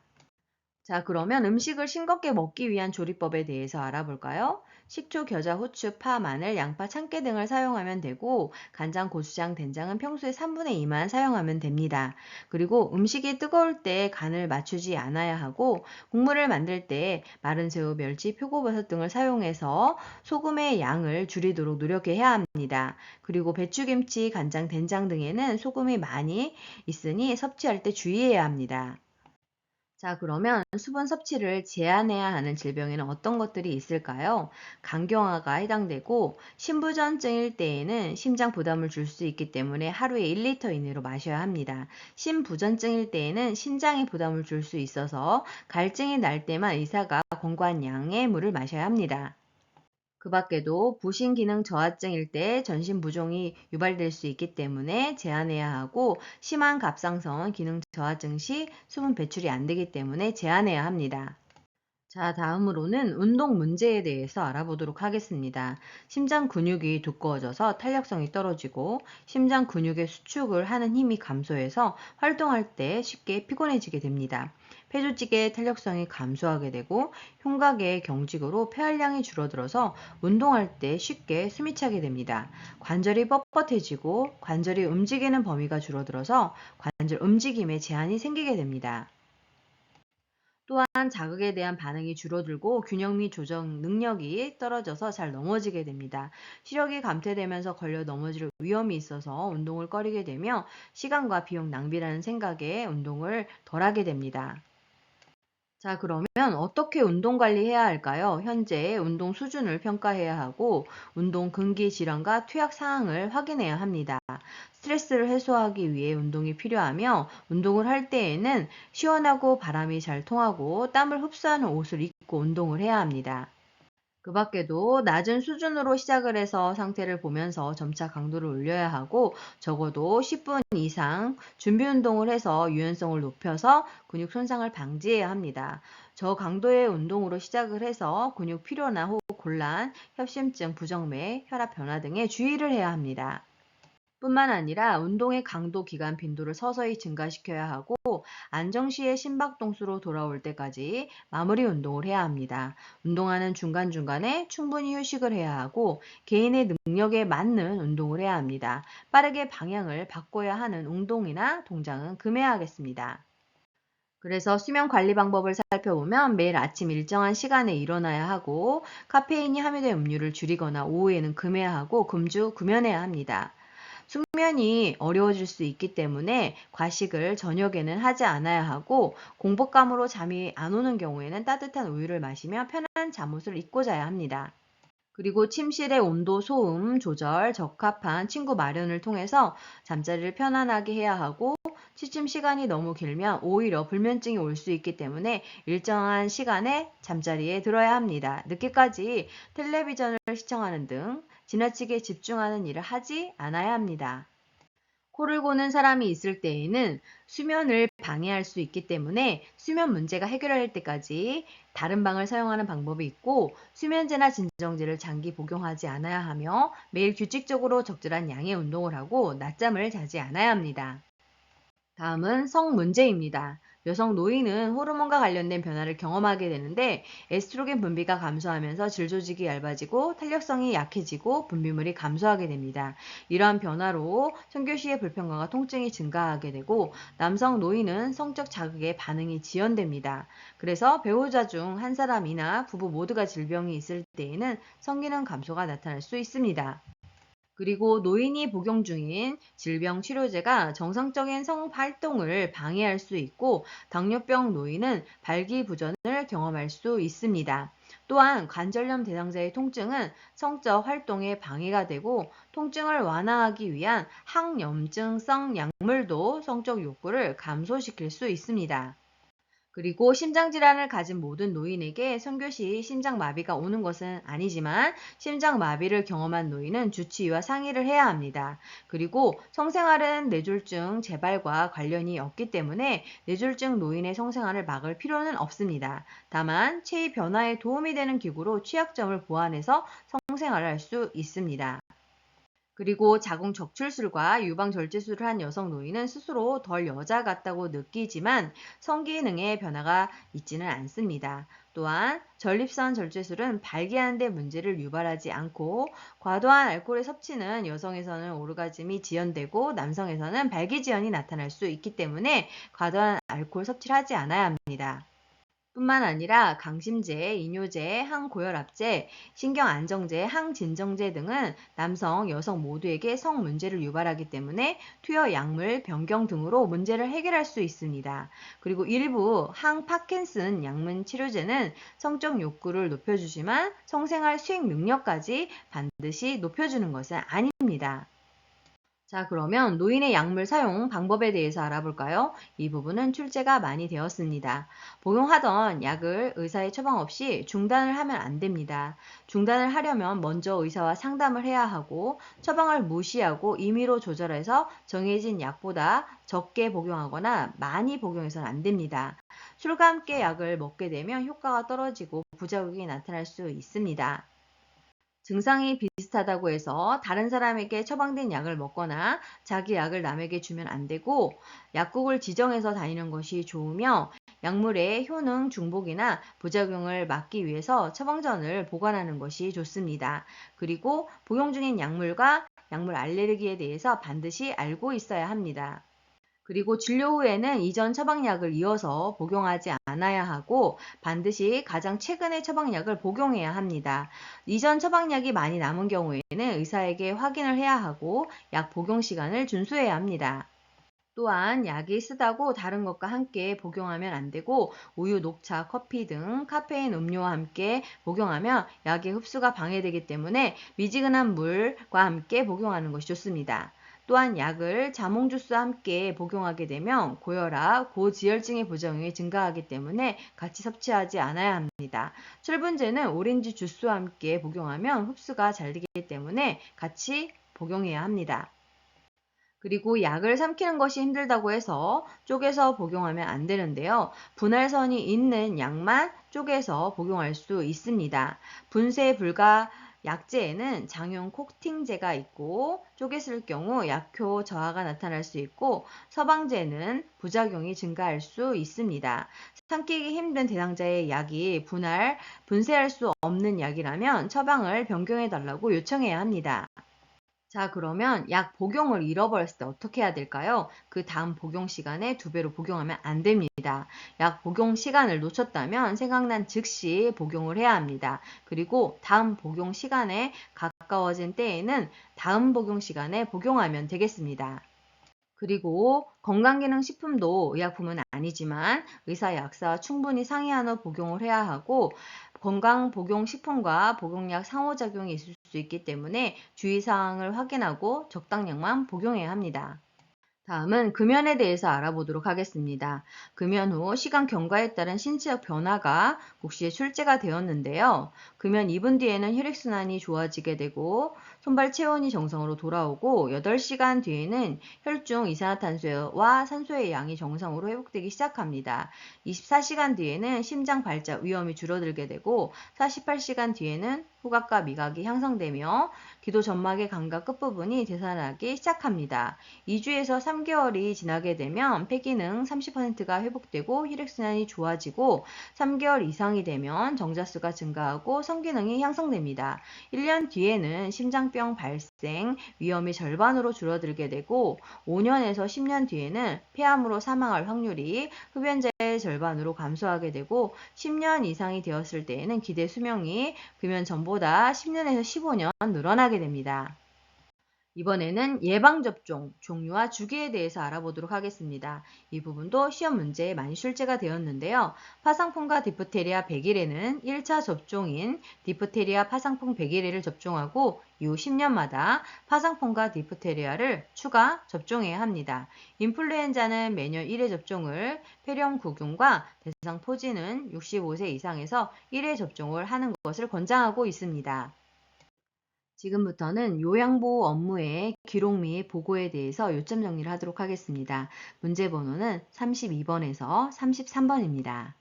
[SPEAKER 1] 자, 그러면 음식을 싱겁게 먹기 위한 조리법에 대해서 알아볼까요? 식초, 겨자, 후추, 파, 마늘, 양파, 참깨 등을 사용하면 되고 간장, 고추장, 된장은 평소에 3분의 2만 사용하면 됩니다. 그리고 음식이 뜨거울 때 간을 맞추지 않아야 하고 국물을 만들 때 마른 새우, 멸치, 표고버섯 등을 사용해서 소금의 양을 줄이도록 노력해야 합니다. 그리고 배추김치, 간장, 된장 등에는 소금이 많이 있으니 섭취할 때 주의해야 합니다. 자, 그러면 수분 섭취를 제한해야 하는 질병에는 어떤 것들이 있을까요? 간경화가 해당되고 심부전증일 때에는 심장 부담을 줄 수 있기 때문에 하루에 1리터 이내로 마셔야 합니다. 심부전증일 때에는 심장에 부담을 줄 수 있어서 갈증이 날 때만 의사가 권고한 양의 물을 마셔야 합니다. 그 밖에도 부신 기능 저하증일 때 전신 부종이 유발될 수 있기 때문에 제한해야 하고 심한 갑상선 기능 저하증 시 수분 배출이 안 되기 때문에 제한해야 합니다. 자, 다음으로는 운동 문제에 대해서 알아보도록 하겠습니다. 심장 근육이 두꺼워져서 탄력성이 떨어지고 심장 근육의 수축을 하는 힘이 감소해서 활동할 때 쉽게 피곤해지게 됩니다. 폐조직의 탄력성이 감소하게 되고 흉곽의 경직으로 폐활량이 줄어들어서 운동할 때 쉽게 숨이 차게 됩니다. 관절이 뻣뻣해지고 관절이 움직이는 범위가 줄어들어서 관절 움직임에 제한이 생기게 됩니다. 또한 자극에 대한 반응이 줄어들고 균형 및 조정 능력이 떨어져서 잘 넘어지게 됩니다. 시력이 감퇴되면서 걸려 넘어질 위험이 있어서 운동을 꺼리게 되며 시간과 비용 낭비라는 생각에 운동을 덜하게 됩니다. 자, 그러면 어떻게 운동 관리해야 할까요? 현재 운동 수준을 평가해야 하고, 운동 금기 질환과 투약 사항을 확인해야 합니다. 스트레스를 해소하기 위해 운동이 필요하며, 운동을 할 때에는 시원하고 바람이 잘 통하고 땀을 흡수하는 옷을 입고 운동을 해야 합니다. 그 밖에도 낮은 수준으로 시작을 해서 상태를 보면서 점차 강도를 올려야 하고 적어도 10분 이상 준비 운동을 해서 유연성을 높여서 근육 손상을 방지해야 합니다. 저강도의 운동으로 시작을 해서 근육 피로나 호흡 곤란, 협심증, 부정맥, 혈압 변화 등에 주의를 해야 합니다. 뿐만 아니라 운동의 강도, 기간, 빈도를 서서히 증가시켜야 하고 안정시에 심박동수로 돌아올 때까지 마무리 운동을 해야 합니다. 운동하는 중간중간에 충분히 휴식을 해야 하고 개인의 능력에 맞는 운동을 해야 합니다. 빠르게 방향을 바꿔야 하는 운동이나 동작은 금해야겠습니다. 그래서 수면 관리 방법을 살펴보면 매일 아침 일정한 시간에 일어나야 하고 카페인이 함유된 음료를 줄이거나 오후에는 금해야 하고 금주 금연해야 합니다. 숙면이 어려워질 수 있기 때문에 과식을 저녁에는 하지 않아야 하고 공복감으로 잠이 안 오는 경우에는 따뜻한 우유를 마시며 편한 잠옷을 입고 자야 합니다. 그리고 침실의 온도, 소음 조절, 적합한 친구 마련을 통해서 잠자리를 편안하게 해야 하고 취침 시간이 너무 길면 오히려 불면증이 올 수 있기 때문에 일정한 시간에 잠자리에 들어야 합니다. 늦게까지 텔레비전을 시청하는 등 지나치게 집중하는 일을 하지 않아야 합니다. 코를 고는 사람이 있을 때에는 수면을 방해할 수 있기 때문에 수면 문제가 해결될 때까지 다른 방을 사용하는 방법이 있고 수면제나 진정제를 장기 복용하지 않아야 하며 매일 규칙적으로 적절한 양의 운동을 하고 낮잠을 자지 않아야 합니다. 다음은 성 문제입니다. 여성 노인은 호르몬과 관련된 변화를 경험하게 되는데 에스트로겐 분비가 감소하면서 질 조직이 얇아지고 탄력성이 약해지고 분비물이 감소하게 됩니다. 이러한 변화로 성교 시의 불편감과 통증이 증가하게 되고 남성 노인은 성적 자극에 반응이 지연됩니다. 그래서 배우자 중 한 사람이나 부부 모두가 질병이 있을 때에는 성기능 감소가 나타날 수 있습니다. 그리고 노인이 복용 중인 질병 치료제가 정상적인 성활동을 방해할 수 있고 당뇨병 노인은 발기부전을 경험할 수 있습니다. 또한 관절염 대상자의 통증은 성적 활동에 방해가 되고 통증을 완화하기 위한 항염증성 약물도 성적 욕구를 감소시킬 수 있습니다. 그리고 심장질환을 가진 모든 노인에게 선교시 심장마비가 오는 것은 아니지만 심장마비를 경험한 노인은 주치의와 상의를 해야 합니다. 그리고 성생활은 뇌졸중 재발과 관련이 없기 때문에 뇌졸중 노인의 성생활을 막을 필요는 없습니다. 다만 체위 변화에 도움이 되는 기구로 취약점을 보완해서 성생활을 할 수 있습니다. 그리고 자궁 적출술과 유방 절제술을 한 여성 노인은 스스로 덜 여자 같다고 느끼지만 성기능에 변화가 있지는 않습니다. 또한 전립선 절제술은 발기하는 데 문제를 유발하지 않고 과도한 알코올의 섭취는 여성에서는 오르가즘이 지연되고 남성에서는 발기지연이 나타날 수 있기 때문에 과도한 알코올 섭취를 하지 않아야 합니다. 뿐만 아니라 강심제, 이뇨제, 항고혈압제, 신경안정제, 항진정제 등은 남성, 여성 모두에게 성 문제를 유발하기 때문에 투여 약물 변경 등으로 문제를 해결할 수 있습니다. 그리고 일부 항파킨슨 약물 치료제는 성적 욕구를 높여주지만 성생활 수행 능력까지 반드시 높여주는 것은 아닙니다. 자, 그러면 노인의 약물 사용 방법에 대해서 알아볼까요? 이 부분은 출제가 많이 되었습니다. 복용하던 약을 의사의 처방 없이 중단을 하면 안 됩니다. 중단을 하려면 먼저 의사와 상담을 해야 하고 처방을 무시하고 임의로 조절해서 정해진 약보다 적게 복용하거나 많이 복용해서는 안 됩니다. 술과 함께 약을 먹게 되면 효과가 떨어지고 부작용이 나타날 수 있습니다. 증상이 비슷하다고 해서 다른 사람에게 처방된 약을 먹거나 자기 약을 남에게 주면 안 되고 약국을 지정해서 다니는 것이 좋으며 약물의 효능 중복이나 부작용을 막기 위해서 처방전을 보관하는 것이 좋습니다. 그리고 복용 중인 약물과 약물 알레르기에 대해서 반드시 알고 있어야 합니다. 그리고 진료 후에는 이전 처방약을 이어서 복용하지 않아야 하고 반드시 가장 최근의 처방약을 복용해야 합니다. 이전 처방약이 많이 남은 경우에는 의사에게 확인을 해야 하고 약 복용 시간을 준수해야 합니다. 또한 약이 쓰다고 다른 것과 함께 복용하면 안 되고 우유, 녹차, 커피 등 카페인 음료와 함께 복용하면 약의 흡수가 방해되기 때문에 미지근한 물과 함께 복용하는 것이 좋습니다. 또한 약을 자몽 주스와 함께 복용하게 되면 고혈압, 고지혈증의 부작용이 증가하기 때문에 같이 섭취하지 않아야 합니다. 철분제는 오렌지 주스와 함께 복용하면 흡수가 잘 되기 때문에 같이 복용해야 합니다. 그리고 약을 삼키는 것이 힘들다고 해서 쪼개서 복용하면 안 되는데요. 분할선이 있는 약만 쪼개서 복용할 수 있습니다. 분쇄 불가 약제에는 장용 코팅제가 있고 쪼갰을 경우 약효 저하가 나타날 수 있고 서방제는 부작용이 증가할 수 있습니다. 삼키기 힘든 대상자의 약이 분쇄할 수 없는 약이라면 처방을 변경해 달라고 요청해야 합니다. 자, 그러면 약 복용을 잃어버렸을 때 어떻게 해야 될까요? 그 다음 복용 시간에 2배로 복용하면 안 됩니다. 약 복용 시간을 놓쳤다면 생각난 즉시 복용을 해야 합니다. 그리고 다음 복용 시간에 가까워진 때에는 다음 복용 시간에 복용하면 되겠습니다. 그리고 건강기능식품도 의약품은 아니지만 의사 약사와 충분히 상의한 후 복용을 해야 하고 건강복용식품과 복용약 상호작용이 있을 수 있기 때문에 주의사항을 확인하고 적당량만 복용해야 합니다. 다음은 금연에 대해서 알아보도록 하겠습니다. 금연 후 시간 경과에 따른 신체적 변화가 국시에 출제가 되었는데요. 금연 2분 뒤에는 혈액순환이 좋아지게 되고 손발 체온이 정상으로 돌아오고 8시간 뒤에는 혈중 이산화탄소와 산소의 양이 정상으로 회복되기 시작합니다. 24시간 뒤에는 심장 발작 위험이 줄어들게 되고 48시간 뒤에는 후각과 미각이 향상되며 기도 점막의 감각 끝부분이 되살아나기 시작합니다. 2주에서 3개월이 지나게 되면 폐기능 30%가 회복되고 혈액순환이 좋아지고 3개월 이상이 되면 정자수가 증가하고 성기능이 향상됩니다. 1년 뒤에는 심장병 발생 위험이 절반으로 줄어들게 되고 5년에서 10년 뒤에는 폐암으로 사망할 확률이 흡연자의 절반으로 감소하게 되고 10년 이상이 되었을 때에는 기대 수명이 금연 전보다 10년에서 15년 늘어나게 됩니다. 이번에는 예방접종, 종류와 주기에 대해서 알아보도록 하겠습니다. 이 부분도 시험 문제에 많이 출제가 되었는데요. 파상풍과 디프테리아 100일에는 1차 접종인 디프테리아 파상풍 100일에를 접종하고 이후 10년마다 파상풍과 디프테리아를 추가 접종해야 합니다. 인플루엔자는 매년 1회 접종을, 폐렴구균과 대상포진은 65세 이상에서 1회 접종을 하는 것을 권장하고 있습니다. 지금부터는 요양보호 업무의 기록 및 보고에 대해서 요점 정리를 하도록 하겠습니다. 문제 번호는 32번에서 33번입니다.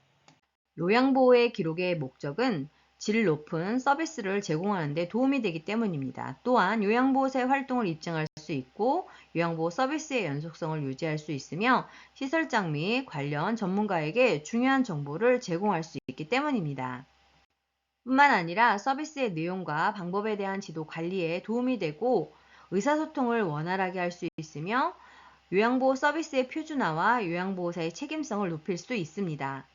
[SPEAKER 1] 요양보호의 기록의 목적은 질 높은 서비스를 제공하는 데 도움이 되기 때문입니다. 또한 요양보호사의 활동을 입증할 수 있고 요양보호 서비스의 연속성을 유지할 수 있으며 시설장 및 관련 전문가에게 중요한 정보를 제공할 수 있기 때문입니다. 뿐만 아니라 서비스의 내용과 방법에 대한 지도 관리에 도움이 되고 의사소통을 원활하게 할 수 있으며 요양보호 서비스의 표준화와 요양보호사의 책임성을 높일 수 있습니다.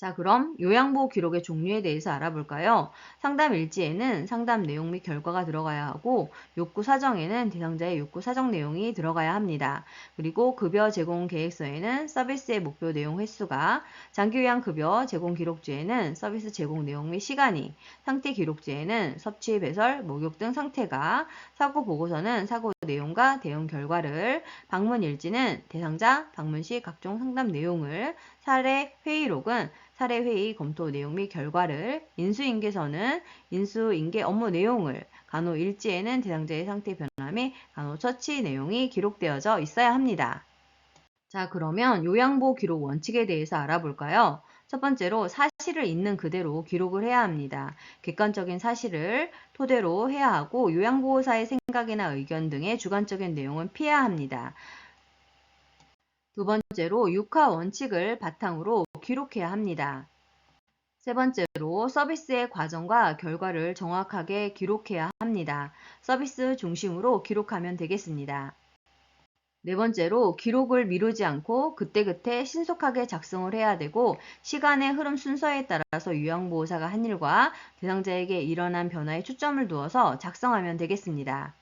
[SPEAKER 1] 자, 그럼 요양보호 기록의 종류에 대해서 알아볼까요? 상담 일지에는 상담 내용 및 결과가 들어가야 하고 욕구 사정에는 대상자의 욕구 사정 내용이 들어가야 합니다. 그리고 급여 제공 계획서에는 서비스의 목표 내용 횟수가, 장기요양급여 제공 기록지에는 서비스 제공 내용 및 시간이, 상태 기록지에는 섭취, 배설, 목욕 등 상태가, 사고 보고서는 사고 내용과 대응 결과를, 방문 일지는 대상자 방문 시 각종 상담 내용을, 사례 회의록은 사례회의 검토 내용 및 결과를, 인수인계서는 인수인계 업무 내용을, 간호일지에는 대상자의 상태 변화 및 간호처치 내용이 기록되어져 있어야 합니다. 자, 그러면 요양보호 기록 원칙에 대해서 알아볼까요? 첫 번째로 사실을 있는 그대로 기록을 해야 합니다. 객관적인 사실을 토대로 해야 하고 요양보호사의 생각이나 의견 등의 주관적인 내용은 피해야 합니다. 두 번째로 육하 원칙을 바탕으로 기록해야 합니다. 세 번째로 서비스의 과정과 결과를 정확하게 기록해야 합니다. 서비스 중심으로 기록하면 되겠습니다. 네 번째로 기록을 미루지 않고 그때그때 신속하게 작성을 해야 되고 시간의 흐름 순서에 따라서 요양보호사가 한 일과 대상자에게 일어난 변화에 초점을 두어서 작성하면 되겠습니다.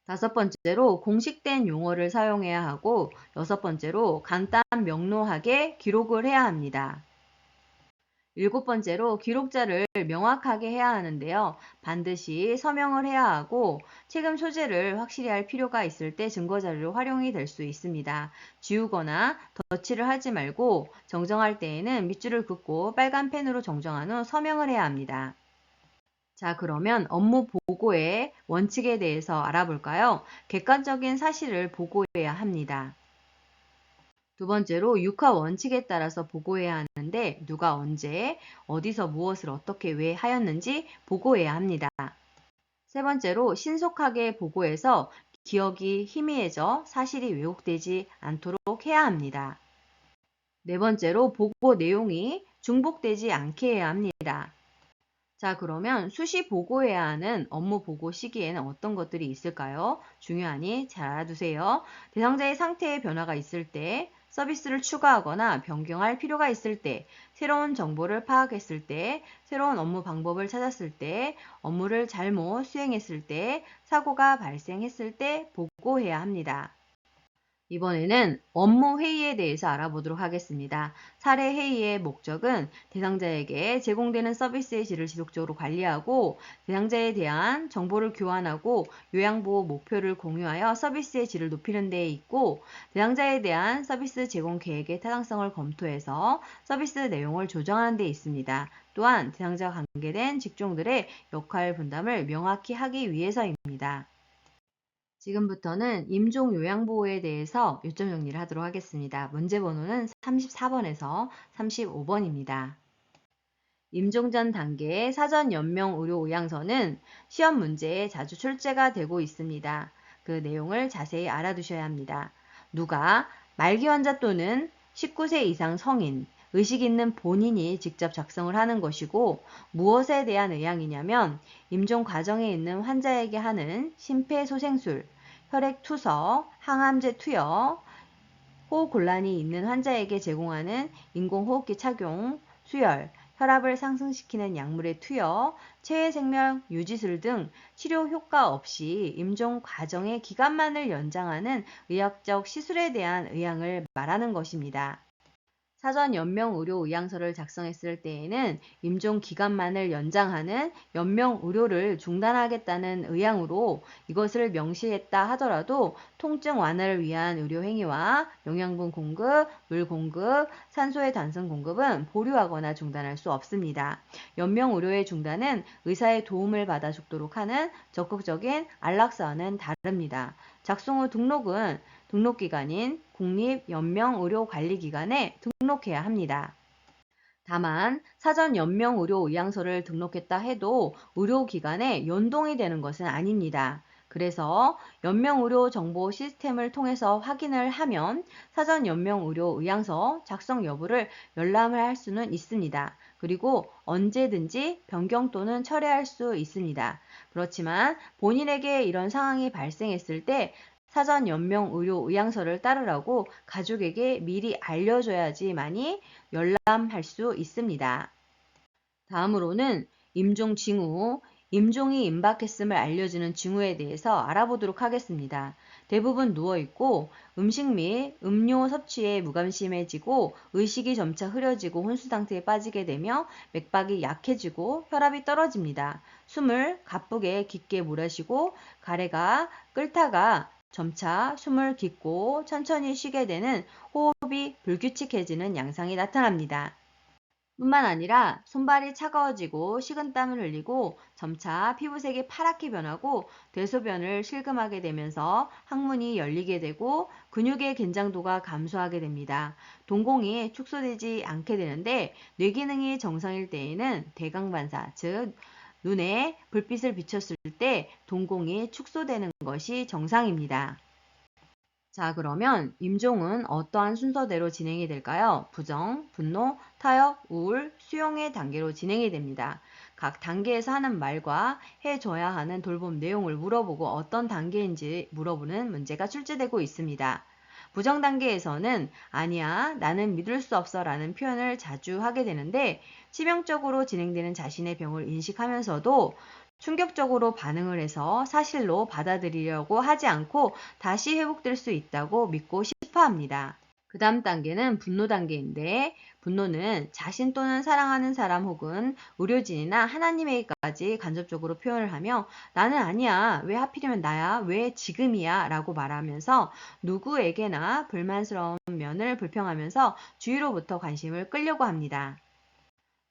[SPEAKER 1] 다섯 번째로 공식된 용어를 사용해야 하고 여섯 번째로 간단 명료하게 기록을 해야 합니다. 일곱 번째로 기록자를 명확하게 해야 하는데요. 반드시 서명을 해야 하고 책임 소재를 확실히 할 필요가 있을 때 증거자료로 활용이 될 수 있습니다. 지우거나 덧칠을 하지 말고 정정할 때에는 밑줄을 긋고 빨간 펜으로 정정한 후 서명을 해야 합니다. 자, 그러면 업무 보고의 원칙에 대해서 알아볼까요? 객관적인 사실을 보고해야 합니다. 두 번째로 육하 원칙에 따라서 보고해야 하는데 누가 언제, 어디서 무엇을 어떻게 왜 하였는지 보고해야 합니다. 세 번째로 신속하게 보고해서 기억이 희미해져 사실이 왜곡되지 않도록 해야 합니다. 네 번째로 보고 내용이 중복되지 않게 해야 합니다. 자, 그러면 수시 보고해야 하는 업무 보고 시기에는 어떤 것들이 있을까요? 중요하니 잘 알아두세요. 대상자의 상태에 변화가 있을 때, 서비스를 추가하거나 변경할 필요가 있을 때, 새로운 정보를 파악했을 때, 새로운 업무 방법을 찾았을 때, 업무를 잘못 수행했을 때, 사고가 발생했을 때 보고해야 합니다. 이번에는 업무 회의에 대해서 알아보도록 하겠습니다. 사례 회의의 목적은 대상자에게 제공되는 서비스의 질을 지속적으로 관리하고 대상자에 대한 정보를 교환하고 요양보호 목표를 공유하여 서비스의 질을 높이는 데 있고 대상자에 대한 서비스 제공 계획의 타당성을 검토해서 서비스 내용을 조정하는 데 있습니다. 또한 대상자와 관계된 직종들의 역할 분담을 명확히 하기 위해서입니다. 지금부터는 임종 요양보호에 대해서 요점 정리를 하도록 하겠습니다. 문제 번호는 34번에서 35번입니다. 임종 전 단계의 사전 연명 의료 의향서는 시험 문제에 자주 출제가 되고 있습니다. 그 내용을 자세히 알아두셔야 합니다. 누가 말기 환자 또는 19세 이상 성인, 의식 있는 본인이 직접 작성을 하는 것이고 무엇에 대한 의향이냐면 임종 과정에 있는 환자에게 하는 심폐소생술, 혈액 투석, 항암제 투여, 호흡곤란이 있는 환자에게 제공하는 인공호흡기 착용, 수혈, 혈압을 상승시키는 약물의 투여, 체외 생명 유지술 등 치료 효과 없이 임종 과정의 기간만을 연장하는 의학적 시술에 대한 의향을 말하는 것입니다. 사전 연명 의료 의향서를 작성했을 때에는 임종 기간만을 연장하는 연명 의료를 중단하겠다는 의향으로 이것을 명시했다 하더라도 통증 완화를 위한 의료 행위와 영양분 공급, 물 공급, 산소의 단순 공급은 보류하거나 중단할 수 없습니다. 연명 의료의 중단은 의사의 도움을 받아 죽도록 하는 적극적인 안락사와는 다릅니다. 작성 후 등록은 등록기관인 국립연명의료관리기관에 등록해야 합니다. 다만 사전 연명의료의향서를 등록했다 해도 의료기관에 연동이 되는 것은 아닙니다. 그래서 연명의료정보 시스템을 통해서 확인을 하면 사전 연명의료의향서 작성 여부를 열람을 할 수는 있습니다. 그리고 언제든지 변경 또는 철회할 수 있습니다. 그렇지만 본인에게 이런 상황이 발생했을 때 사전 연명 의료 의향서를 따르라고 가족에게 미리 알려줘야지만이 열람할 수 있습니다. 다음으로는 임종 징후, 임종이 임박했음을 알려주는 징후에 대해서 알아보도록 하겠습니다. 대부분 누워있고 음식 및 음료 섭취에 무관심해지고 의식이 점차 흐려지고 혼수 상태에 빠지게 되며 맥박이 약해지고 혈압이 떨어집니다. 숨을 가쁘게 깊게 몰아쉬고 가래가 끓다가 점차 숨을 깊고 천천히 쉬게 되는 호흡이 불규칙해지는 양상이 나타납니다. 뿐만 아니라 손발이 차가워지고 식은땀을 흘리고 점차 피부색이 파랗게 변하고 대소변을 실금하게 되면서 항문이 열리게 되고 근육의 긴장도가 감소하게 됩니다. 동공이 축소되지 않게 되는데 뇌기능이 정상일 때에는 대강반사, 즉 눈에 불빛을 비쳤을 때 동공이 축소되는 것이 정상입니다. 자, 그러면 임종은 어떠한 순서대로 진행이 될까요? 부정, 분노, 타협, 우울, 수용의 단계로 진행이 됩니다. 각 단계에서 하는 말과 해줘야 하는 돌봄 내용을 물어보고 어떤 단계인지 물어보는 문제가 출제되고 있습니다. 부정 단계에서는 아니야, 나는 믿을 수 없어 라는 표현을 자주 하게 되는데 치명적으로 진행되는 자신의 병을 인식하면서도 충격적으로 반응을 해서 사실로 받아들이려고 하지 않고 다시 회복될 수 있다고 믿고 싶어 합니다. 그 다음 단계는 분노 단계인데 분노는 자신 또는 사랑하는 사람 혹은 의료진이나 하나님에게까지 간접적으로 표현을 하며 나는 아니야, 왜 하필이면 나야, 왜 지금이야 라고 말하면서 누구에게나 불만스러운 면을 불평하면서 주위로부터 관심을 끌려고 합니다.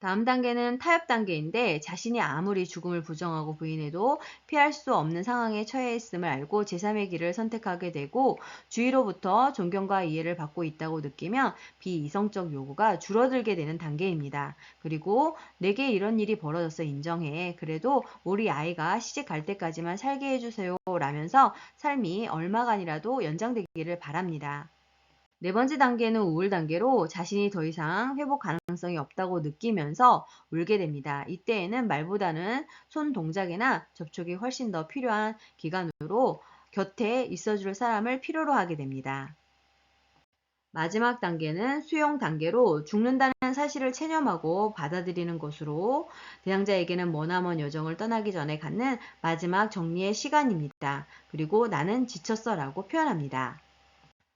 [SPEAKER 1] 다음 단계는 타협 단계인데 자신이 아무리 죽음을 부정하고 부인해도 피할 수 없는 상황에 처해 있음을 알고 제3의 길을 선택하게 되고 주위로부터 존경과 이해를 받고 있다고 느끼며 비이성적 요구가 줄어들게 되는 단계입니다. 그리고 내게 이런 일이 벌어져서 인정해. 그래도 우리 아이가 시집 갈 때까지만 살게 해주세요 라면서 삶이 얼마간이라도 연장되기를 바랍니다. 네 번째 단계는 우울 단계로 자신이 더 이상 회복 가능성이 없다고 느끼면서 울게 됩니다. 이때에는 말보다는 손 동작이나 접촉이 훨씬 더 필요한 기간으로 곁에 있어줄 사람을 필요로 하게 됩니다. 마지막 단계는 수용 단계로 죽는다는 사실을 체념하고 받아들이는 것으로 대상자에게는 머나먼 여정을 떠나기 전에 갖는 마지막 정리의 시간입니다. 그리고 나는 지쳤어 라고 표현합니다.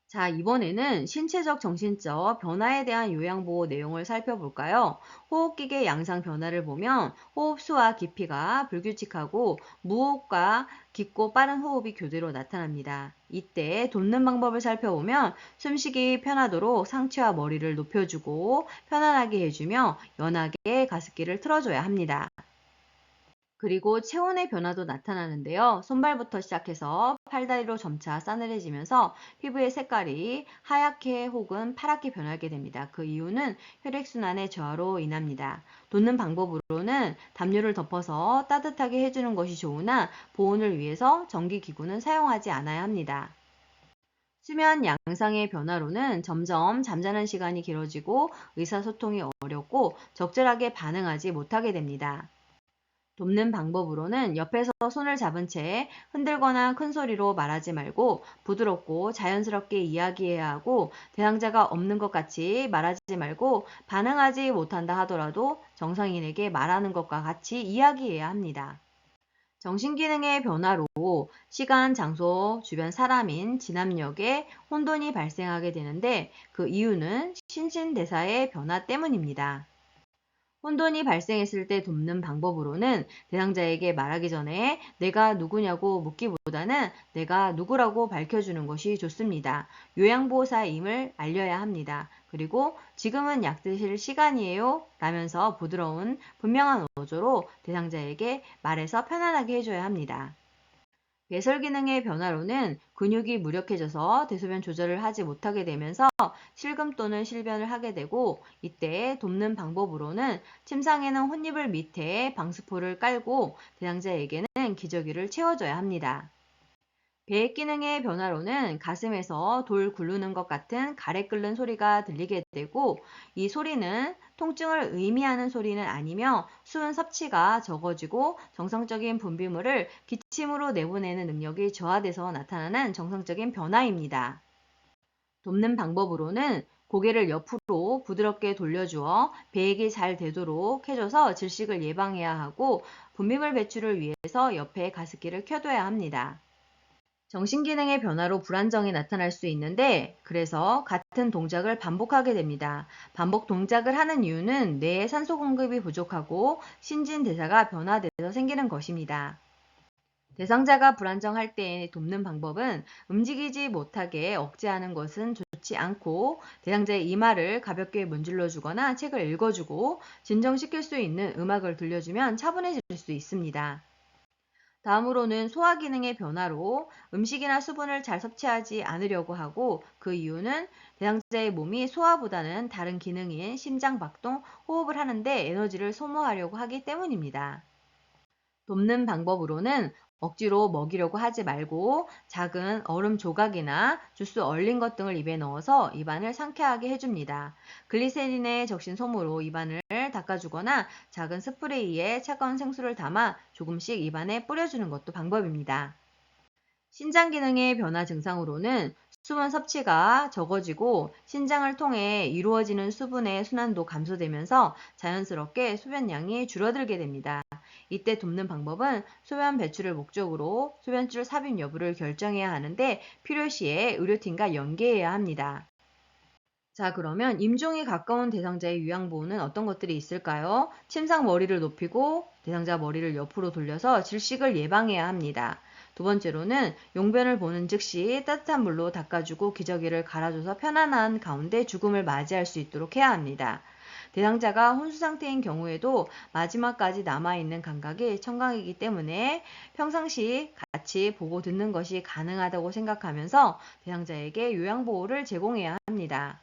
[SPEAKER 1] 자, 이번에는 신체적, 정신적 변화에 대한 요양보호 내용을 살펴볼까요? 호흡기계 양상 변화를 보면 호흡수와 깊이가 불규칙하고 무호흡과 깊고 빠른 호흡이 교대로 나타납니다. 이때 돕는 방법을 살펴보면 숨쉬기 편하도록 상체와 머리를 높여주고 편안하게 해주며 연하게 가습기를 틀어줘야 합니다. 그리고 체온의 변화도 나타나는데요. 손발부터 시작해서 팔다리로 점차 싸늘해지면서 피부의 색깔이 하얗게 혹은 파랗게 변하게 됩니다. 그 이유는 혈액순환의 저하로 인합니다. 돋는 방법으로는 담요를 덮어서 따뜻하게 해주는 것이 좋으나 보온을 위해서 전기기구는 사용하지 않아야 합니다. 수면 양상의 변화로는 점점 잠자는 시간이 길어지고 의사소통이 어렵고 적절하게 반응하지 못하게 됩니다. 돕는 방법으로는 옆에서 손을 잡은 채 흔들거나 큰 소리로 말하지 말고 부드럽고 자연스럽게 이야기해야 하고 대상자가 없는 것 같이 말하지 말고 반응하지 못한다 하더라도 정상인에게 말하는 것과 같이 이야기해야 합니다. 정신기능의 변화로 시간, 장소, 주변 사람인 진압력에 혼돈이 발생하게 되는데 그 이유는 신진대사의 변화 때문입니다. 혼돈이 발생했을 때 돕는 방법으로는 대상자에게 말하기 전에 내가 누구냐고 묻기보다는 내가 누구라고 밝혀주는 것이 좋습니다. 요양보호사임을 알려야 합니다. 그리고 지금은 약 드실 시간이에요 라면서 부드러운 분명한 어조로 대상자에게 말해서 편안하게 해줘야 합니다. 배설 기능의 변화로는 근육이 무력해져서 대소변 조절을 하지 못하게 되면서 실금 또는 실변을 하게 되고 이때 돕는 방법으로는 침상에는 혼이불 밑에 방수포를 깔고 대상자에게는 기저귀를 채워줘야 합니다. 배의 기능의 변화로는 가슴에서 돌 굴르는 것 같은 가래 끓는 소리가 들리게 되고 이 소리는 통증을 의미하는 소리는 아니며 수은 섭취가 적어지고 정상적인 분비물을 기침으로 내보내는 능력이 저하돼서 나타나는 정상적인 변화입니다. 돕는 방법으로는 고개를 옆으로 부드럽게 돌려주어 배액이 잘 되도록 해줘서 질식을 예방해야 하고 분비물 배출을 위해서 옆에 가습기를 켜둬야 합니다. 정신기능의 변화로 불안정이 나타날 수 있는데 그래서 같은 동작을 반복하게 됩니다. 반복 동작을 하는 이유는 뇌에 산소 공급이 부족하고 신진대사가 변화돼서 생기는 것입니다. 대상자가 불안정할 때 돕는 방법은 움직이지 못하게 억제하는 것은 좋지 않고 대상자의 이마를 가볍게 문질러 주거나 책을 읽어주고 진정시킬 수 있는 음악을 들려주면 차분해질 수 있습니다. 다음으로는 소화 기능의 변화로 음식이나 수분을 잘 섭취하지 않으려고 하고 그 이유는 대상자의 몸이 소화보다는 다른 기능인 심장 박동, 호흡을 하는데 에너지를 소모하려고 하기 때문입니다. 돕는 방법으로는 억지로 먹이려고 하지 말고 작은 얼음 조각이나 주스 얼린 것 등을 입에 넣어서 입안을 상쾌하게 해줍니다. 글리세린에 적신 솜으로 입안을 닦아주거나 작은 스프레이에 차가운 생수를 담아 조금씩 입안에 뿌려주는 것도 방법입니다. 신장 기능의 변화 증상으로는 수분 섭취가 적어지고 신장을 통해 이루어지는 수분의 순환도 감소되면서 자연스럽게 소변량이 줄어들게 됩니다. 이때 돕는 방법은 소변 배출을 목적으로 소변줄 삽입 여부를 결정해야 하는데 필요시에 의료팀과 연계해야 합니다. 자, 그러면 임종이 가까운 대상자의 요양보호는 어떤 것들이 있을까요? 침상 머리를 높이고 대상자 머리를 옆으로 돌려서 질식을 예방해야 합니다. 두 번째로는 용변을 보는 즉시 따뜻한 물로 닦아주고 기저귀를 갈아줘서 편안한 가운데 죽음을 맞이할 수 있도록 해야 합니다. 대상자가 혼수 상태인 경우에도 마지막까지 남아있는 감각이 청각이기 때문에 평상시 같이 보고 듣는 것이 가능하다고 생각하면서 대상자에게 요양보호를 제공해야 합니다.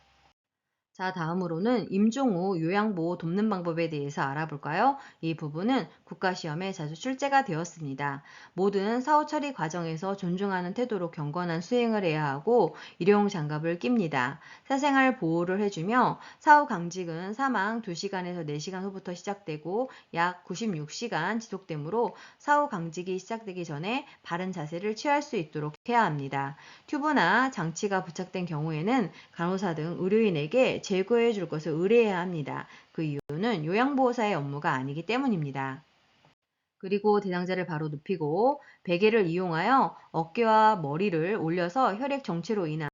[SPEAKER 1] 자, 다음으로는 임종 후 요양보호 돕는 방법에 대해서 알아볼까요? 이 부분은 국가시험에 자주 출제가 되었습니다. 모든 사후 처리 과정에서 존중하는 태도로 경건한 수행을 해야 하고 일용 장갑을 낍니다. 사생활 보호를 해주며 사후 강직은 사망 2시간에서 4시간 후부터 시작되고 약 96시간 지속되므로 사후 강직이 시작되기 전에 바른 자세를 취할 수 있도록 해야 합니다. 튜브나 장치가 부착된 경우에는 간호사 등 의료인에게 제거해 줄 것을 의뢰해야 합니다. 그 이유는 요양보호사의 업무가 아니기 때문입니다. 그리고 대상자를 바로 눕히고 베개를 이용하여 어깨와 머리를 올려서 혈액 정체로 인한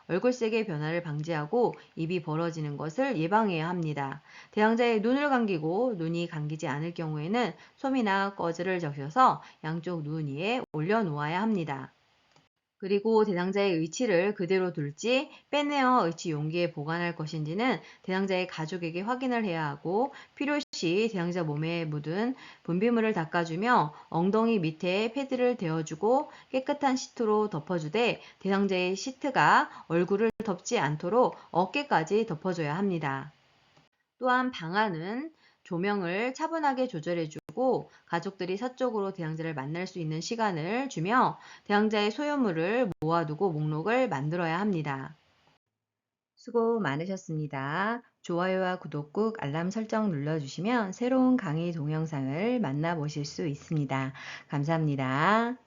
[SPEAKER 1] 얼굴색의 변화를 방지하고 입이 벌어지는 것을 예방해야 합니다. 대상자의 눈을 감기고 눈이 감기지 않을 경우에는 솜이나 꺼즈를 적셔서 양쪽 눈 위에 올려놓아야 합니다. 그리고 대상자의 의치를 그대로 둘지 빼내어 의치 용기에 보관할 것인지는 대상자의 가족에게 확인을 해야 하고 필요시 대상자 몸에 묻은 분비물을 닦아주며 엉덩이 밑에 패드를 대어주고 깨끗한 시트로 덮어주되 대상자의 시트가 얼굴을 덮지 않도록 어깨까지 덮어줘야 합니다. 또한 방안은 조명을 차분하게 조절해주고 가족들이 사적으로 대상자를 만날 수 있는 시간을 주며 대상자의 소유물을 모아두고 목록을 만들어야 합니다. 수고 많으셨습니다. 좋아요와 구독 꾹 알람 설정 눌러주시면 새로운 강의 동영상을 만나보실 수 있습니다. 감사합니다.